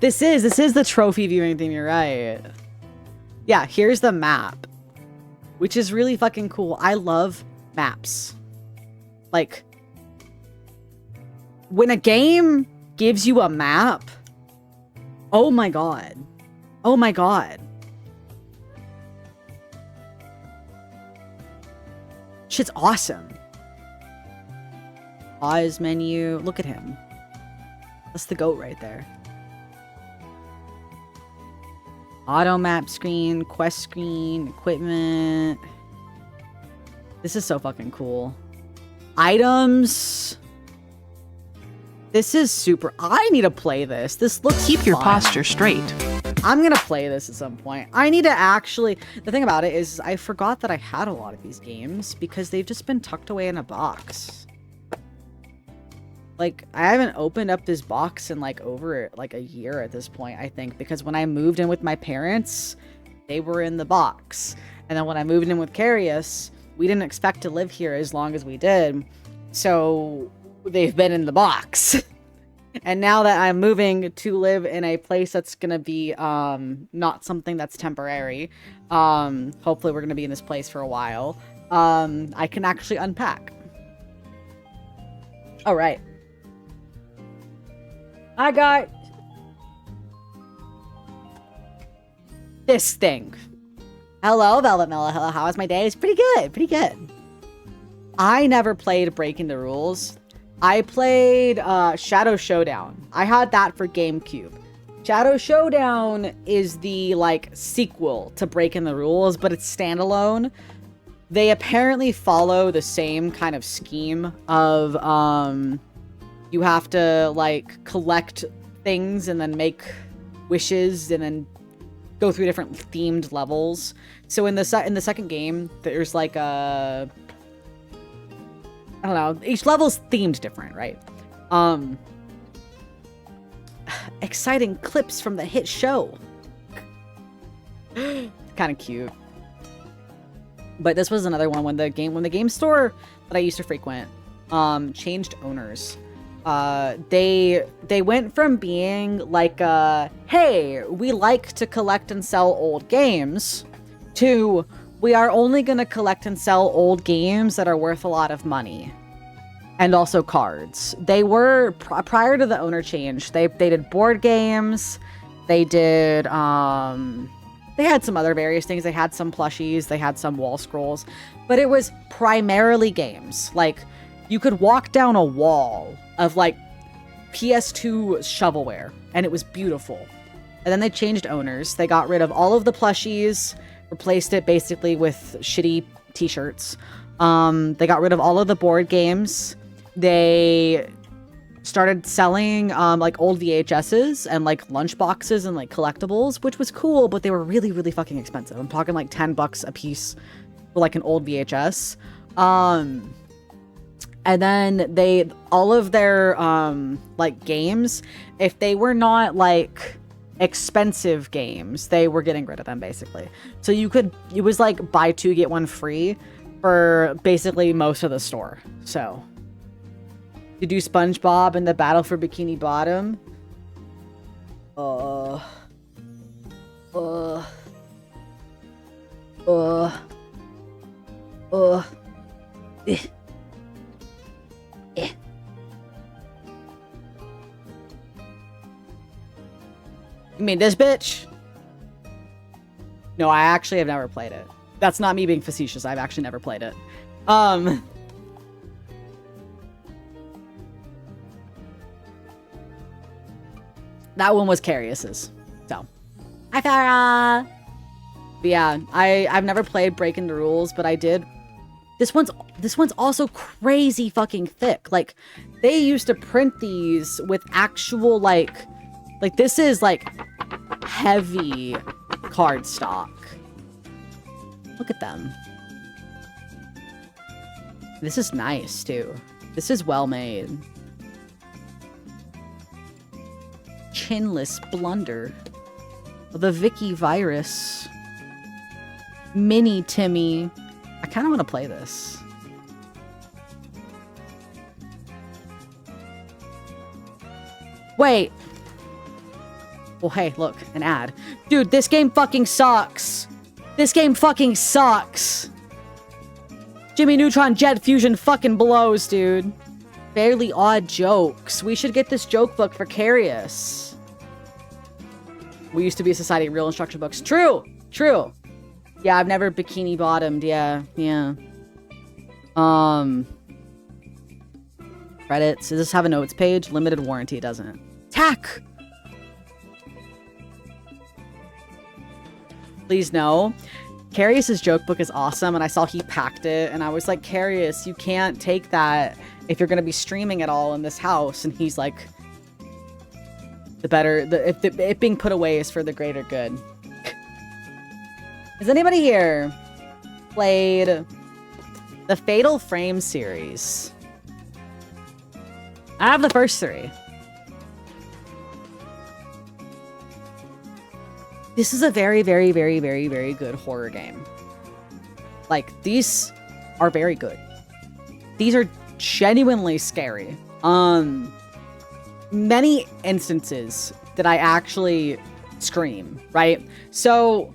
S1: This is the trophy viewing thing, you're right. Yeah, here's the map, which is really fucking cool. I love maps. Like, when a game gives you a map, oh my god. Oh my god. Shit's awesome. Pause menu. Look at him. That's the goat right there. Auto map screen, quest screen, equipment. This is so fucking cool. Items. This is super. I need to play this. This looks
S5: Keep your
S1: fun.
S5: posture straight.
S1: I'm gonna play this at some point. I need to actually... The thing about it is I forgot that I had a lot of these games because they've just been tucked away in a box. Like, I haven't opened up this box in like over like a year at this point, I think, because when I moved in with my parents, they were in the box. And then when I moved in with Carius, we didn't expect to live here as long as we did. So they've been in the box. And now that I'm moving to live in a place that's going to be not something that's temporary, hopefully we're going to be in this place for a while, I can actually unpack. All right. I got this thing. Hello, Velvet Mella. Hello, how was my day? It's pretty good. Pretty good. I never played Breaking the Rules. I played Shadow Showdown. I had that for GameCube. Shadow Showdown is the like sequel to Breaking the Rules, but it's standalone. They apparently follow the same kind of scheme of you have to like collect things and then make wishes and then go through different themed levels. So in the second game, there's like a, I don't know, each level's themed different, right? Exciting clips from the hit show. Kind of cute. But this was another one when the game store that I used to frequent changed owners. They went from being like hey, we like to collect and sell old games, to we are only going to collect and sell old games that are worth a lot of money. And also cards. They were, prior to the owner change, they did board games, they did, they had some other various things, they had some plushies, they had some wall scrolls, but it was primarily games. Like, you could walk down a wall of, like, PS2 shovelware, and it was beautiful. And then they changed owners, they got rid of all of the plushies, replaced it basically with shitty t-shirts. They got rid of all of the board games. They started selling like old VHSs and like lunch boxes and like collectibles, which was cool, but they were really, really fucking expensive. I'm talking like $10 a piece for like an old VHS. And then all of their like games, if they were not like expensive games, they were getting rid of them basically. So it was like buy two, get one free for basically most of the store. So to do SpongeBob and the Battle for Bikini Bottom. You mean this bitch? No, I actually have never played it. That's not me being facetious. I've actually never played it. That one was Carius's. So, hi Farah. But yeah, I've never played Breaking the Rules, but I did. This one's also crazy fucking thick. Like, they used to print these with actual like this is like heavy cardstock. Look at them. This is nice too. This is well made. Chinless blunder. The Vicky virus. Mini Timmy. I kind of want to play this. Wait. Well, hey, look, an ad. Dude, this game fucking sucks. This game fucking sucks. Jimmy Neutron Jet Fusion fucking blows, dude. Fairly Odd Jokes. We should get this joke book for Carius. We used to be a society of real instruction books. True. True. Yeah, I've never bikini bottomed. Yeah. Credits. Does this have a notes page? Limited warranty. It doesn't. Tack. Please no. Carius's joke book is awesome, and I saw he packed it, and I was like, Carius, you can't take that if you're gonna be streaming at all in this house. And he's like, it being put away is for the greater good. Has anybody here played the Fatal Frame series? I have the first 3. This is a very, very, very, very, very good horror game. Like, these are very good. These are genuinely scary. Many instances that I actually scream, right? So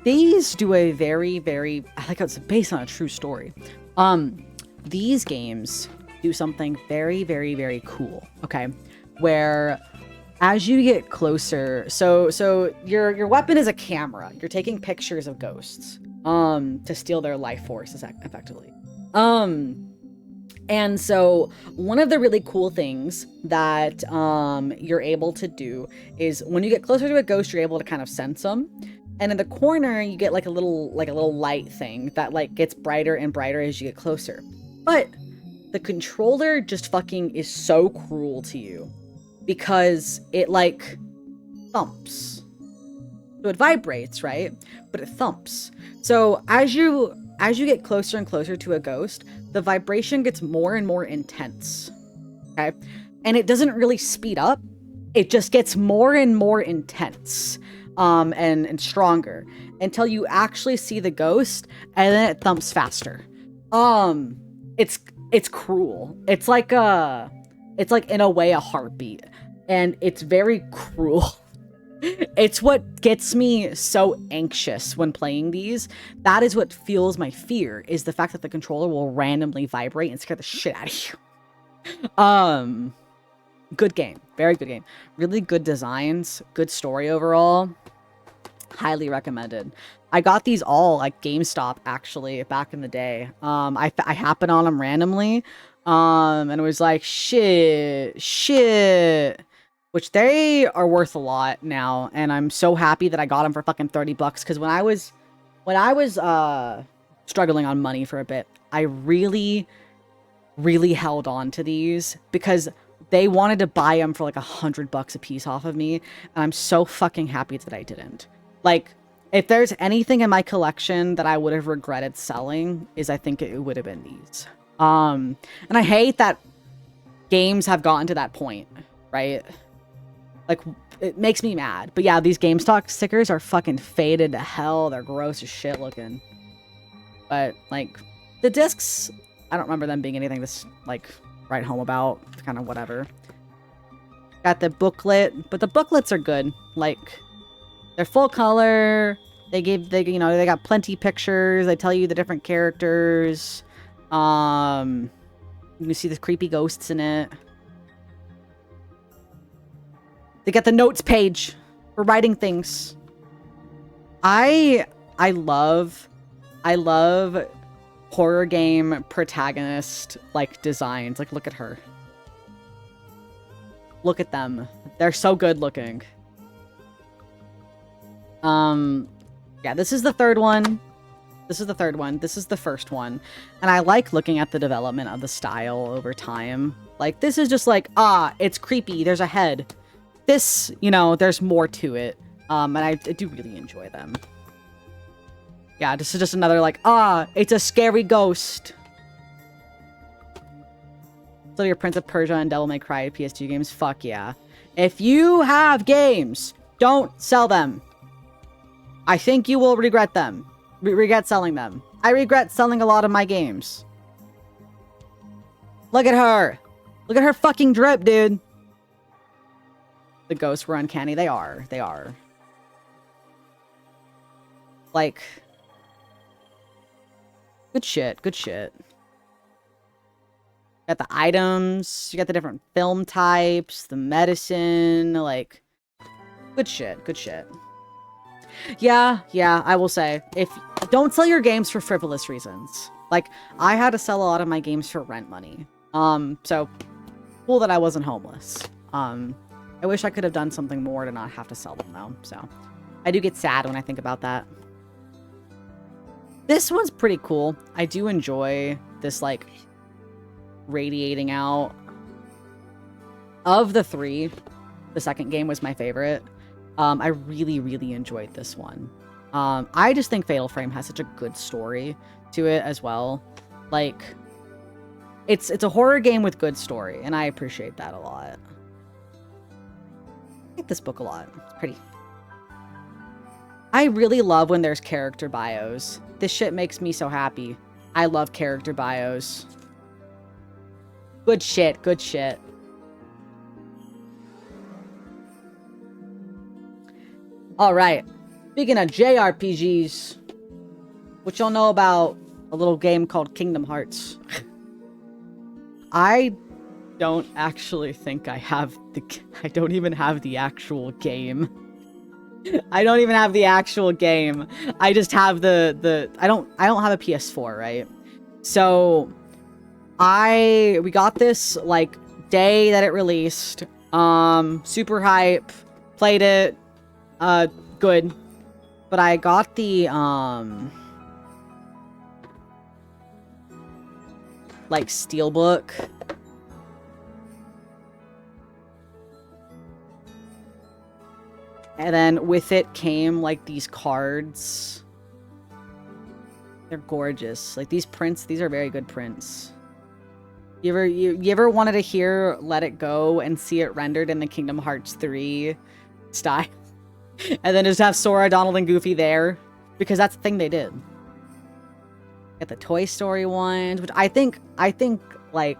S1: these do a very, very, I like how it's based on a true story. These games do something very, very, very cool, okay? Where as you get closer, so your weapon is a camera. You're taking pictures of ghosts to steal their life force effectively. And so one of the really cool things that you're able to do is when you get closer to a ghost, you're able to kind of sense them. And in the corner, you get like a little light thing that like gets brighter and brighter as you get closer. But the controller just fucking is so cruel to you because it like thumps. So it vibrates, right? But it thumps. So as you get closer and closer to a ghost, the vibration gets more and more intense. Okay? And it doesn't really speed up. It just gets more and more intense. And stronger until you actually see the ghost, and then it thumps faster. It's cruel. It's like in a way a heartbeat, and it's very cruel. It's what gets me so anxious when playing these. That is what fuels my fear, is the fact that the controller will randomly vibrate and scare the shit out of you. Good game. Very good game. Really good designs. Good story overall. Highly recommended. I got these all at GameStop, actually, back in the day. I happened on them randomly. And it was like, shit. Which they are worth a lot now. And I'm so happy that I got them for fucking $30. Because when I was struggling on money for a bit, I really, really held on to these because they wanted to buy them for like $100 a piece off of me. And I'm so fucking happy that I didn't. Like, if there's anything in my collection that I would have regretted selling, is I think it would have been these. And I hate that games have gotten to that point, right? Like, it makes me mad. But yeah, these GameStop stickers are fucking faded to hell. They're gross as shit looking. But, like, the discs, I don't remember them being anything to, like, write home about. Kind of whatever. Got the booklet, but the booklets are good. Like, they're full color. They got plenty pictures. They tell you the different characters. You can see the creepy ghosts in it. They got the notes page for writing things. I love horror game protagonist like designs. Like, look at her. Look at them. They're so good looking. Yeah, this is the third one. This is the third one. This is the first one. And I like looking at the development of the style over time. Like, this is just like, it's creepy. There's a head. This, there's more to it. And I do really enjoy them. Yeah, this is just another like, it's a scary ghost. So your Prince of Persia and Devil May Cry PS2 games? Fuck yeah. If you have games, don't sell them. I think you will regret them. Regret selling them. I regret selling a lot of my games. Look at her. Look at her fucking drip, dude. The ghosts were uncanny. They are. They are. Like, good shit. Good shit. Got the items. You got the different film types. The medicine. Like, good shit. Good shit. Yeah, I will say, don't sell your games for frivolous reasons. Like, I had to sell a lot of my games for rent money. So cool that I wasn't homeless. I wish I could have done something more to not have to sell them though. So I do get sad when I think about that. This one's pretty cool. I do enjoy this like radiating out. Of the 3, the second game was my favorite. I really, really enjoyed this one. I just think Fatal Frame has such a good story to it as well. Like, It's a horror game with good story, and I appreciate that a lot. I like this book a lot. It's pretty. I really love when there's character bios. This shit makes me so happy. I love character bios. Good shit, good shit. Alright. Speaking of JRPGs, what y'all know about a little game called Kingdom Hearts? I don't actually think I have the... I don't even have the actual game. I don't even have the actual game. I just have the I don't have a PS4, right? So we got this like day that it released. Super hype. Played it. Good. But I got the like steelbook. And then with it came like these cards. They're gorgeous. Like these prints, these are very good prints. You ever wanted to hear Let It Go and see it rendered in the Kingdom Hearts 3 style? And then just have Sora, Donald, and Goofy there? Because that's the thing they did. Get the Toy Story ones, which I think like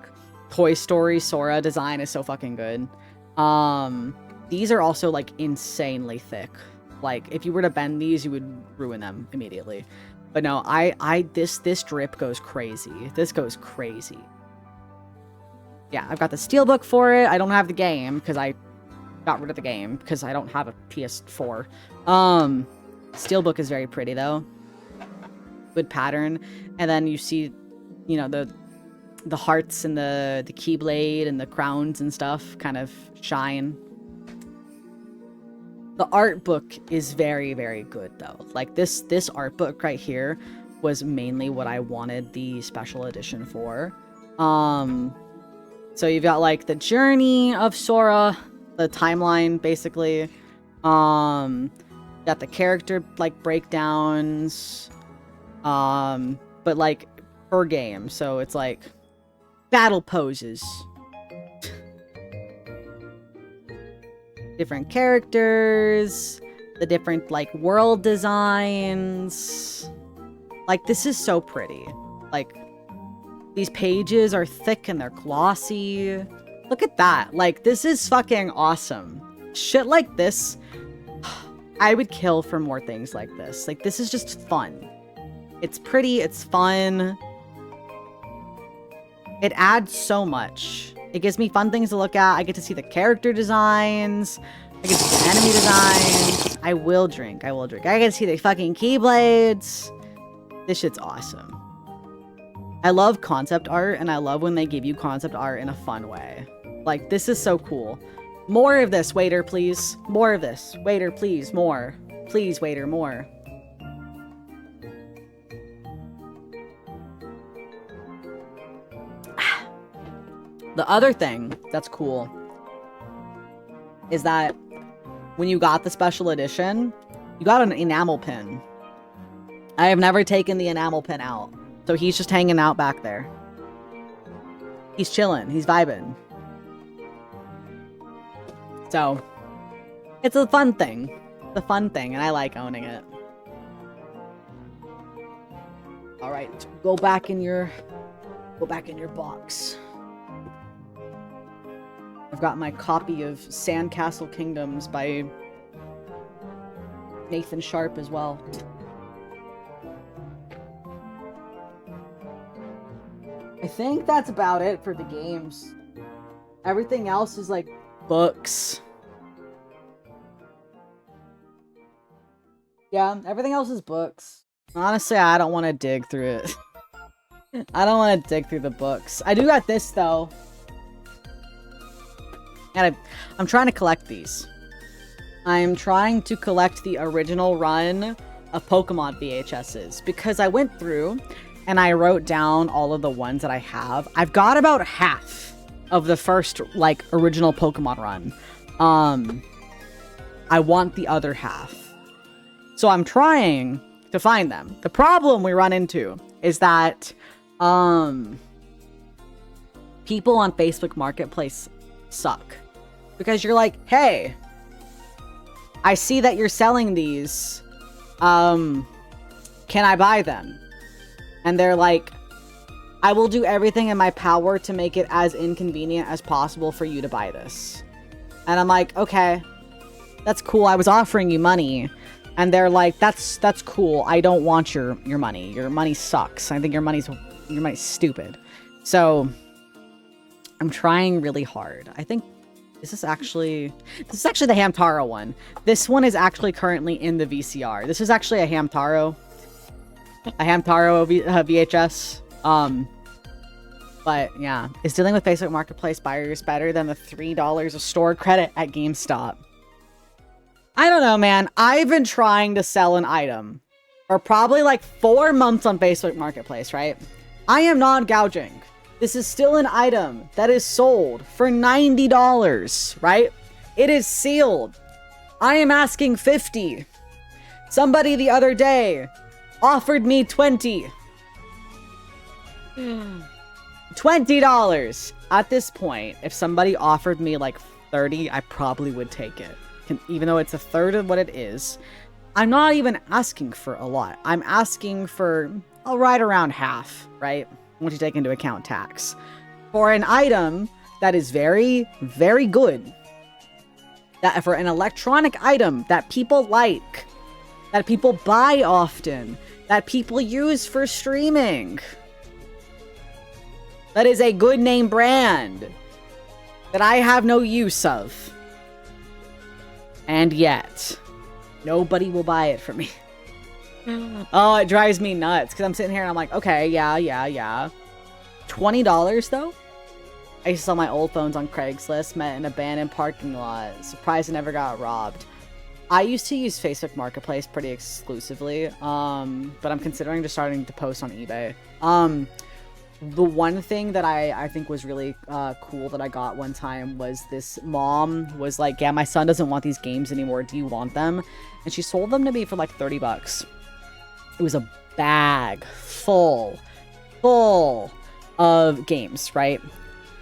S1: Toy Story Sora design is so fucking good. These are also like insanely thick. Like if you were to bend these, you would ruin them immediately. But no, this drip goes crazy. This goes crazy. Yeah, I've got the steelbook for it. I don't have the game because I got rid of the game because I don't have a PS4. Steelbook is very pretty though. Good pattern. And then you see, you know, the hearts and the keyblade and the crowns and stuff kind of shine. The art book is very, very good though. Like this art book right here was mainly what I wanted the special edition for. So you've got like the journey of Sora, the timeline basically. Got the character like breakdowns. But like per game. So it's like battle poses. Different characters, the different like world designs. Like this is so pretty. Like these pages are thick and they're glossy. Look at that. Like this is fucking awesome. Shit like this, I would kill for more things like this. Like this is just fun. It's pretty, it's fun. It adds so much. It gives me fun things to look at. I get to see the character designs. I get to see the enemy designs. I will drink. I will drink. I get to see the fucking keyblades. This shit's awesome. I love concept art, and I love when they give you concept art in a fun way. Like, this is so cool. More of this, waiter, please. More of this. Waiter, please. More. Please, waiter, more. The other thing that's cool is that when you got the special edition, you got an enamel pin. I have never taken the enamel pin out. So he's just hanging out back there. He's chilling. He's vibing. So, it's a fun thing. It's a fun thing, and I like owning it. Alright, go back in your box. I've got my copy of Sandcastle Kingdoms by Nathan Sharp as well. I think that's about it for the games. Everything else is like books. Yeah, everything else is books. Honestly, I don't want to dig through it. I don't want to dig through the books. I do got this though. And I'm trying to collect these. I'm trying to collect the original run of Pokemon VHSs because I went through and I wrote down all of the ones that I have. I've got about half of the first like original Pokemon run. I want the other half. So I'm trying to find them. The problem we run into is that people on Facebook Marketplace suck. Because you're like, hey, I see that you're selling these. Can I buy them? And they're like, I will do everything in my power to make it as inconvenient as possible for you to buy this. And I'm like, okay, that's cool. I was offering you money. And they're like, that's cool. I don't want your money. Your money sucks. I think your money's stupid. So I'm trying really hard. I think this is actually the Hamtaro one. This one is actually currently in the VCR. This is actually a Hamtaro VHS. But yeah, is dealing with Facebook Marketplace buyers better than the $3 of store credit at GameStop? I don't know, man. I've been trying to sell an item for probably like 4 months on Facebook Marketplace, right? I am not gouging. This is still an item that is sold for $90, right? It is sealed. I am asking $50. Somebody the other day offered me $20. $20. At this point, if somebody offered me like $30, I probably would take it. Even though it's a third of what it is. I'm not even asking for a lot. I'm asking for right around half, right? Once you take into account tax. For an item that is very, very good. That for an electronic item that people like. That people buy often. That people use for streaming. That is a good name brand. That I have no use of. And yet, nobody will buy it from me. Oh, it drives me nuts. Because I'm sitting here and I'm like, okay, yeah. $20 though? I used to sell my old phones on Craigslist. Met in an abandoned parking lot. Surprised I never got robbed. I used to use Facebook Marketplace pretty exclusively. But I'm considering just starting to post on eBay. The one thing that I think was really cool that I got one time was this mom was like, yeah, my son doesn't want these games anymore. Do you want them? And she sold them to me for like $30. It was a bag full of games, right?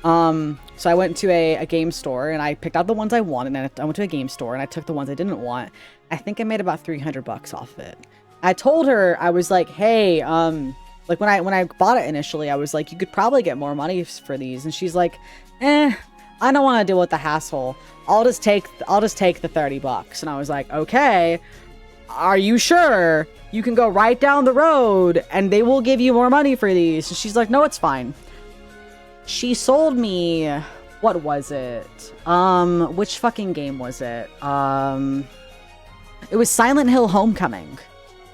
S1: So I went to a game store and I picked out the ones I wanted, and I went to a game store and I took the ones I didn't want. I think I made about $300 off of it. I told her, I was like, hey, like when I bought it initially, I was like, you could probably get more money for these. And she's like, I don't want to deal with the hassle. I'll just take the $30. And I was like, okay, are you sure? You can go right down the road and they will give you more money for these. And she's like, no, it's fine. She sold me, what was it? Which fucking game was it? It was Silent Hill Homecoming.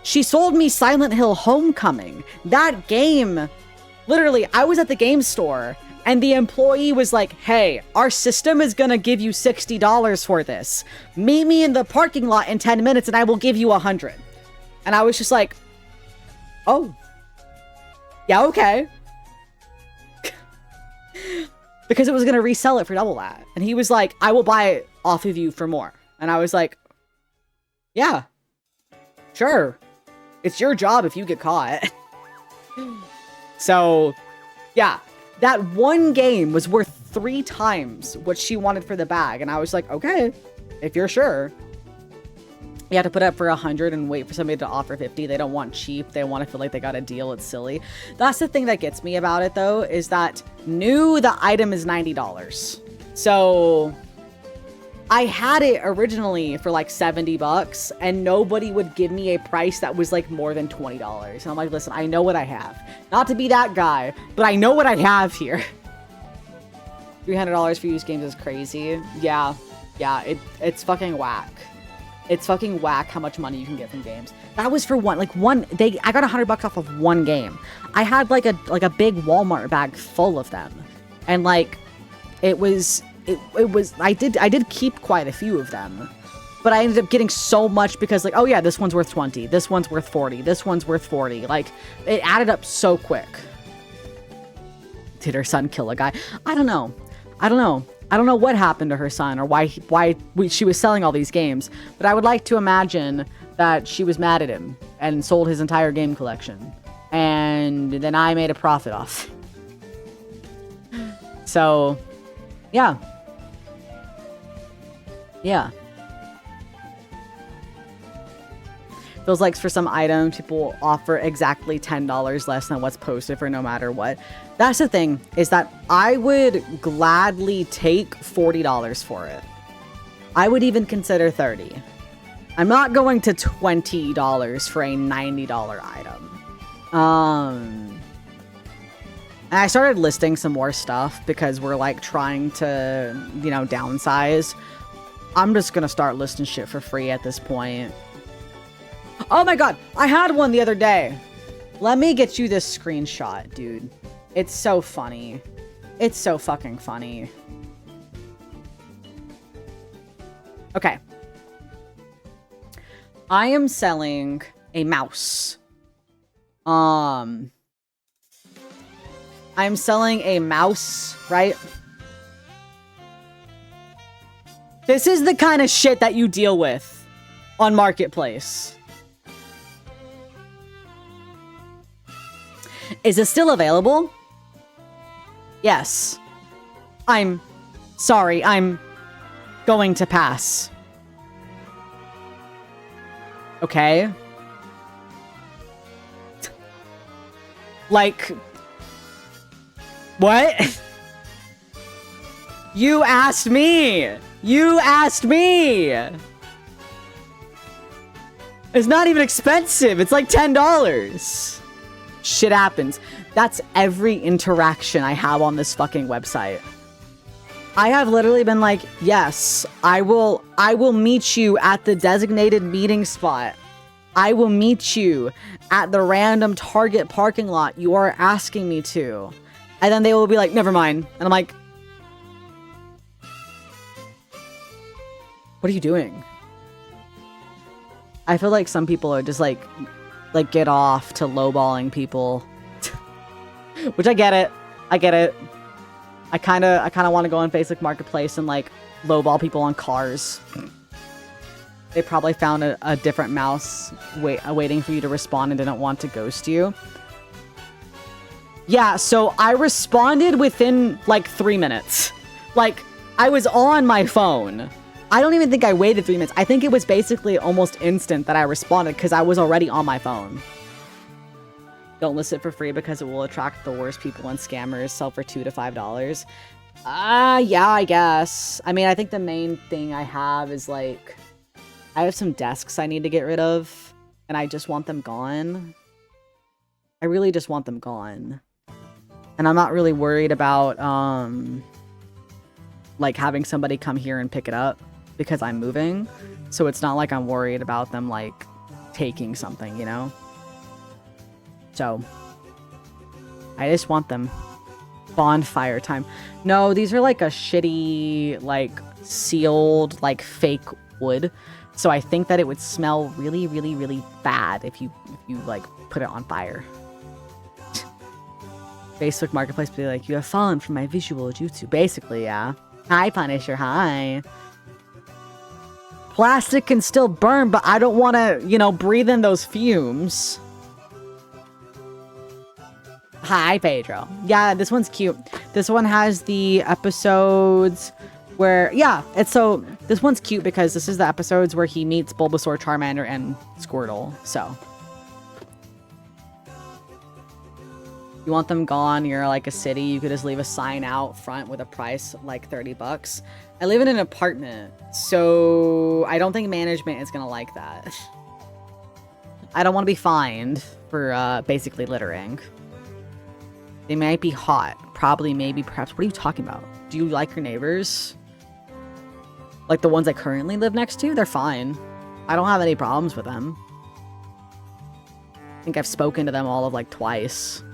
S1: She sold me Silent Hill Homecoming. That game, literally, I was at the game store and the employee was like, hey, our system is gonna give you $60 for this. Meet me in the parking lot in 10 minutes and I will give you $100. And I was just like, oh, yeah, okay. Because it was gonna resell it for double that. And he was like, I will buy it off of you for more. And I was like, yeah, sure. It's your job if you get caught. So, yeah. That one game was worth 3 times what she wanted for the bag. And I was like, okay, if you're sure. You have to put up for 100 and wait for somebody to offer 50. They don't want cheap. They want to feel like they got a deal. It's silly. That's the thing that gets me about it, though, is that the item is $90. So I had it originally for like $70 and nobody would give me a price that was like more than $20. And I'm like, listen, I know what I have. Not to be that guy, but I know what I have here. $300 for used games is crazy. Yeah, it's fucking whack. It's fucking whack how much money you can get from games. That was for I got $100 off of one game. I had like a big Walmart bag full of them. And like, it was, I did keep quite a few of them, but I ended up getting so much because like, oh yeah, this one's worth 20. This one's worth 40. This one's worth 40. Like, it added up so quick. Did her son kill a guy? I don't know. I don't know what happened to her son or why she was selling all these games, but I would like to imagine that she was mad at him and sold his entire game collection. And then I made a profit off. So, yeah. Yeah. Feels like for some items, people offer exactly $10 less than what's posted for no matter what. That's the thing, is that I would gladly take $40 for it. I would even consider $30. I'm not going to $20 for a $90 item. And I started listing some more stuff because we're like trying to, you know, downsize. I'm just gonna start listing shit for free at this point. Oh my god, I had one the other day. Let me get you this screenshot, dude. It's so funny. It's so fucking funny. Okay. I am selling a mouse. I'm selling a mouse, right? This is the kind of shit that you deal with on Marketplace. Is it still available? Yes. I'm sorry, I'm going to pass. Okay. Like, what? You asked me. You asked me. It's not even expensive. It's like $10. Shit happens. That's every interaction I have on this fucking website. I have literally been like, yes, I will meet you at the designated meeting spot. I will meet you at the random Target parking lot you are asking me to. And then they will be like, never mind. And I'm like, what are you doing? I feel like some people are just like get off to lowballing people. Which I get it. I get it. I kind of want to go on Facebook Marketplace and like lowball people on cars. They probably found a different mouse waiting for you to respond and didn't want to ghost you. Yeah, so I responded within like 3 minutes. Like, I was on my phone. I don't even think I waited 3 minutes. I think it was basically almost instant that I responded because I was already on my phone. Don't list it for free because it will attract the worst people and scammers. Sell for $2 to $5. Yeah, I guess. I mean, I think the main thing I have is like, I have some desks I need to get rid of, and I just want them gone. I really just want them gone. And I'm not really worried about, like, having somebody come here and pick it up because I'm moving. So it's not like I'm worried about them, like, taking something, you know? So, I just want them. Bonfire time. No, these are, like, a shitty, like, sealed, like, fake wood. So I think that it would smell really, really, really bad if you like, put it on fire. Facebook Marketplace be like, you have fallen from my visual jutsu. Basically, yeah. Hi, Punisher, hi. Plastic can still burn, but I don't want to, you know, breathe in those fumes. Hi, Pedro. Yeah, this one's cute. This one has the episodes where, yeah, it's so, this one's cute because this is the episodes where he meets Bulbasaur, Charmander, and Squirtle, so. You want them gone, you're like a city, you could just leave a sign out front with a price like $30. I live in an apartment, so I don't think management is gonna like that. I don't want to be fined for basically littering. They might be hot, probably, maybe, perhaps. What are you talking about? Do you like your neighbors? Like the ones I currently live next to? They're fine. I don't have any problems with them. I think I've spoken to them all of like twice.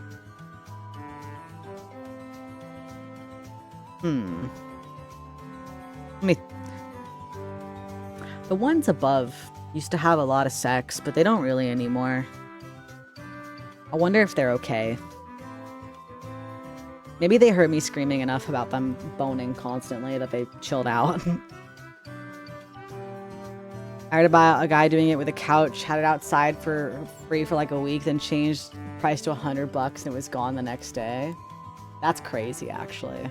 S1: The ones above used to have a lot of sex, but they don't really anymore. I wonder if they're okay. Maybe they heard me screaming enough about them boning constantly that they chilled out. I heard about a guy doing it with a couch, had it outside for free for like a week, then changed the price to $100 and it was gone the next day. That's crazy, actually.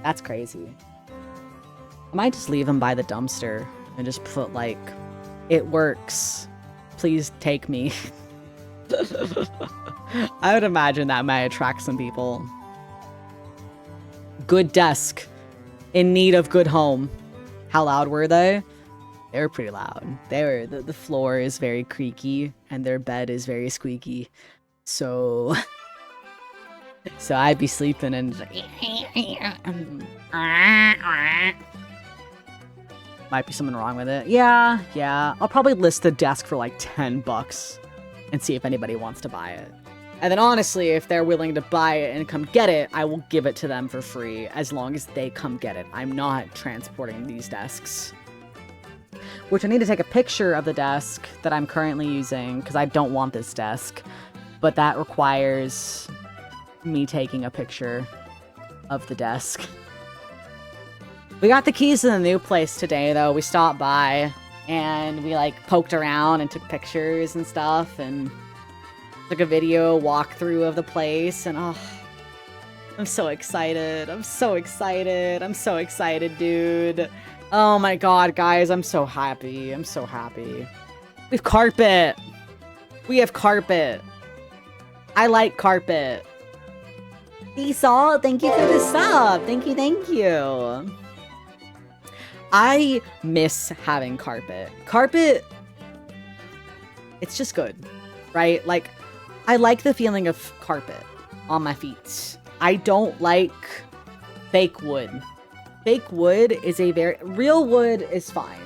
S1: That's crazy. I might just leave them by the dumpster and just put like, it works. Please take me. I would imagine that might attract some people. Good desk. In need of good home. How loud were they? They were pretty loud. The floor is very creaky and their bed is very squeaky. So I'd be sleeping and just like, might be something wrong with it. Yeah. I'll probably list the desk for like $10 and see if anybody wants to buy it. And then honestly, if they're willing to buy it and come get it, I will give it to them for free as long as they come get it. I'm not transporting these desks. Which I need to take a picture of the desk that I'm currently using because I don't want this desk. But that requires me taking a picture of the desk. We got the keys to the new place today, though. We stopped by and we like poked around and took pictures and stuff and took a video walkthrough of the place. And oh, I'm so excited. I'm so excited. I'm so excited, dude. Oh my god, guys, I'm so happy. I'm so happy. We have carpet. We have carpet. I like carpet. Esau, thank you for the sub. Thank you. I miss having carpet. Carpet, it's just good, right? Like, I like the feeling of carpet on my feet. I don't like fake wood. Fake wood is real wood is fine.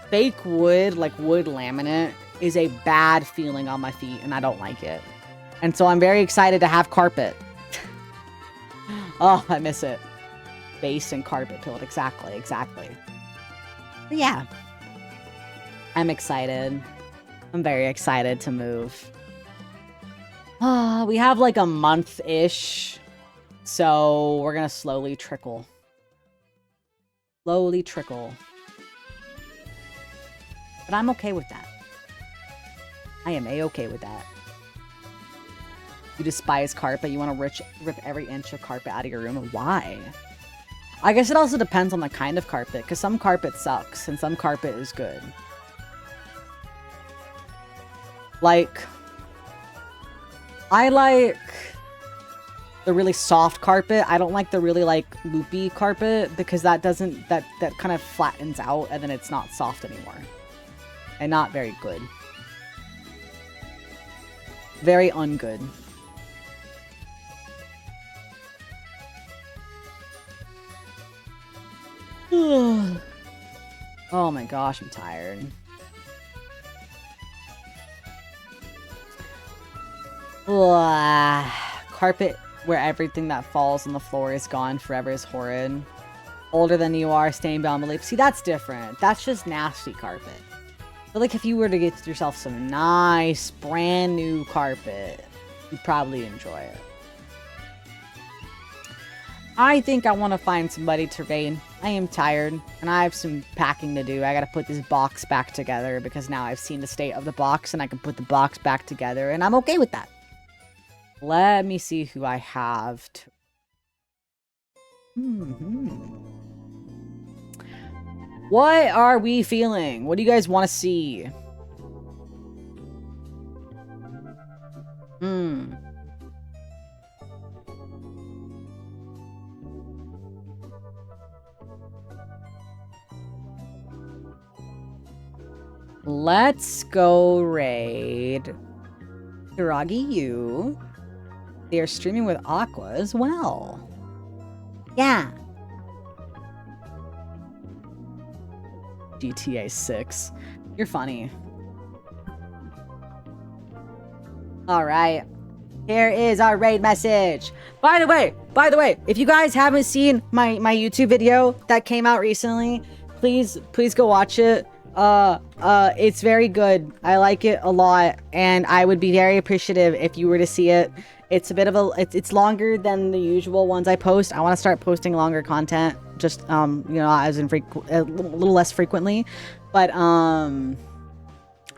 S1: Fake wood, like wood laminate, is a bad feeling on my feet and I don't like it. And so I'm very excited to have carpet. Oh, I miss it. Base and carpet pilled, exactly. But yeah. I'm excited. I'm very excited to move. We have like a month-ish. So we're gonna slowly trickle. But I'm okay with that. I am a-okay with that. You despise carpet. You want to rip every inch of carpet out of your room. Why? I guess it also depends on the kind of carpet, because some carpet sucks and some carpet is good. Like, I like the really soft carpet. I don't like the really like loopy carpet because that kind of flattens out and then it's not soft anymore. And not very good. Very ungood. Oh my gosh, I'm tired. Carpet where everything that falls on the floor is gone forever is horrid. Older than you are, staying beyond belief. See, that's different. That's just nasty carpet. But like if you were to get yourself some nice, brand new carpet, you'd probably enjoy it. I think I want to find somebody to raid. I am tired, and I have some packing to do. I gotta put this box back together, because now I've seen the state of the box, and I can put the box back together, and I'm okay with that. Let me see who I have to... What are we feeling? What do you guys want to see? Let's go raid Hiragi U. They are streaming with Aqua as well. Yeah. GTA 6. You're funny. Alright. Here is our raid message. By the way, if you guys haven't seen my YouTube video that came out recently, please go watch it. It's very good. I like it a lot, and I would be very appreciative if you were to see it. It's a bit of it's longer than the usual ones I post. I want to start posting longer content, just you know, as in a little less frequently. But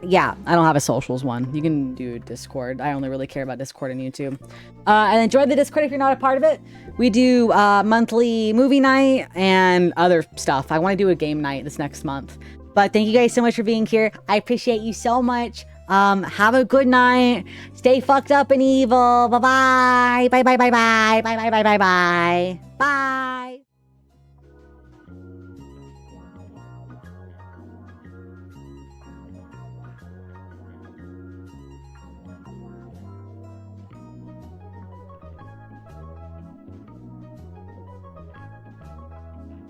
S1: yeah, I don't have a socials one. You can do Discord. I only really care about Discord and YouTube. And enjoy the Discord if you're not a part of it. We do monthly movie night and other stuff. I want to do a game night this next month. But thank you guys so much for being here. I appreciate you so much. Have a good night. Stay fucked up and evil. Bye-bye. Bye-bye. Bye-bye. Bye-bye. Bye-bye. Bye. Bye.